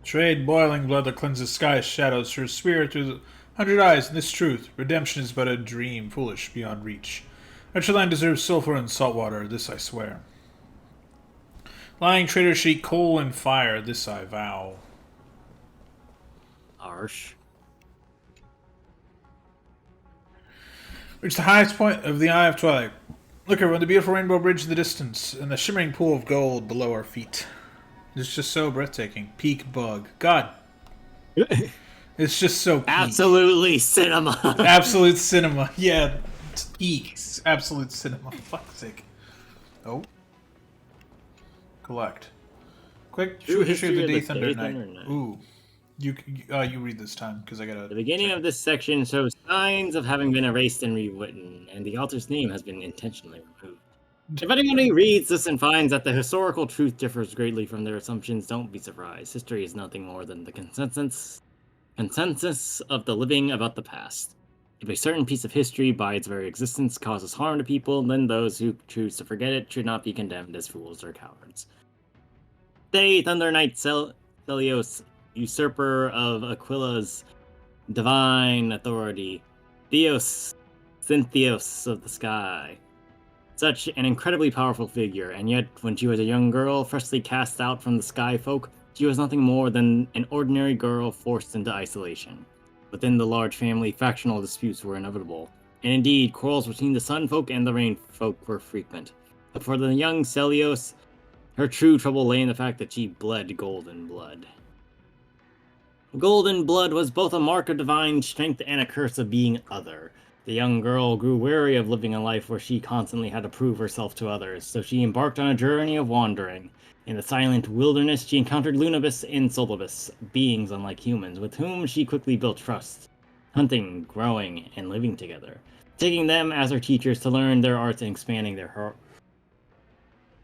Trade boiling blood that cleanses sky's shadows through a spear through the 100 eyes, and this truth, redemption is but a dream, foolish beyond reach. Our land deserves sulfur and salt water, this I swear. Lying traitor should eat coal and fire, this I vow. Harsh. Reach the highest point of the Eye of Twilight. Look everyone, the beautiful rainbow bridge in the distance, and the shimmering pool of gold below our feet. It's just so breathtaking. Peak bug. God. It's just so peak. Absolutely cinema. Absolute cinema. Yeah. It's peak. Absolute cinema. Fuck's sake. Oh. Collect. Quick, True history of the Day Thunder Thunder Night. Night. Ooh. You read this time, because I gotta... The beginning of this section shows signs of having been erased and rewritten, and the author's name has been intentionally removed. If anybody reads this and finds that the historical truth differs greatly from their assumptions, don't be surprised. History is nothing more than the consensus of the living about the past. If a certain piece of history, by its very existence, causes harm to people, then those who choose to forget it should not be condemned as fools or cowards. Day Thunder Knight Celios, usurper of Aquila's divine authority, Theos, Cynthios of the sky. Such an incredibly powerful figure, and yet, when she was a young girl, freshly cast out from the sky folk, she was nothing more than an ordinary girl forced into isolation. Within the large family, factional disputes were inevitable, and indeed, quarrels between the sun folk and the rain folk were frequent. But for the young Celios, her true trouble lay in the fact that she bled golden blood. Golden blood was both a mark of divine strength and a curse of being other. The young girl grew weary of living a life where she constantly had to prove herself to others, so she embarked on a journey of wandering. In the silent wilderness, she encountered Lunabus and Solibus, beings unlike humans, with whom she quickly built trust, hunting, growing, and living together, taking them as her teachers to learn their arts and expanding their heart.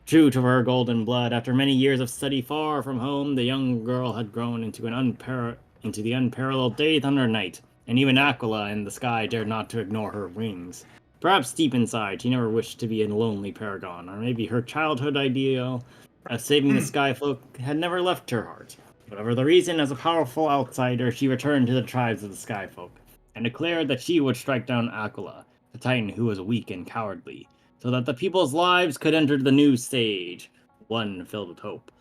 True to her golden blood, after many years of study far from home, the young girl had grown into the unparalleled Day Thunder Night, and even Aquila in the sky dared not to ignore her wings. Perhaps deep inside, she never wished to be a lonely paragon, or maybe her childhood ideal of saving the skyfolk had never left her heart. Whatever the reason, as a powerful outsider, she returned to the tribes of the skyfolk, and declared that she would strike down Aquila, the titan who was weak and cowardly, so that the people's lives could enter the new stage, one filled with hope.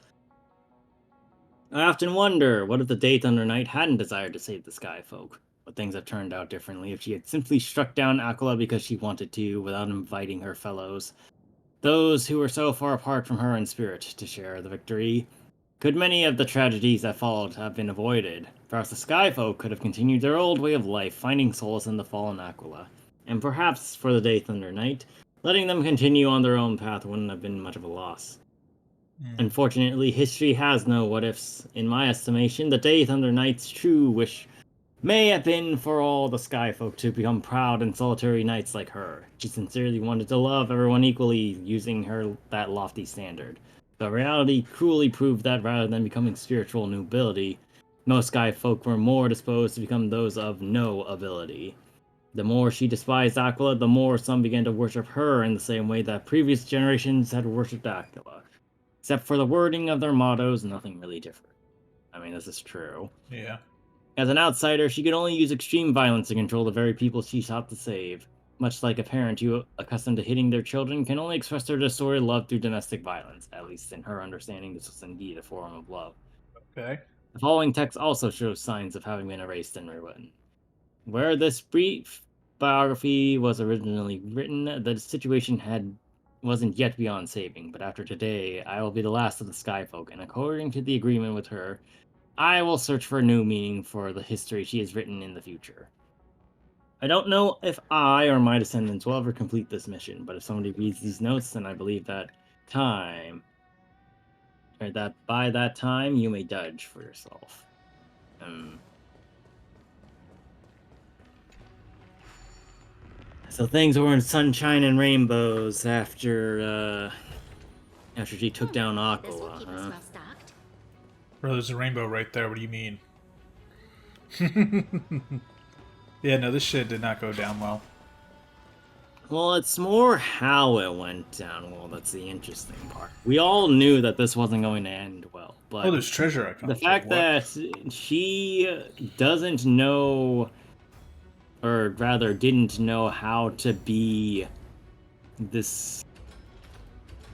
I often wonder, what if the Day Thunder Knight hadn't desired to save the skyfolk? Would things have turned out differently if she had simply struck down Aquila because she wanted to, without inviting her fellows, those who were so far apart from her in spirit, to share the victory? Could many of the tragedies that followed have been avoided? Perhaps the skyfolk could have continued their old way of life, finding solace in the fallen Aquila. And perhaps, for the Day Thunder Knight, letting them continue on their own path wouldn't have been much of a loss. Unfortunately, history has no what-ifs. In my estimation, the Day Thunder Knight's true wish may have been for all the skyfolk to become proud and solitary knights like her. She sincerely wanted to love everyone equally, using that lofty standard. But reality cruelly proved that rather than becoming spiritual nobility, most skyfolk were more disposed to become those of no ability. The more she despised Aquila, the more some began to worship her in the same way that previous generations had worshipped Aquila. Except for the wording of their mottos, nothing really differed. I mean, this is true. Yeah. As an outsider, she could only use extreme violence to control the very people she sought to save. Much like a parent who, accustomed to hitting their children, can only express their distorted love through domestic violence. At least in her understanding, this was indeed a form of love. Okay. The following text also shows signs of having been erased and rewritten. Where this brief biography was originally written, the situation wasn't yet beyond saving, but after today, I will be the last of the Skyfolk, and according to the agreement with her, I will search for a new meaning for the history she has written in the future. I don't know if I or my descendants will ever complete this mission, but if somebody reads these notes, then I believe that by that time, you may judge for yourself. So things were in sunshine and rainbows after she took down Aquila, huh? Bro, there's a rainbow right there. What do you mean? Yeah, no, this shit did not go down well. Well, it's more how it went down well that's the interesting part. We all knew that this wasn't going to end well, but there's treasure icons. The fact that she doesn't know, or rather didn't know how to be this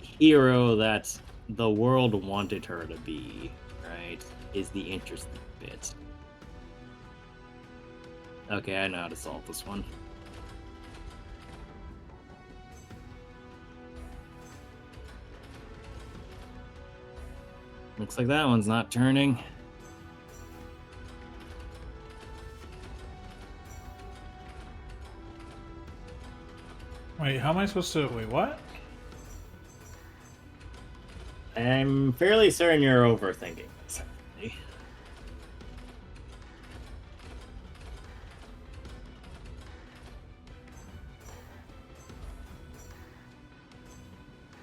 hero that the world wanted her to be, right, is the interesting bit. Okay, I know how to solve this one. Looks like that one's not turning. Wait, how am I supposed to... Wait, what? I'm fairly certain you're overthinking this, actually.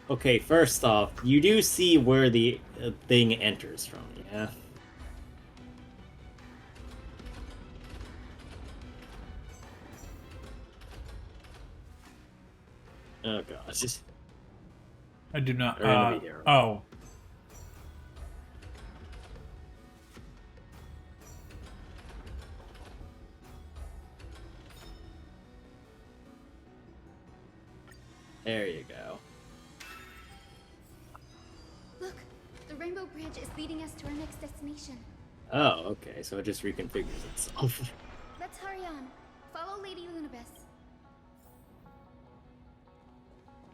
Okay, first off, you do see where the thing enters from, yeah? Oh gosh. I do not... They're gonna be here. Oh. There you go. Look, the Rainbow Bridge is leading us to our next destination. Oh, okay, so it just reconfigures itself. Let's hurry on. Follow Lady Lunabis.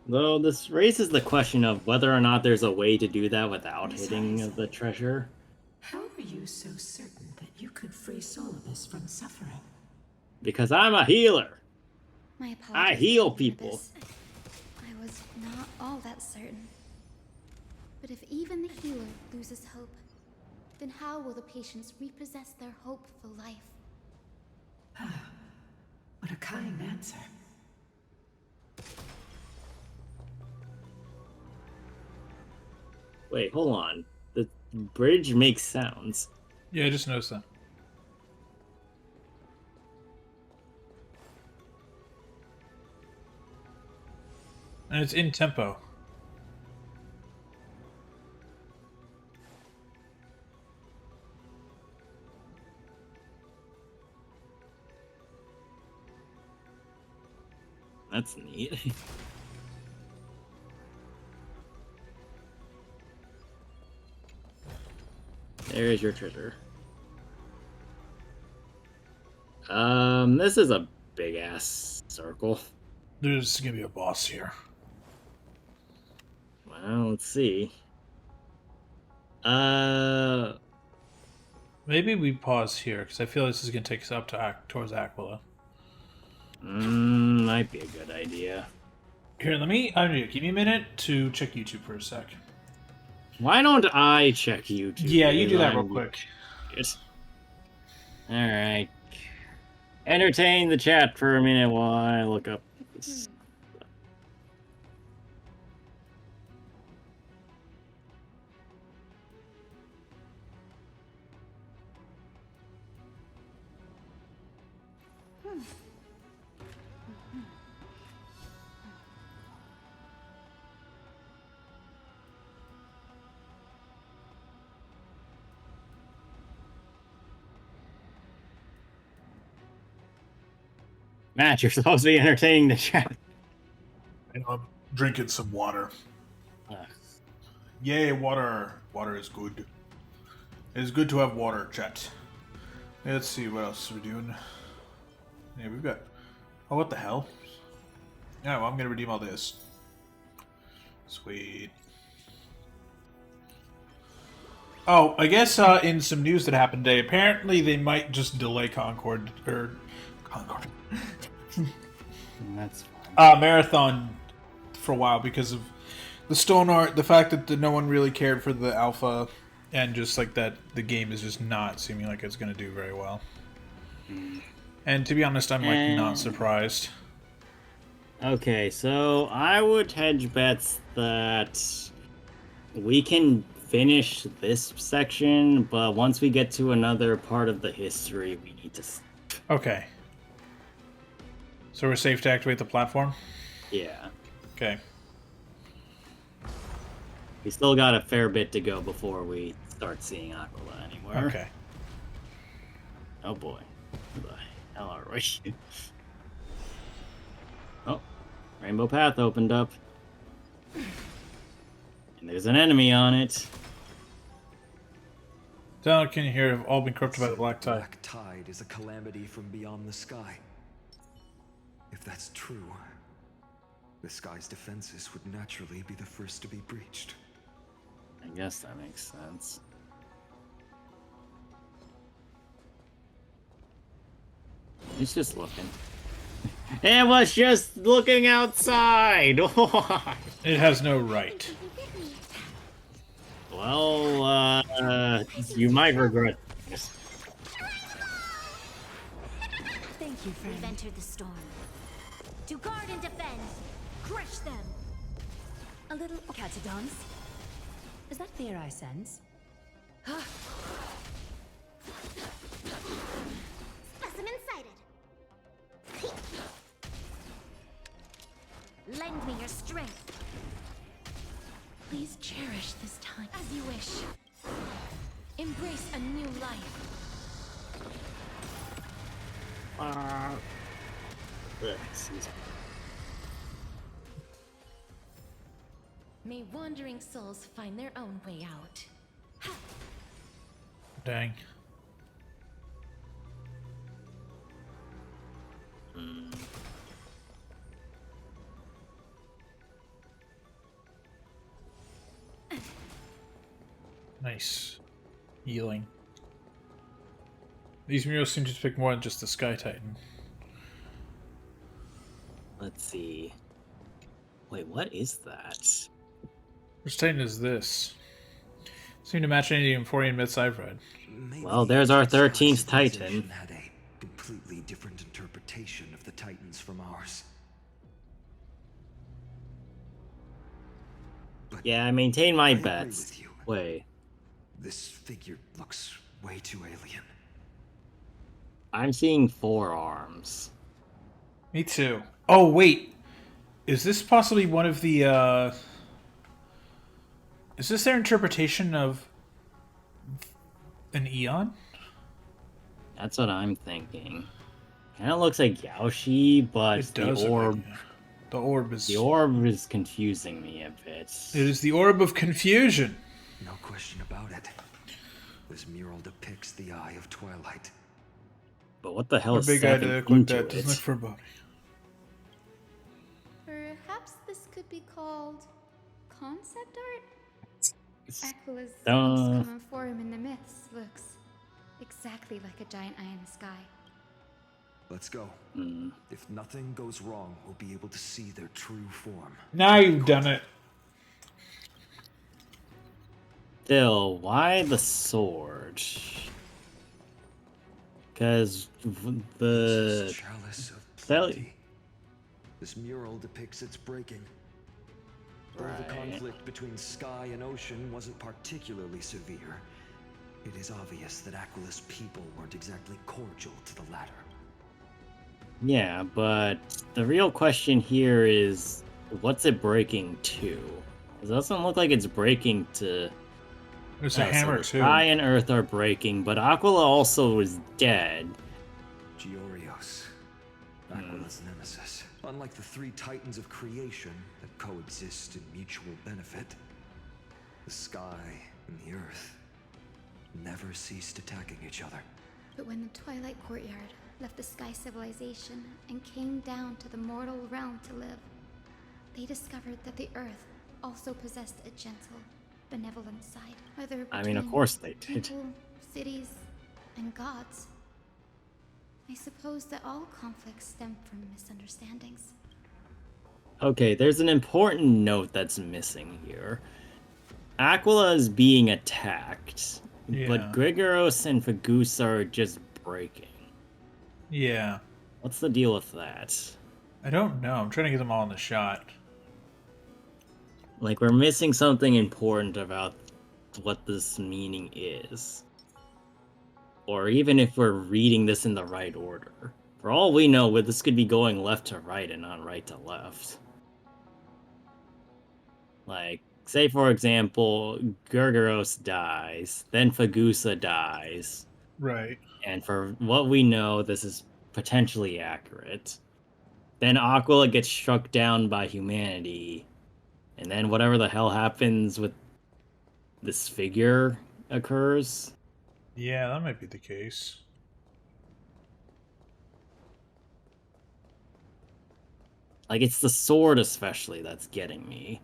Though this raises the question of whether or not there's a way to do that without Miss hitting Hyacinth, the treasure. how are you so certain that you could free Solibus from suffering? Because I'm a healer. My apologies. I heal Lady people. Lunabis. I was not all that certain. But if even the healer loses hope, then how will the patients repossess their hope for life? What a kind answer. Wait, hold on. The bridge makes sounds. Yeah, I just noticed that. And it's in tempo. That's neat. There's your treasure. This is a big ass circle. There's gonna be a boss here. Well, let's see. Maybe we pause here because I feel this is gonna take us up to towards Aquila. Might be a good idea. Here, let me. I don't know. Give me a minute to check YouTube for a sec. Why don't I check YouTube? Yeah, you do that real I'm- quick. Alright. Entertain the chat for a minute while I look up this. Matt, you're supposed to be entertaining the chat. And I'm drinking some water. Yay, water. Water is good. It is good to have water, chat. Let's see, what else are we doing? Yeah, we've got... Oh, what the hell? Yeah, well, I'm gonna redeem all this. Sweet. Oh, I guess in some news that happened today, apparently they might just delay Concord, or... Concord. That's fine. Marathon for a while because of the stone art, the fact that no one really cared for the alpha, and just like that the game is just not seeming like it's going to do very well. And to be honest, I'm like not surprised. Okay, so I would hedge bets that we can finish this section, but once we get to another part of the history, we need to... Okay. So we're safe to activate the platform? Yeah. Okay. We still got a fair bit to go before we start seeing Aquila anywhere. Okay. Oh boy. Where the hell are we? Oh. Rainbow Path opened up. And there's an enemy on it. Down can you hear have all been corrupted by the black tide. Black tide is a calamity from beyond the sky. If that's true, the sky's defenses would naturally be the first to be breached. guess that makes sense. He's just looking. It was just looking outside! It has no right. Well, you might regret this. Thank you, friend. We've entered the storm. To guard and defend. Crush them. A little catadons. Is that fear I sense? Specimen sighted. Lend me your strength. Please cherish this time. As you wish. Embrace a new life. May wandering souls find their own way out. Dang. Nice. Healing. These murals seem to depict more than just the Sky Titan. Let's see. Wait, what is that? Which Titan is this? Seem to match any of the Euphorian myths I've read. Well, there's our 13th Titan. Had a completely different interpretation of the Titans from ours. Yeah, I maintain my agree bets. with you. Wait, This figure looks way too alien. I'm seeing 4 arms. Me too. Oh, wait. Is this possibly one of the, Is this their interpretation of an Eon? That's what I'm thinking. Kind of looks like Yaoshi, but It does the look like- orb. The orb is... The orb is confusing me a bit. It is the orb of confusion. No question about it. This mural depicts the Eye of Twilight. But what the hell A is big eye to stepping look like into that doesn't it? look foreboding. Perhaps this could be called concept art? Aquila's Uh. most common form in the myths looks exactly like a giant eye in the sky. Let's go. If nothing goes wrong, we'll be able to see their true form. Now you've done it. Still, why the sword? Because the Chalice of Sally. Plenty. This mural depicts its breaking. Though the conflict between sky and ocean wasn't particularly severe, it is obvious that Aquila's people weren't exactly cordial to the latter. Yeah, but the real question here is, what's it breaking to? 'Cause it doesn't look like it's breaking to... There's a hammer, the too. Sky and Earth are breaking, but Aquila also is dead. Giorios, Aquila's nemesis. Unlike the 3 titans of creation that coexist in mutual benefit, the sky and the earth never ceased attacking each other. But when the Twilight Courtyard left the Sky Civilization and came down to the mortal realm to live, they discovered that the Earth also possessed a gentle, benevolent side. Whether I mean, of between course they did. people, cities, and gods. I suppose that all conflicts stem from misunderstandings. Okay, there's an important note that's missing here. Aquila is being attacked, Yeah. but Grigoros and Fagusa are just breaking. Yeah. What's the deal with that? I don't know. I'm trying to get them all in the shot. Like, we're missing something important about what this meaning is. Or even if we're reading this in the right order. For all we know, this could be going left to right and not right to left. Like, say for example, Gergeros dies, then Fagusa dies. Right. And for what we know, this is potentially accurate. Then Aquila gets struck down by humanity. And then whatever the hell happens with this figure occurs. Yeah, that might be the case. Like, it's the sword especially that's getting me.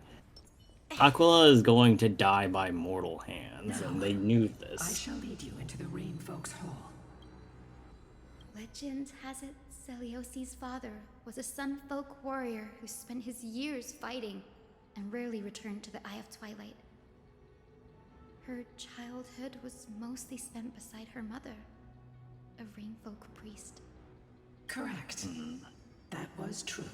Aquila is going to die by mortal hands, and they knew I this. shall lead you into the Rain Folks Hall. Legend has it Celiosi's father was a Sun Folk warrior who spent his years fighting and rarely returned to the Eye of Twilight. Her childhood was mostly spent beside her mother, a Rainfolk priest. Correct. That was true.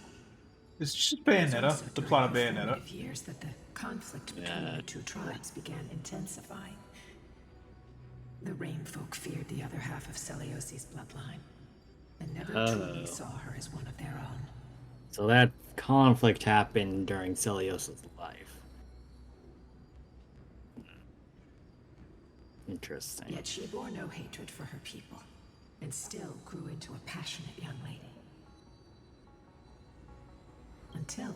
It's just Bayonetta, the plot of Bayonetta. Years that the conflict between the two tribes began intensifying. The Rainfolk feared the other half of Celiosi's bloodline, and never truly saw her as one of their own. So that conflict happened during Celios's life. Interesting. Yet she bore no hatred for her people, and still grew into a passionate young lady. Until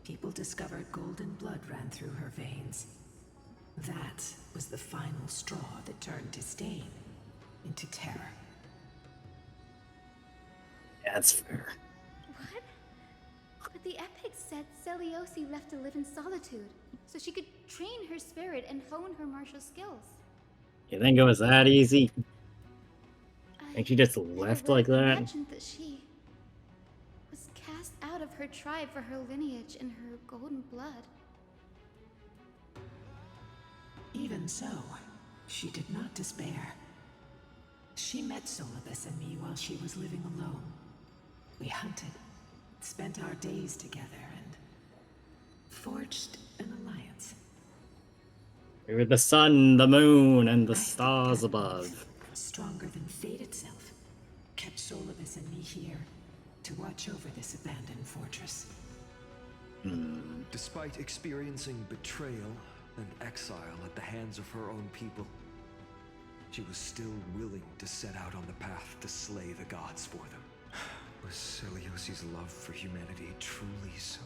people discovered golden blood ran through her veins. That was the final straw that turned disdain into terror. That's fair. What? But the epic said Celiosi left to live in solitude, so she could train her spirit and hone her martial skills. You think it was that easy? And she just left like that? Legend that she was cast out of her tribe for her lineage and her golden blood. Even so, she did not despair. She met Solibus and me while she was living alone. We hunted, spent our days together, and forged an alliance. We were the sun, the moon, and the stars above. Stronger than fate itself, kept Solibus and me here to watch over this abandoned fortress. Despite experiencing betrayal and exile at the hands of her own people, she was still willing to set out on the path to slay the gods for them. Was Celiosi's love for humanity truly so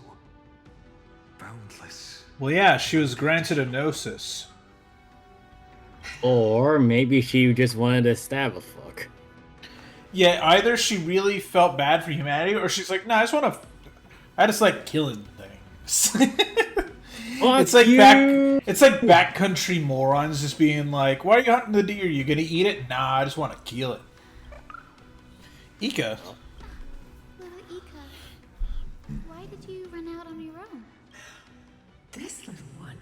boundless? Well, yeah, she was granted a gnosis. Or maybe she just wanted to stab a fuck. Yeah, either she really felt bad for humanity, or she's like, nah, I just like killing things. It's like backcountry morons just being like, why are you hunting the deer? You gonna eat it? Nah, I just want to kill it. Ika. Little Ika, why did you run out on your own? This little one.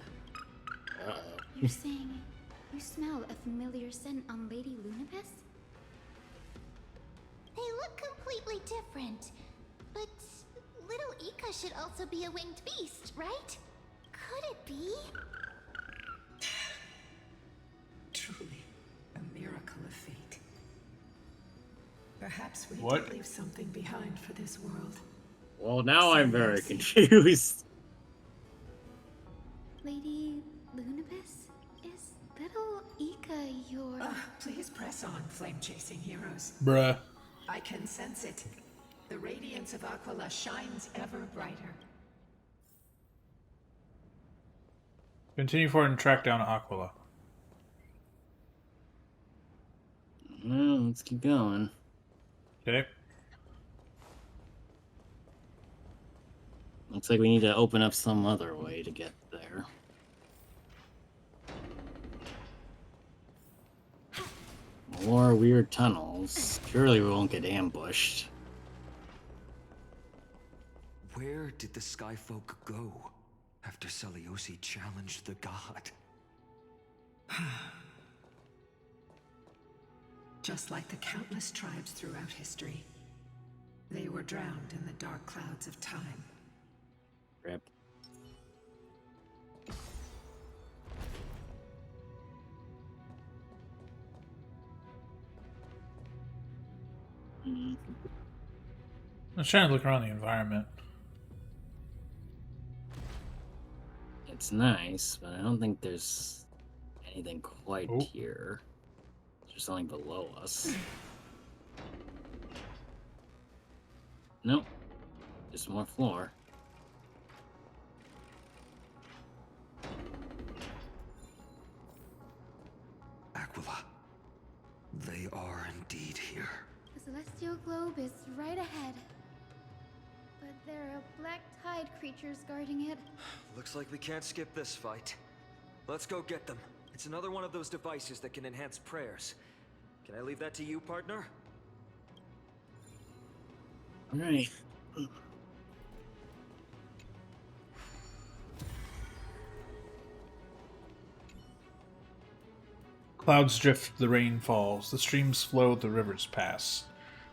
You're saying you smell a familiar scent on Lady Lunibus? They look completely different. But little Ika should also be a winged beast, right? Could it be? Truly, a miracle of fate. Perhaps we What? did leave something behind for this world. Well, now I'm very confused. Lady Lunibus? Is little Ika your... Please press on, flame-chasing heroes. Bruh. I can sense it. The radiance of Aquila shines ever brighter. Continue forward and track down Aquila. Well, let's keep going. Okay. Looks like we need to open up some other way to get there. More weird tunnels. Surely we won't get ambushed. Where did the Skyfolk go after Celiosi challenged the god? Just like the countless tribes throughout history, they were drowned in the dark clouds of time. Rip. I was trying to look around the environment. It's nice, but I don't think there's anything quite here. There's something below us. Nope. Just more floor. Aquila. They are indeed here. The celestial globe is right ahead. But There are black tide creatures guarding it. Looks like we can't skip this fight. Let's go get them. It's another one of those devices that can enhance prayers. Can I leave that to you, partner? Alright. Clouds drift, the rain falls, the streams flow, the rivers pass,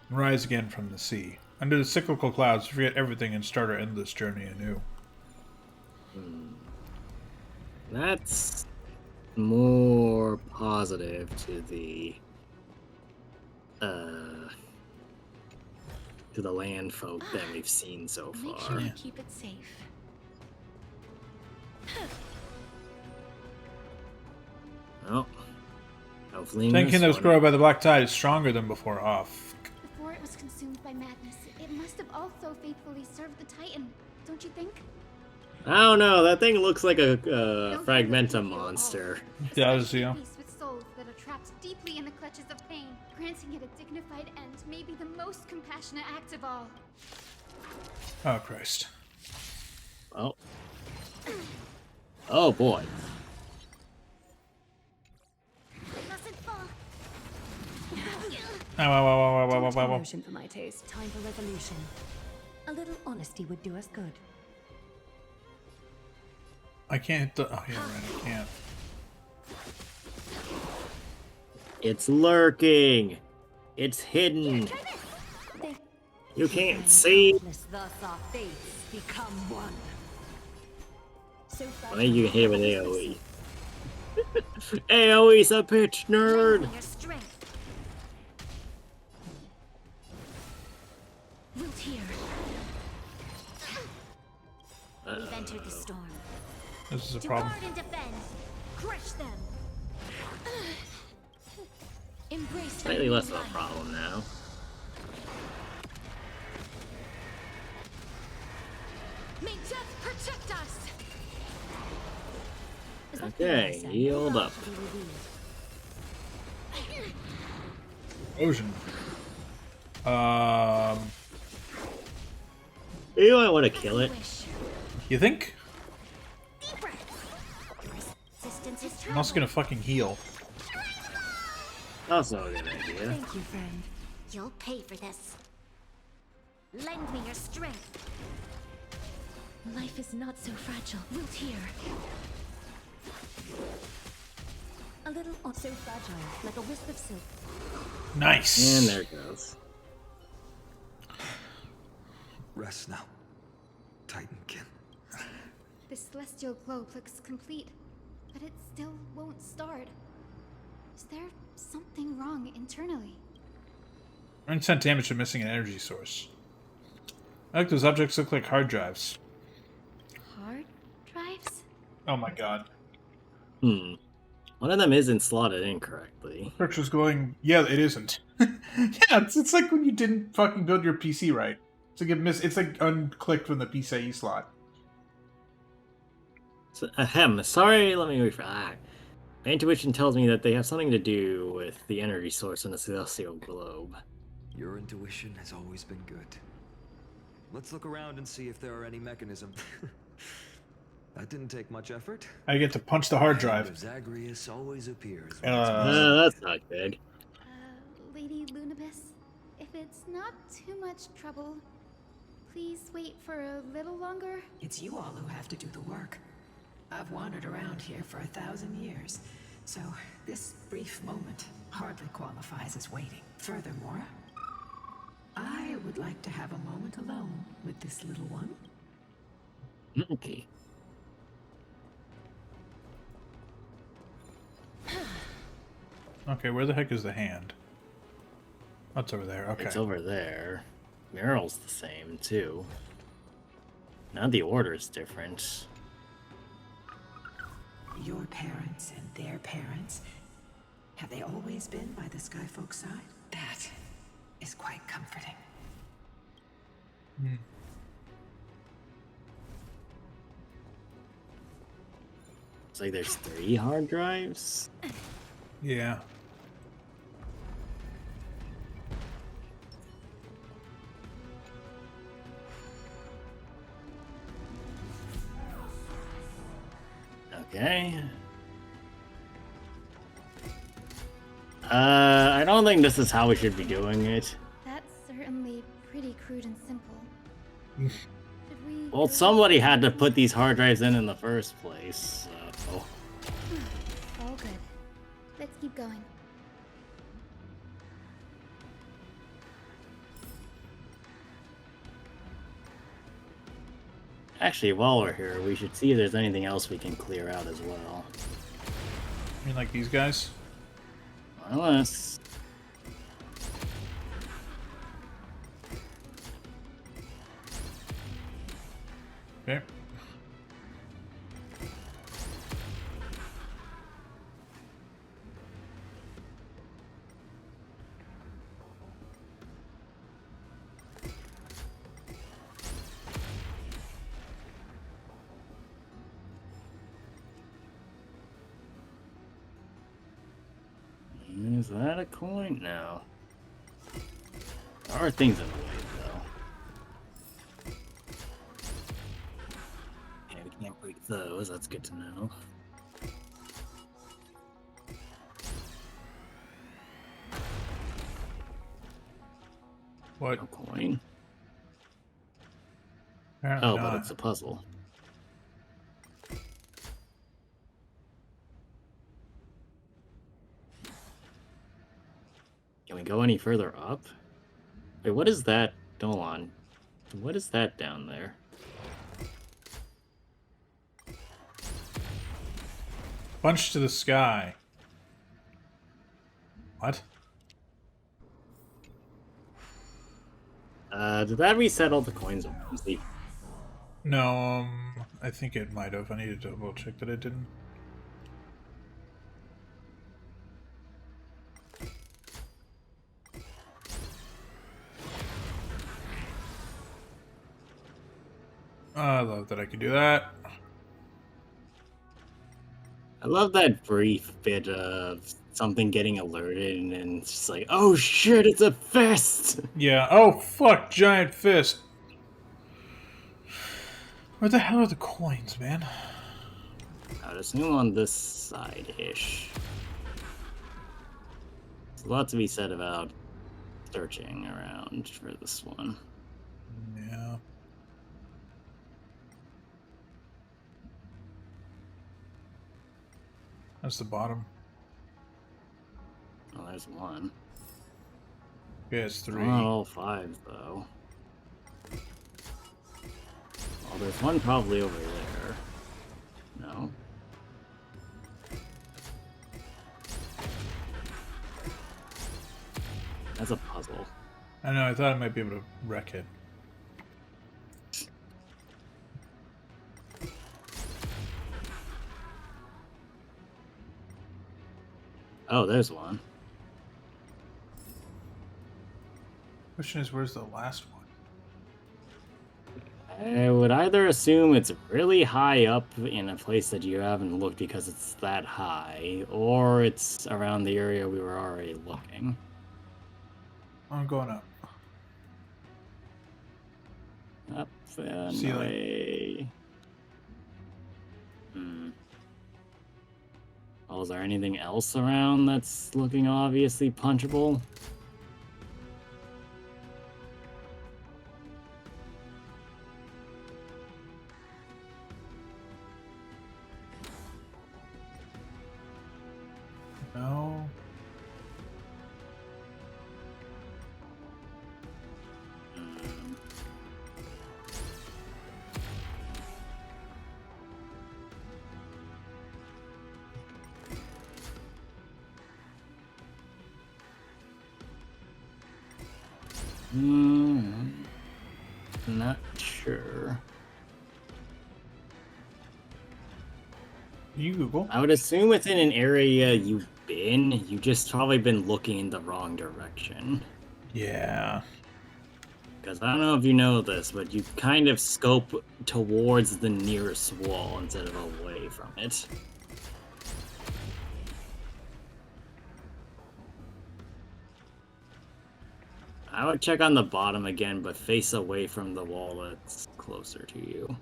and rise again from the sea. Under the cyclical clouds, we forget everything and start our endless journey anew. That's more positive to the land folk that we've seen so Make far. sure you keep it safe. Well, hopefully Tenkin this that was one- grown by the black tide is stronger than before off. Before it was consumed by madness, it must have also faithfully served the Titan, don't you think? I don't know. That thing looks like a Don't Fragmenta monster. It does, yeah. Beasts with souls that are trapped deeply in the clutches of pain, granting it a dignified end, may be the most compassionate act of all. Oh, Christ. Oh. Oh boy. Mustn't fall. Ow, ow, ow, ow, ow, Too ow, much ow, ow. emotion for my taste. Time for resolution. A little honesty would do us good. I can't hit the... Oh, yeah, right, I can't. It's lurking. It's hidden. You can't see. Thus our fates become one. So I think you can hit with AoE. AoE's a pitch, nerd. Your strength. Root here. We've entered the storm. This is a To problem. guard and defend. Crush them. Embrace Slightly less of a problem now. May death protect us. Is that Okay, the healed up. to be revealed? Ocean. You might want to kill it. You think? Deep breath. Resistance is I'm also gonna fucking heal. That's not a good idea. Thank you, friend. You'll pay for this. Lend me your strength. Life is not so fragile. Root here. A little so fragile, like a wisp of silk. Nice. And there it goes. Rest now, Titankin. The celestial globe looks complete, but it still won't start. Is there something wrong internally? Run sent damage to missing an energy source. I think those objects look like hard drives. Hard drives? Oh my god. One of them isn't slotted in correctly. Church was going, yeah, it isn't. Yeah, it's like when you didn't fucking build your PC right. It's like it's like unclicked from the PCIe slot. So, sorry, let me rephrase. My intuition tells me that they have something to do with the energy source in the celestial globe. Your intuition has always been good. Let's look around and see if there are any mechanisms. That didn't take much effort. I get to punch the hard drive. Zagreus always appears. That's not good. Lady Lunibus, if it's not too much trouble, please wait for a little longer. It's you all who have to do the work. I've wandered around here for 1,000 years, so this brief moment hardly qualifies as waiting. Furthermore, I would like to have a moment alone with this little one. Okay. Okay, where the heck is the hand? That's over there. Okay. It's over there. Mural's the same, too. Now the order's different. Your parents and their parents, have they always been by the Skyfolk side? That is quite comforting. It's like there's 3 hard drives. Yeah. Okay. I don't think this is how we should be doing it. That's certainly pretty crude and simple. Should we Well, go somebody to- had to put these hard drives in the first place, so... All good. Let's keep going. Actually, while we're here, we should see if there's anything else we can clear out as well. I mean, like these guys? Unless... Okay. Is that a coin? No. There are things in the way, though. Yeah, we can't break those. That's good to know. What? No coin. Apparently Oh, not. but it's a puzzle. Can we go any further up? Wait, what is that? Hold on. What is that down there? Punch to the sky. What? Did that reset all the coins? No, I think it might have. I need to double check that it didn't. I love that I can do that. I love that brief bit of something getting alerted and then it's just like, oh shit, it's a fist! Yeah. Oh, fuck, giant fist. Where the hell are the coins, man? I'd assume on this side-ish. There's a lot to be said about searching around for this one. Yeah. That's the bottom. Oh, there's one. Yeah, it's 3. Not all 5, though. Well, there's one probably over there. No. That's a puzzle. I know, I thought I might be able to wreck it. Oh, there's one. Question is, where's the last one? I would either assume it's really high up in a place that you haven't looked because it's that high, or it's around the area we were already looking. I'm going up. Up and Ceiling. away. Oh, is there anything else around that's looking obviously punchable? No. Not sure. You Google. I would assume it's in an area you've been. You've just probably been looking in the wrong direction. Yeah. Because I don't know if you know this, but you kind of scope towards the nearest wall instead of away from it. I would check on the bottom again, but face away from the wall that's closer to you.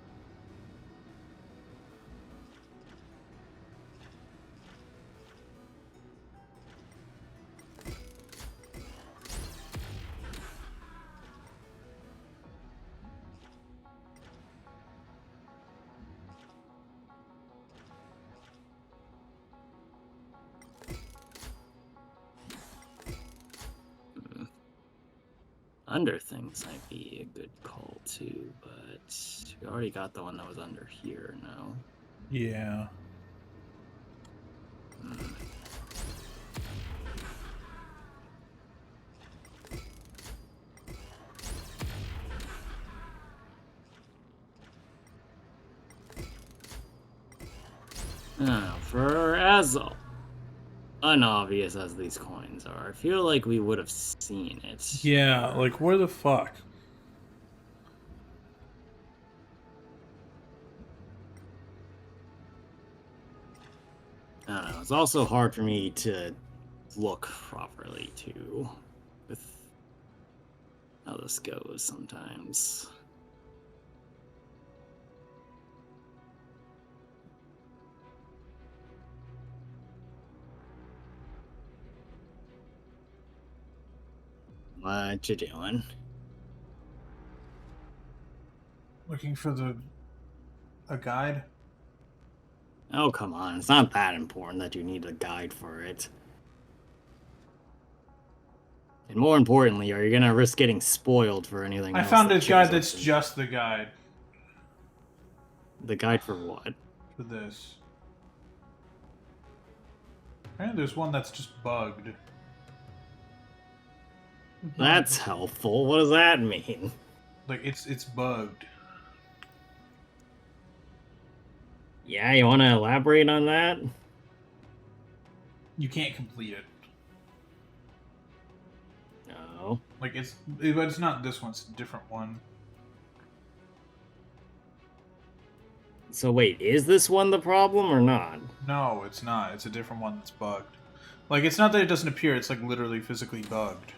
Under things might be a good call too, but we already got the one that was under here, no? Yeah. For as unobvious as these coins are, I feel like we would have seen it. Yeah, like where the fuck? I don't know. It's also hard for me to look properly too, with how this goes sometimes. What you doing? Looking for a guide? Oh, come on. It's not that important that you need a guide for it. And more importantly, are you gonna risk getting spoiled for anything I else? found that a shows guide up that's in- just the guide. The guide for what? For this. And there's one that's just bugged. That's helpful. What does that mean? Like it's bugged. Yeah, you want to elaborate on that? You can't complete it. No. Like but it's not this one, it's a different one. So wait, is this one the problem or not? No, it's not. It's a different one that's bugged. Like, it's not that it doesn't appear, it's like literally physically bugged.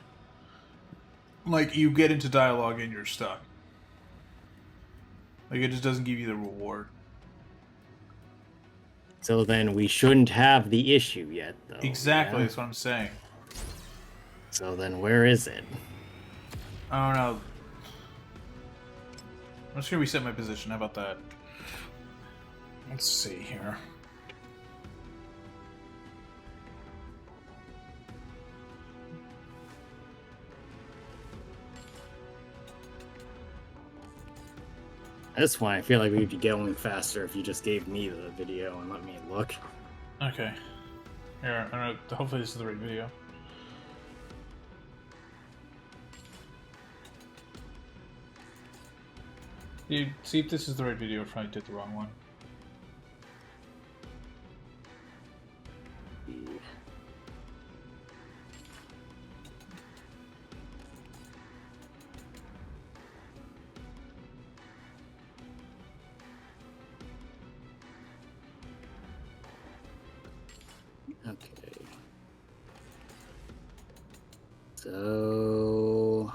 Like, you get into dialogue and you're stuck. Like, it just doesn't give you the reward. So then we shouldn't have the issue yet, though. Exactly, yeah? that's what I'm saying. So then where is it? I don't know. I'm just gonna reset my position, how about that? Let's see here. At this point, I feel like we'd be going faster if you just gave me the video and let me look. Okay. Here, I don't know, hopefully this is the right video. Dude, see if this is the right video if I did the wrong one. Okay. So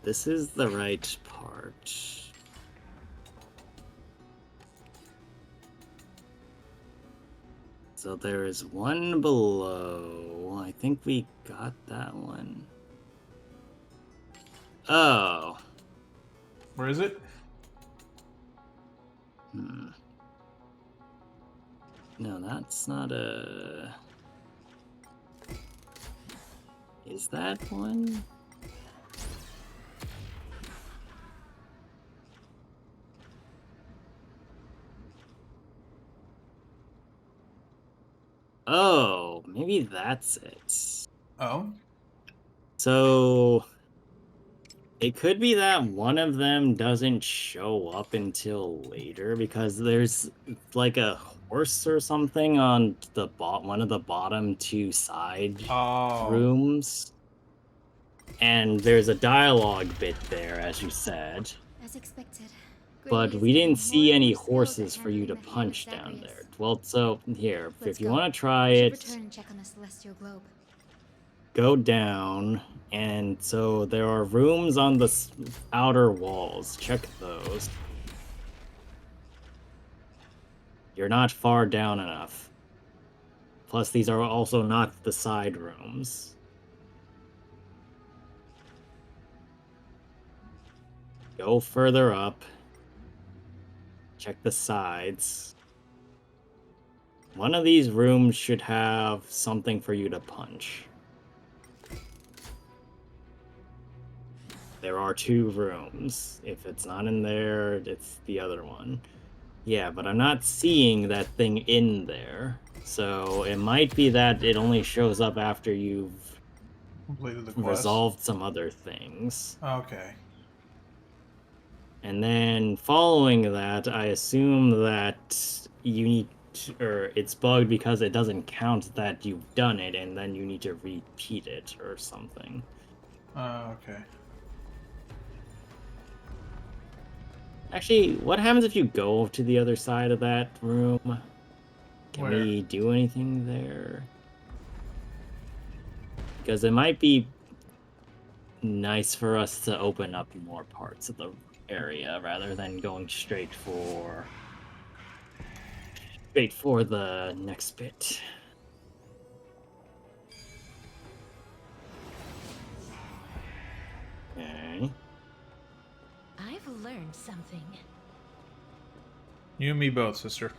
this is the right part. So there is one below. I think we got that one. Oh. Where is it? No, that's not a... Is that one? Oh, maybe that's it. Oh? So it could be that one of them doesn't show up until later because there's like a horse or something on the one of the bottom two side rooms. And there's a dialogue bit there, as you said. As expected. But we didn't see any horses for you to punch down there. Well, so here, if you want to try it, Return and check on the celestial globe. go down, and so there are rooms on the outer walls. Check those. You're not far down enough. Plus, these are also not the side rooms. Go further up. Check the sides. One of these rooms should have something for you to punch. there are 2 rooms. If it's not in there, it's the other one. Yeah, but I'm not seeing that thing in there. So it might be that it only shows up after you've Completed the quest. resolved some other things. Okay. And then following that, I assume that you need to, or it's bugged because it doesn't count that you've done it, and then you need to repeat it or something. Okay. Actually, what happens if you go to the other side of that room? Can Where? we do anything there? Because it might be nice for us to open up more parts of the area rather than going straight for the next bit. Okay. I've learned something. You and me both, sister.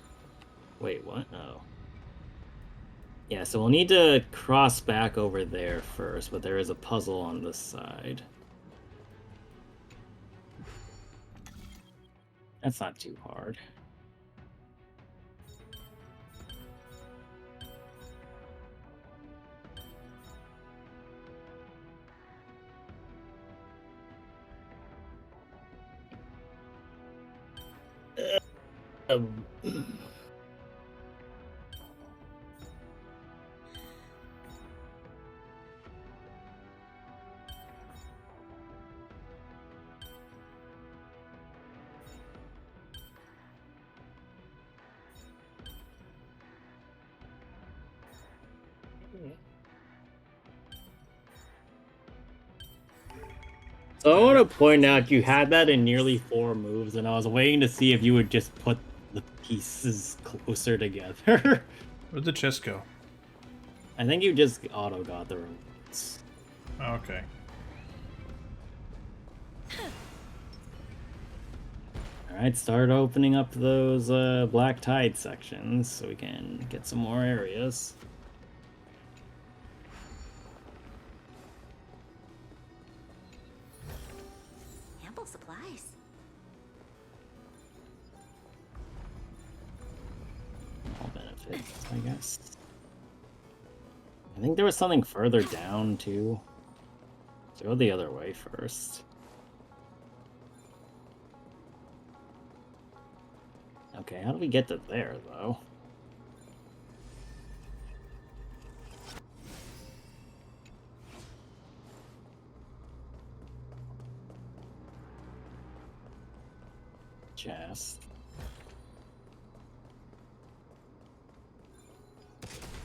Wait, what? Oh. Yeah, so we'll need to cross back over there first, but there is a puzzle on this side. That's not too hard. Um, So I want to point out you had that in nearly 4 moves, and I was waiting to see if you would just put the pieces closer together. Where'd the chest go? I think you just auto got the remotes. Okay. Alright, start opening up those black tide sections so we can get some more areas. Ample supplies. All benefits, I guess. I think there was something further down, too. So go the other way first. Okay, how do we get to there, though? Chest.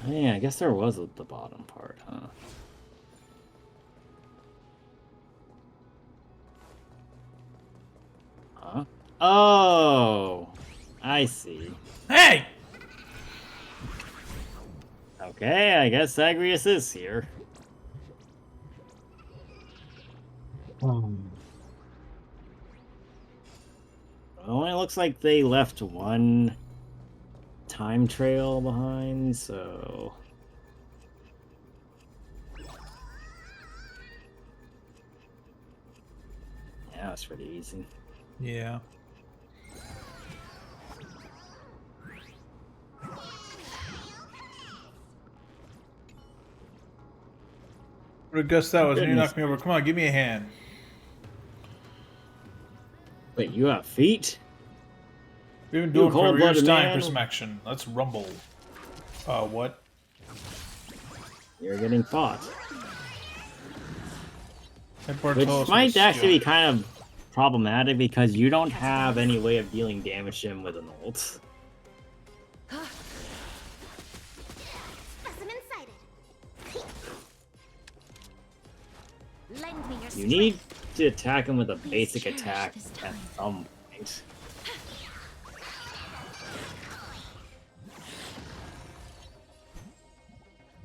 Oh, yeah, I guess there was at the bottom part, huh? Huh? Oh! I see. Hey! Okay, I guess Agrius is here. Well, it looks like they left one time trail behind, so... Yeah, it's pretty easy. Yeah. What a gust that was. You Goodness. knocked me over. Come on, give me a hand. Wait, you have feet? We've been You doing for cold-blooded years time man. for some action. Let's rumble. What? You're getting fought. Headboard Which toss might with a actually be skill. kind of problematic because you don't have any way of dealing damage to him with an ult. Specimen sighted. Lend me your You strength. need to attack him with a basic cherish attack this at time. some point.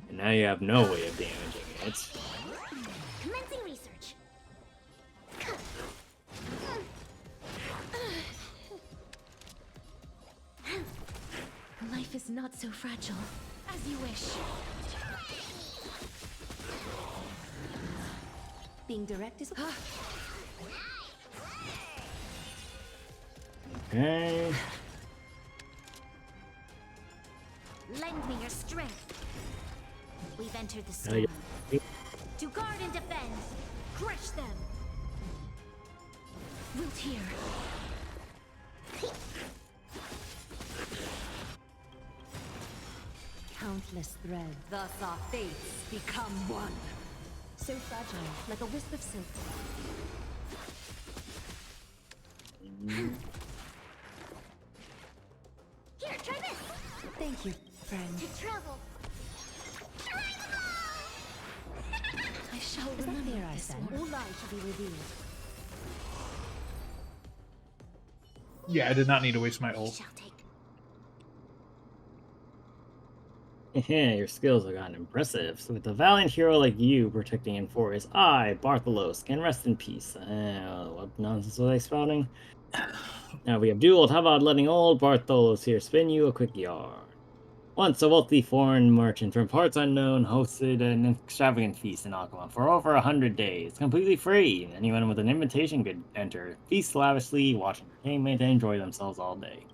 And now you have no way of damaging it. Commencing research. Life is not so fragile. As you wish. Being direct is... Okay. Lend me your strength. We've entered the Now you- storm. To guard and defend. Crush them. Wilt here. Countless threads. Thus our fates become one. So fragile, like a wisp of silk. Here, try this. Thank you, friend. To travel. I shall Is that remember fair, I this said? one. All lies shall be revealed. Yeah, I did not need to waste my ult. Your skills have gotten impressive. So with a valiant hero like you protecting Enforius, I, Bartholos, can rest in peace. What nonsense was I spouting? Now we have dueled. How about letting old Bartholos here spin you a quick yarn? Once a wealthy foreign merchant from parts unknown hosted an extravagant feast in Aquilon for over 100 days, completely free. Anyone with an invitation could enter, feast lavishly, watch entertainment, and enjoy themselves all day.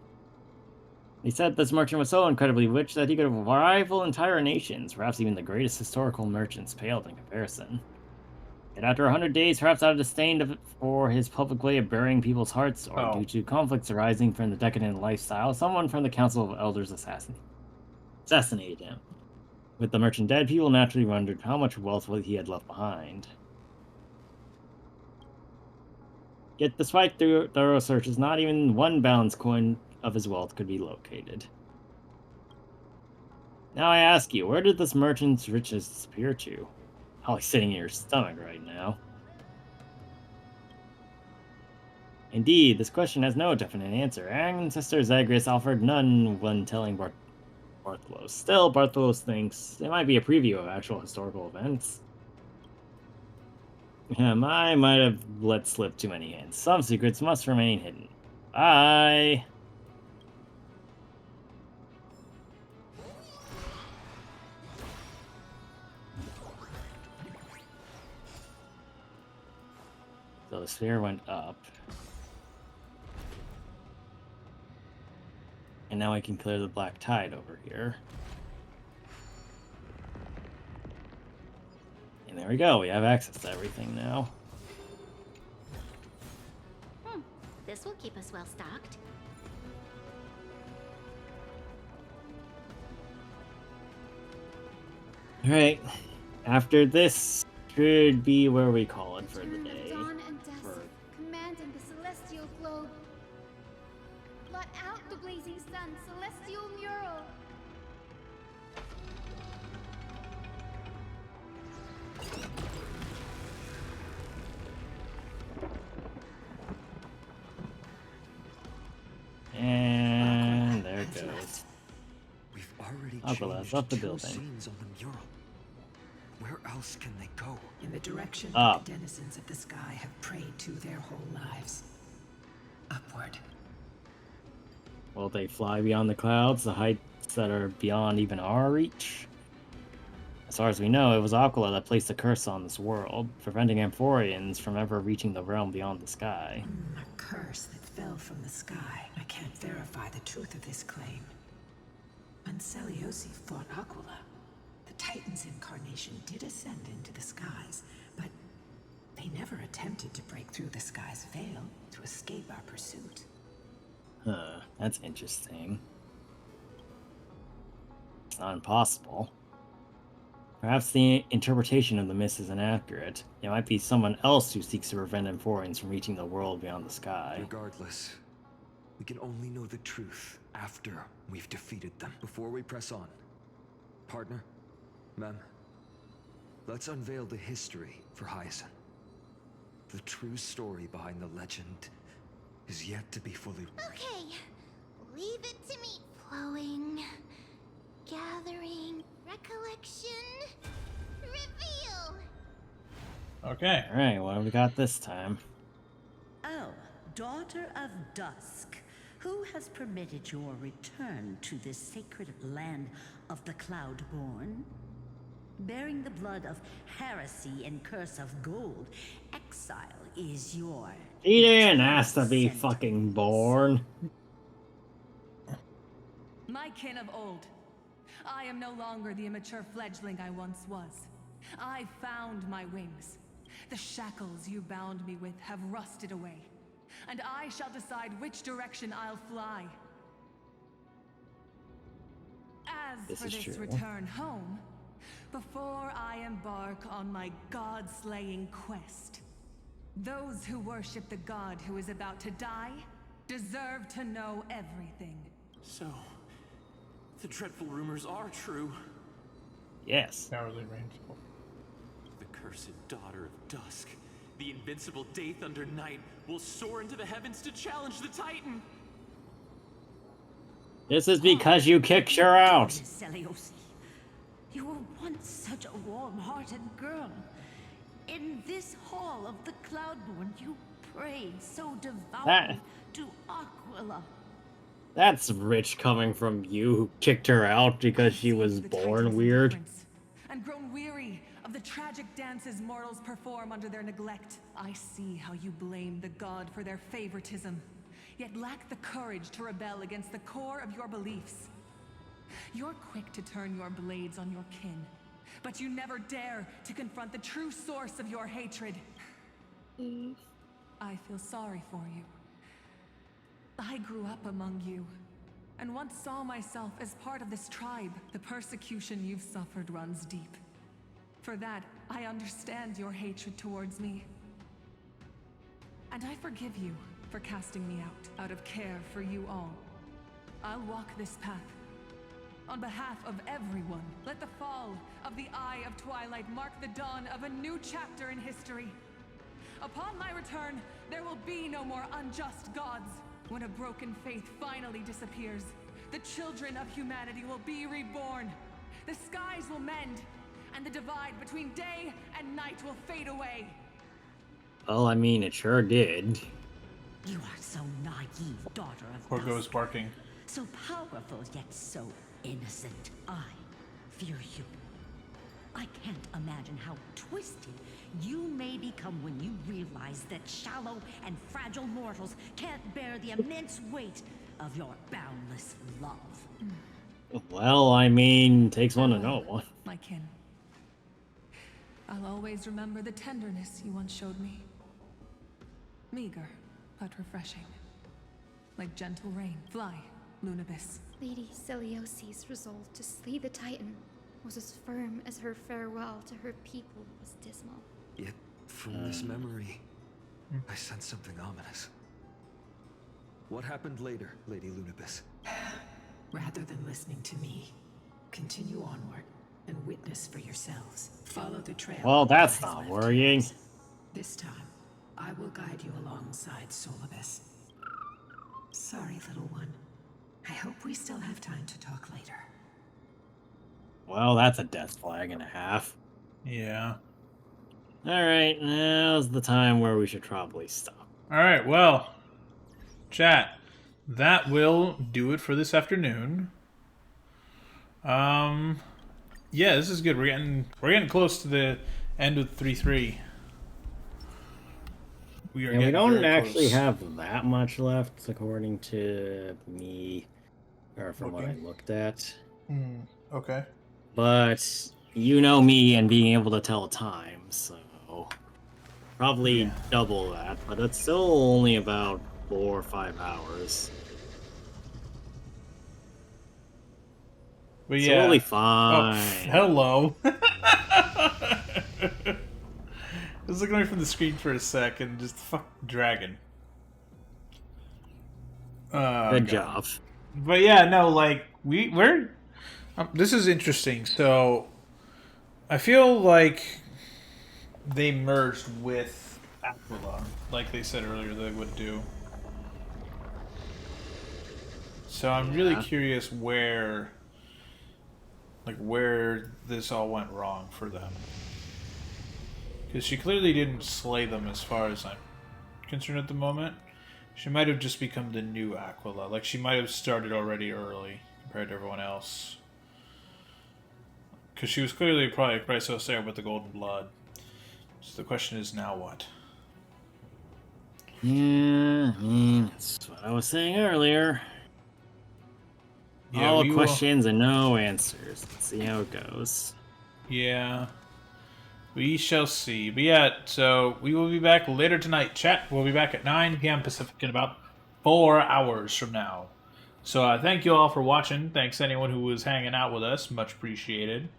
He said this merchant was so incredibly rich that he could rival entire nations, perhaps even the greatest historical merchants paled in comparison. Yet after 100 days, perhaps out of disdain for his public way of burying people's hearts, or due to conflicts arising from the decadent lifestyle, someone from the Council of Elders assassinated him. With the merchant dead, people naturally wondered how much wealth he had left behind. Yet despite thorough searches, not even one balance coin of his wealth could be located. Now I ask you, where did this merchant's riches disappear to? Probably sitting in your stomach right now. Indeed, this question has no definite answer. Ancestor Zagreus offered none when telling Bartholos. Still, Bartholos thinks it might be a preview of actual historical events. I might have let slip too many hints. Some secrets must remain hidden. Bye! So the sphere went up. And now I can clear the black tide over here. And there we go, we have access to everything now. This will keep us well stocked. Alright, after this should be where we call it for the day. Dawn and dusk, commanding the celestial globe. Blot out the blazing sun, celestial mural. And there it goes. We've already Aquila, changed up the 2 building. scenes on the mural. Where else can they go? In the direction Up. that the denizens of the sky have prayed to their whole lives. Upward. Will they fly beyond the clouds, the heights that are beyond even our reach? As far as we know, it was Aquila that placed a curse on this world, preventing Amphorians from ever reaching the realm beyond the sky. A curse that fell from the sky. I can't verify the truth of this claim. When Celiosi fought Aquila, the Titan's incarnation did ascend into the skies, but they never attempted to break through the sky's veil to escape our pursuit. Huh, that's interesting. It's not impossible. Perhaps the interpretation of the mist is inaccurate. It might be someone else who seeks to prevent Amphorians from reaching the world beyond the sky. Regardless, we can only know the truth after we've defeated them. Before we press on, partner, Mem, let's unveil the history for Hyacinth. The true story behind the legend is yet to be fully... Okay, leave it to me. Flowing, gathering, recollection, reveal. Okay. Alright, what have we got this time? Oh, daughter of dusk, who has permitted your return to this sacred land of the Cloudborn? Bearing the blood of heresy and curse of gold, exile is your He didn't ask to be fucking born. My kin of old. I am no longer the immature fledgling I once was. I found my wings. The shackles you bound me with have rusted away, and I shall decide which direction I'll fly. As for this return home, before I embark on my god-slaying quest, those who worship the god who is about to die deserve to know everything. So, the dreadful rumors are true. Yes. Cowardly Rainfall. The cursed daughter of dusk, the invincible Day Thunder Knight, will soar into the heavens to challenge the Titan. This is because you kicked her out. Seliosi. You were once such a warm-hearted girl. In this hall of the Cloudborn, you prayed so devoutly to Aquila. That's rich coming from you who kicked her out because she was born weird. And grown weary of the tragic dances mortals perform under their neglect. I see how you blame the god for their favoritism, yet lack the courage to rebel against the core of your beliefs. You're quick to turn your blades on your kin, but you never dare to confront the true source of your hatred. I feel sorry for you. I grew up among you, and once saw myself as part of this tribe. The persecution you've suffered runs deep. For that, I understand your hatred towards me. And I forgive you for casting me out of care for you all. I'll walk this path. On behalf of everyone, let the fall of the Eye of Twilight mark the dawn of a new chapter in history. Upon my return, there will be no more unjust gods. When a broken faith finally disappears, the children of humanity will be reborn. The skies will mend, and the divide between day and night will fade away. Well, I mean, it sure did. You are so naive, daughter of Poor goes barking. So powerful, yet so innocent. I fear you. I can't imagine how twisted you may become when you realize that shallow and fragile mortals can't bear the immense weight of your boundless love. Well, I mean, takes one to know one. My kin. I'll always remember the tenderness you once showed me. Meager, but refreshing. Like gentle rain. Fly, Lunibus. Lady Celiosi's resolve to slay the Titan was as firm as her farewell to her people was dismal. Yet, from this memory, I sense something ominous. What happened later, Lady Lunibus? Rather than listening to me, continue onward and witness for yourselves. Follow the trail. Well, that's not worrying. This time, I will guide you alongside Solibus. Sorry, little one. I hope we still have time to talk later. Well, that's a death flag and a half. Yeah. Alright, now's the time where we should probably stop. Alright, well, chat, that will do it for this afternoon. Yeah, this is good. We're getting close to the end of 3-3. We don't actually have that much left, according to me, or from what I looked at. Okay. But you know me and being able to tell time, so probably double that. But it's still only about 4 or 5 hours. But it's yeah, totally fine. Oh, hello. I was looking away from the screen for a sec and just fuck dragon. Good job. But yeah, no, like we're this is interesting. So I feel like they merged with Aquila, like they said earlier they would do. So I'm really curious where this all went wrong for them. Because she clearly didn't slay them as far as I'm concerned at the moment. She might have just become the new Aquila. Like, she might have started already early compared to everyone else. Because she was clearly probably Chrysos there with the golden blood. So the question is, now what? Yeah, I mean, that's what I was saying earlier. Yeah, All we questions and no answers. Let's see how it goes. Yeah. We shall see. But yeah, so we will be back later tonight. Chat, we'll be back at 9 p.m. Pacific in about 4 hours from now. So thank you all for watching. Thanks anyone who was hanging out with us. Much appreciated.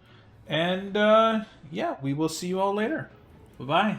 And yeah, we will see you all later. Bye-bye.